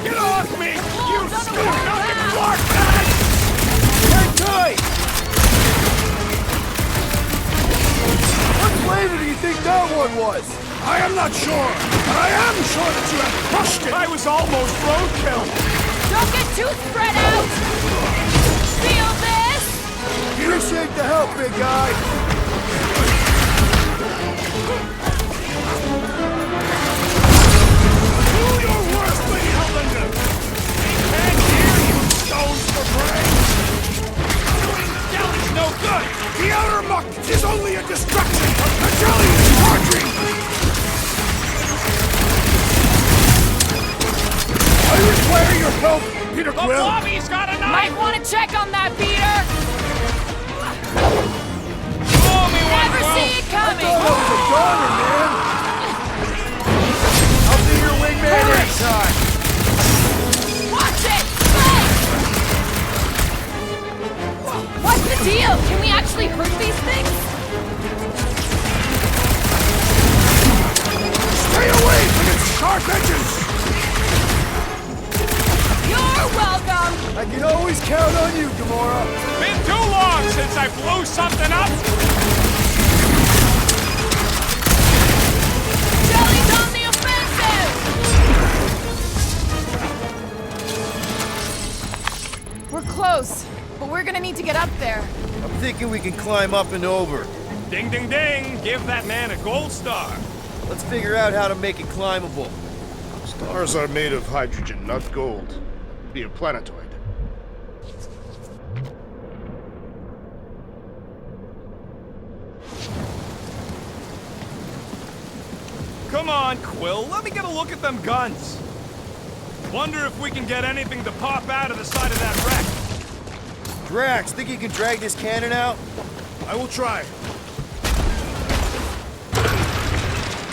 Get off me! You stupid Clark bag! Hang tight! What flavor do you think that one was? I am not sure, but I am sure that you have crushed it! I was almost roadkill! Don't get too spread out! Feel this? Appreciate the help, big guy. Do your worst, Lady Hellbender! Can't hear you, stones for brains! Jelly's no good! The outer muck is only a distraction! The jelly is charging! I require your help, Peter The Quill! Blobby's got a knife! Might want to check on that, Peter! Fool me one, Never Quill! see it coming! That was a goner, man. I'll be your wingman anytime. Watch it! Spike! What's the deal? Can we actually hurt these things? Stay away from its sharp edges! You're welcome! I can always count on you, Gamora. Been too long since I blew something up! Jelly's on the offensive! We're close, but we're gonna need to get up there. I'm thinking we can climb up and over. Ding, ding, ding! Give that man a gold star! Let's figure out how to make it climbable. Stars are made of hydrogen, not gold. Be a planetoid. Come on, Quill, let me get a look at them guns. Wonder if we can get anything to pop out of the side of that wreck. Drax, think you can drag this cannon out? I will try.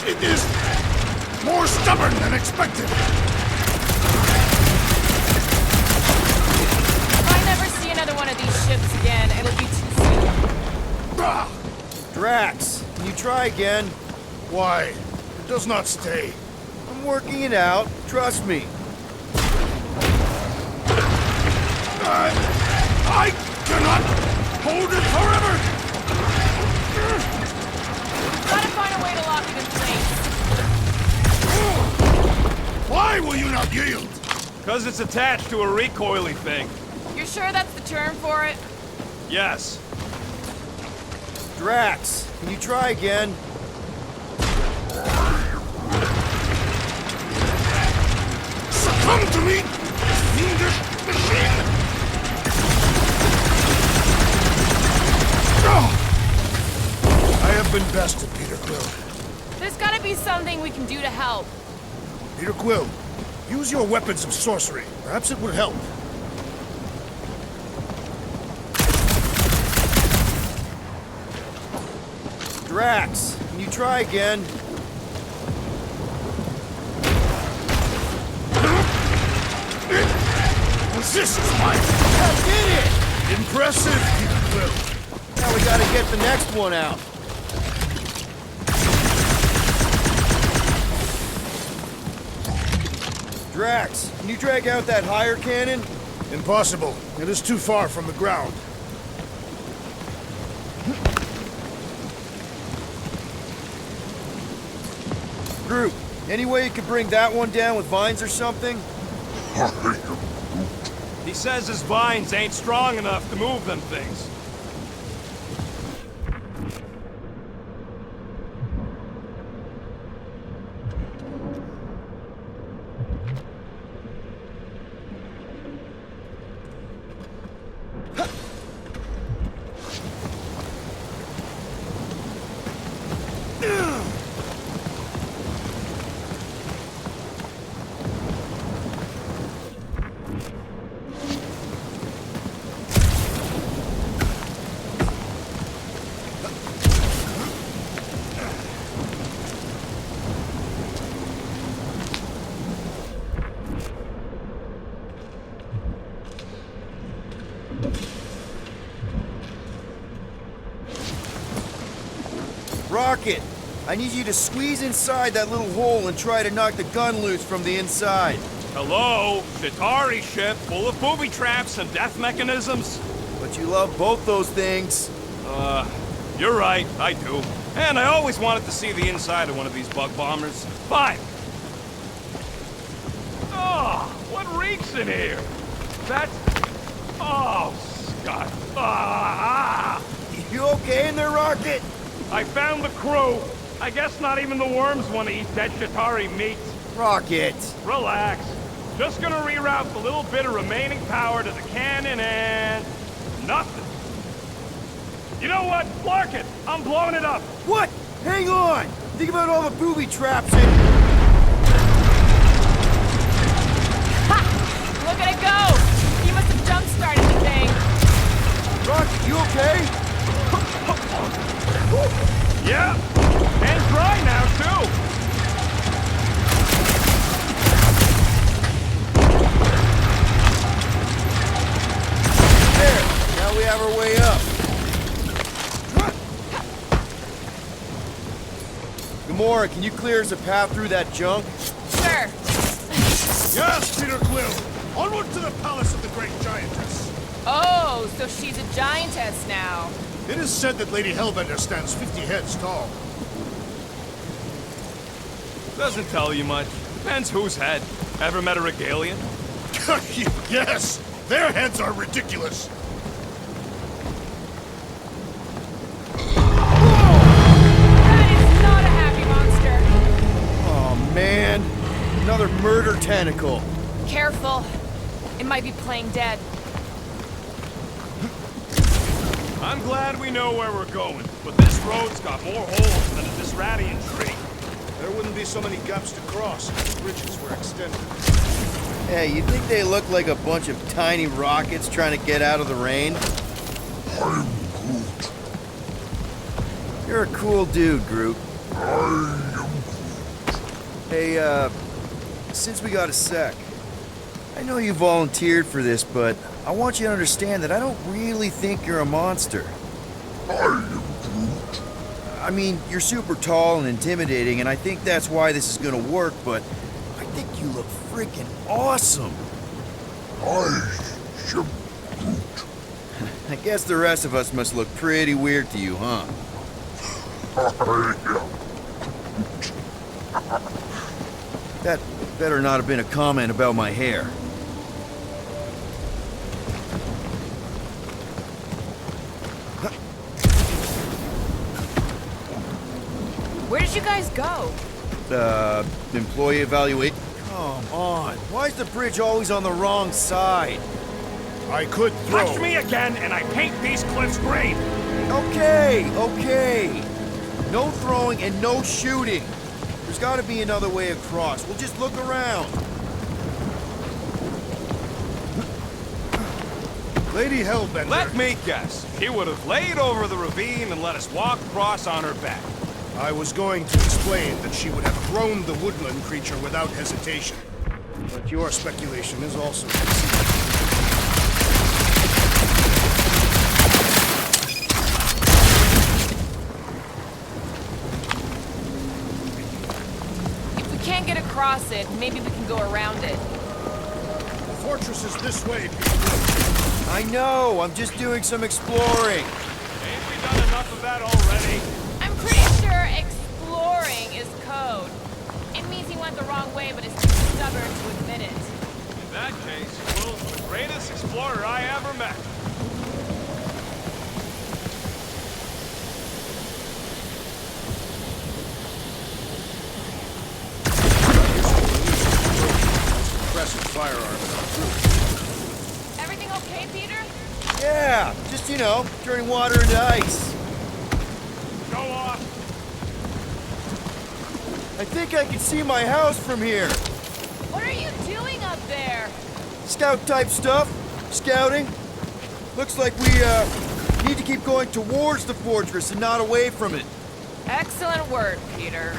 It is more stubborn than expected. If I never see another one of these ships again, it'll be too soon. Drax, can you try again? Why? It does not stay. I'm working it out. Trust me. I cannot hold it forever! Gotta find a way to lock it in place. Why will you not yield? Because it's attached to a recoily thing. You're sure that's the term for it? Yes. Drax, can you try again? Succumb to me, fiendish machine! I have been bested, Peter Quill. There's gotta be something we can do to help. Peter Quill, use your weapons of sorcery. Perhaps it would help. Drax, can you try again? It resists my... I did it! Impressive, Peter Quill. Now we gotta get the next one out. Drax, can you drag out that higher cannon? Impossible. It is too far from the ground. Groot, any way you could bring that one down with vines or something? He says his vines ain't strong enough to move them things. Rocket, I need you to squeeze inside that little hole and try to knock the gun loose from the inside. Hello? Chitauri ship full of booby traps and death mechanisms? But you love both those things. You're right, I do. And I always wanted to see the inside of one of these bug bombers. Fine. Oh, what reeks in here? That's... Oh, Scott. Ah! You okay in there, Rocket? I found the crew. I guess not even the worms want to eat dead Chitauri meat. Rocket. Relax. Just gonna reroute the little bit of remaining power to the cannon and... nothing. You know what? Mark it! I'm blowing it up! What? Hang on! Think about all the booby traps and... Ha! Look at it go! You must have jump-started the thing. Rocket, you okay? Yeah! And dry now, too! There! Now we have our way up. Gamora, can you clear us a path through that junk? Sure. Yes, Peter Quill! Onward to the palace of the great giantess! Oh, so she's a giantess now. It is said that Lady Hellbender stands 50 heads tall. Doesn't tell you much. Depends whose head. Ever met a regalian? Yes! Their heads are ridiculous! Not a happy monster. Oh, man. Another murder tentacle. Careful. It might be playing dead. I'm glad we know where we're going, but this road's got more holes than a Disradian tree. There wouldn't be so many gaps to cross if the bridges were extended. Hey, you think they look like a bunch of tiny rockets trying to get out of the rain? I'm Groot. You're a cool dude, Groot. I am Hey, since we got a sec, I know you volunteered for this, but I want you to understand that I don't really think you're a monster. I am Groot. I mean, you're super tall and intimidating, and I think that's why this is gonna work, but I think you look freaking awesome. I am Groot. I guess the rest of us must look pretty weird to you, huh? I am. That better not have been a comment about my hair. Where did you guys go? Employee evaluate. Come on. Why is the bridge always on the wrong side? I could throw. Touch me again, and I paint these cliffs green! Okay, okay. No throwing and no shooting. There's gotta be another way across. We'll just look around. Lady Hellbender. Let me guess. She would have laid over the ravine and let us walk across on her back. I was going to explain that she would have thrown the woodland creature without hesitation. But your speculation is also conceivable. If we can't get across it, maybe we can go around it. The fortress is this way, Peter. I know. I'm just doing some exploring. Ain't we done enough of that already? I'm pretty sure exploring is code. It means he went the wrong way, but is too stubborn to admit it. In that case, Will's the greatest explorer I ever met. Impressive firearms. Everything okay, Peter? Yeah, just, you know, turning water into ice. Go off. I think I can see my house from here. What are you doing up there? Scout type stuff. Scouting. Looks like we, need to keep going towards the fortress and not away from it. Excellent work, Peter.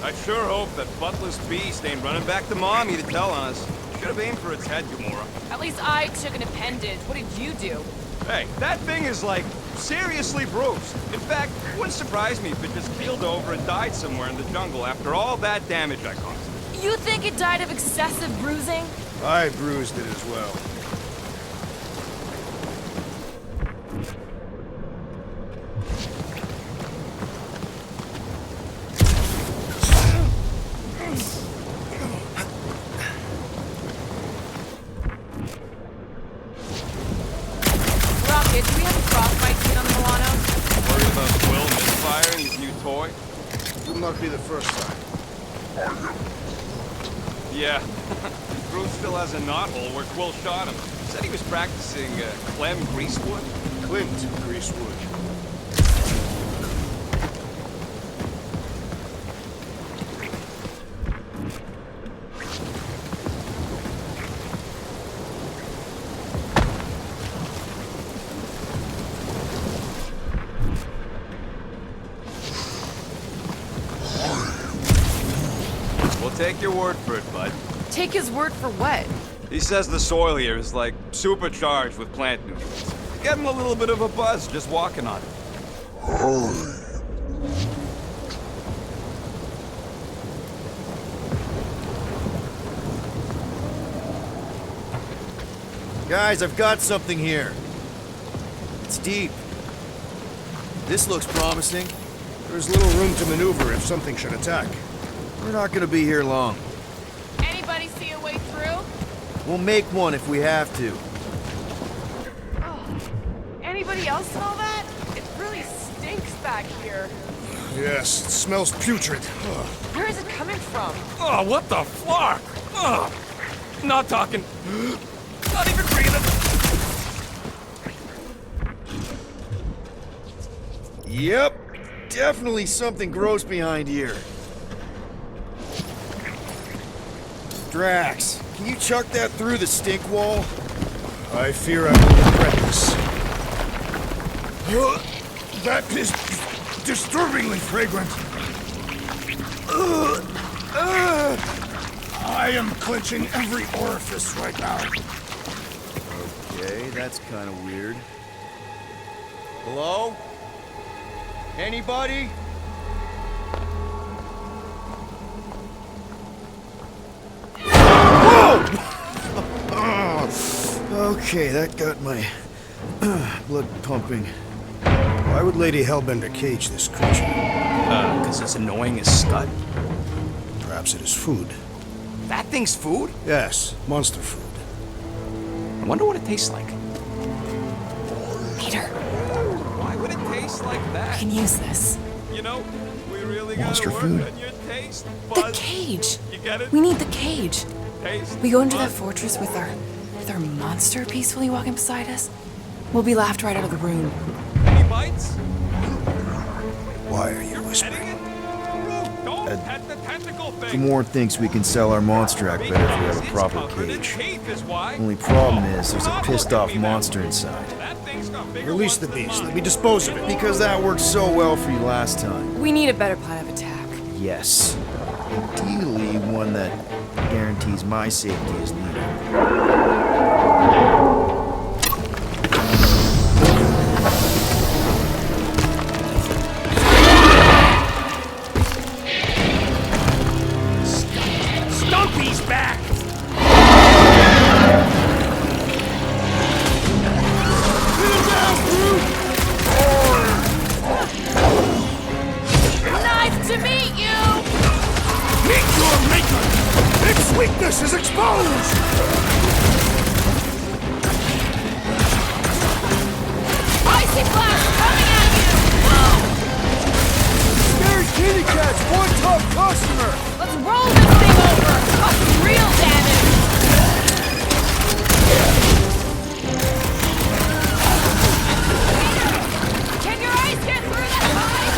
I sure hope that buttless beast ain't running back to Mommy to tell on us. Should have aimed for its head, Gamora. At least I took an appendage. What did you do? Hey, that thing is, like, seriously bruised. In fact, it wouldn't surprise me if it just keeled over and died somewhere in the jungle after all that damage I caused. You think it died of excessive bruising? I bruised it as well. Rocket, do we have a frostbite kit on the Milano? Worried about Quill misfiring his new toy? Will not be the first time. Yeah. Groot still has a knothole where Quill shot him. Said he was practicing Clem Greasewood. Clint Greasewood. We'll take your word for it, bud. Take his word for what? He says the soil here is like supercharged with plant nutrients. Get him a little bit of a buzz just walking on it. Guys, I've got something here. It's deep. This looks promising. There's little room to maneuver if something should attack. We're not gonna be here long. Anybody see a way through? We'll make one if we have to. Oh. Anybody else smell that? It really stinks back here. Yes, it smells putrid. Ugh. Where is it coming from? Oh, what the flark? Ugh. Not talking. Not even breathing. Yep. Definitely something gross behind here. Drax, can you chuck that through the stink wall? I fear I will regret this. That is disturbingly fragrant. I am clenching every orifice right now. Okay, that's kind of weird. Hello? Anybody? Okay, that got my blood pumping. Why would Lady Hellbender cage this creature? Because it's annoying as scut. Perhaps it is food. That thing's food? Yes, monster food. I wonder what it tastes like. Peter, Why would it taste like I that? can use this. You know, we really Monster gotta work food. on your taste The buds. cage. You get it? We need the cage. Taste We go into that buds. fortress with our monster peacefully walking beside us. We'll be laughed right out of the room. Any bites? Why are you whispering? Petting it? Groot, don't pet the tentacle thing. Gamora thinks we can sell our monster act better if we have a It's proper covered in cage. teeth is why. Only problem Oh, is there's a not pissed look at off me that monster way. inside. That thing's got bigger Release ones the than beast. mine. Let me dispose of it. Because that worked so well for you last time. We need a better plan of attack. Yes. Ideally, one that guarantees my safety is needed. Stumpy's back! Nice to meet you! Meet your maker! Its weakness is exposed! Icy blast coming at you! Whoa! Scary kitty cat's one tough customer! Let's roll this thing over! Cause some real damage! Can your eyes get through that pipe?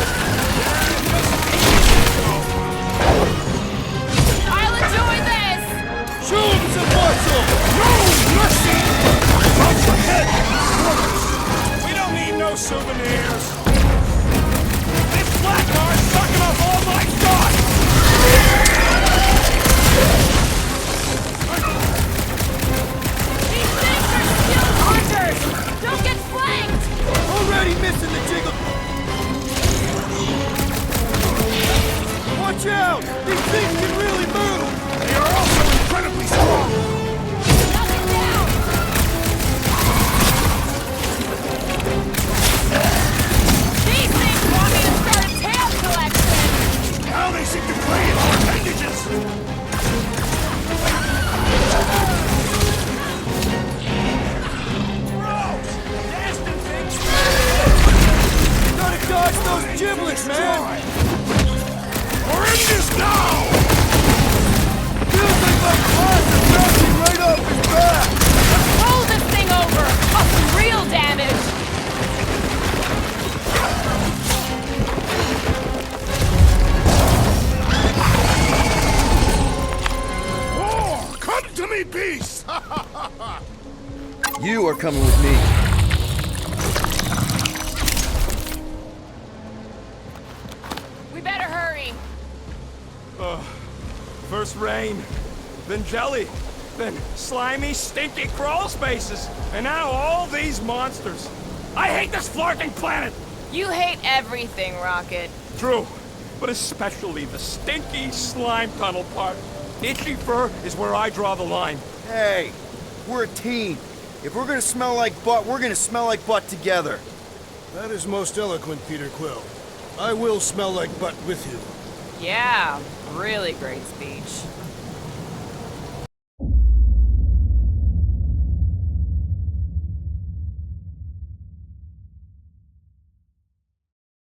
I'll enjoy this! Show him some muscle! No mercy! Above your head! We don't need no souvenirs. This black guy's sucking up all my thoughts! giblets, man! We're in this now! Feels like my claws are bouncing right off his back! Let's roll this thing over! Cause some real damage! Oh, come to me, beast! You are coming with me. We better hurry. First rain, then jelly, then slimy, stinky crawl spaces, and now all these monsters. I hate this flirting planet! You hate everything, Rocket. True, but especially the stinky slime tunnel part. Itchy fur is where I draw the line. Hey, we're a team. If we're gonna smell like butt, we're gonna smell like butt together. That is most eloquent, Peter Quill. I will smell like butt with you. Yeah, really great speech.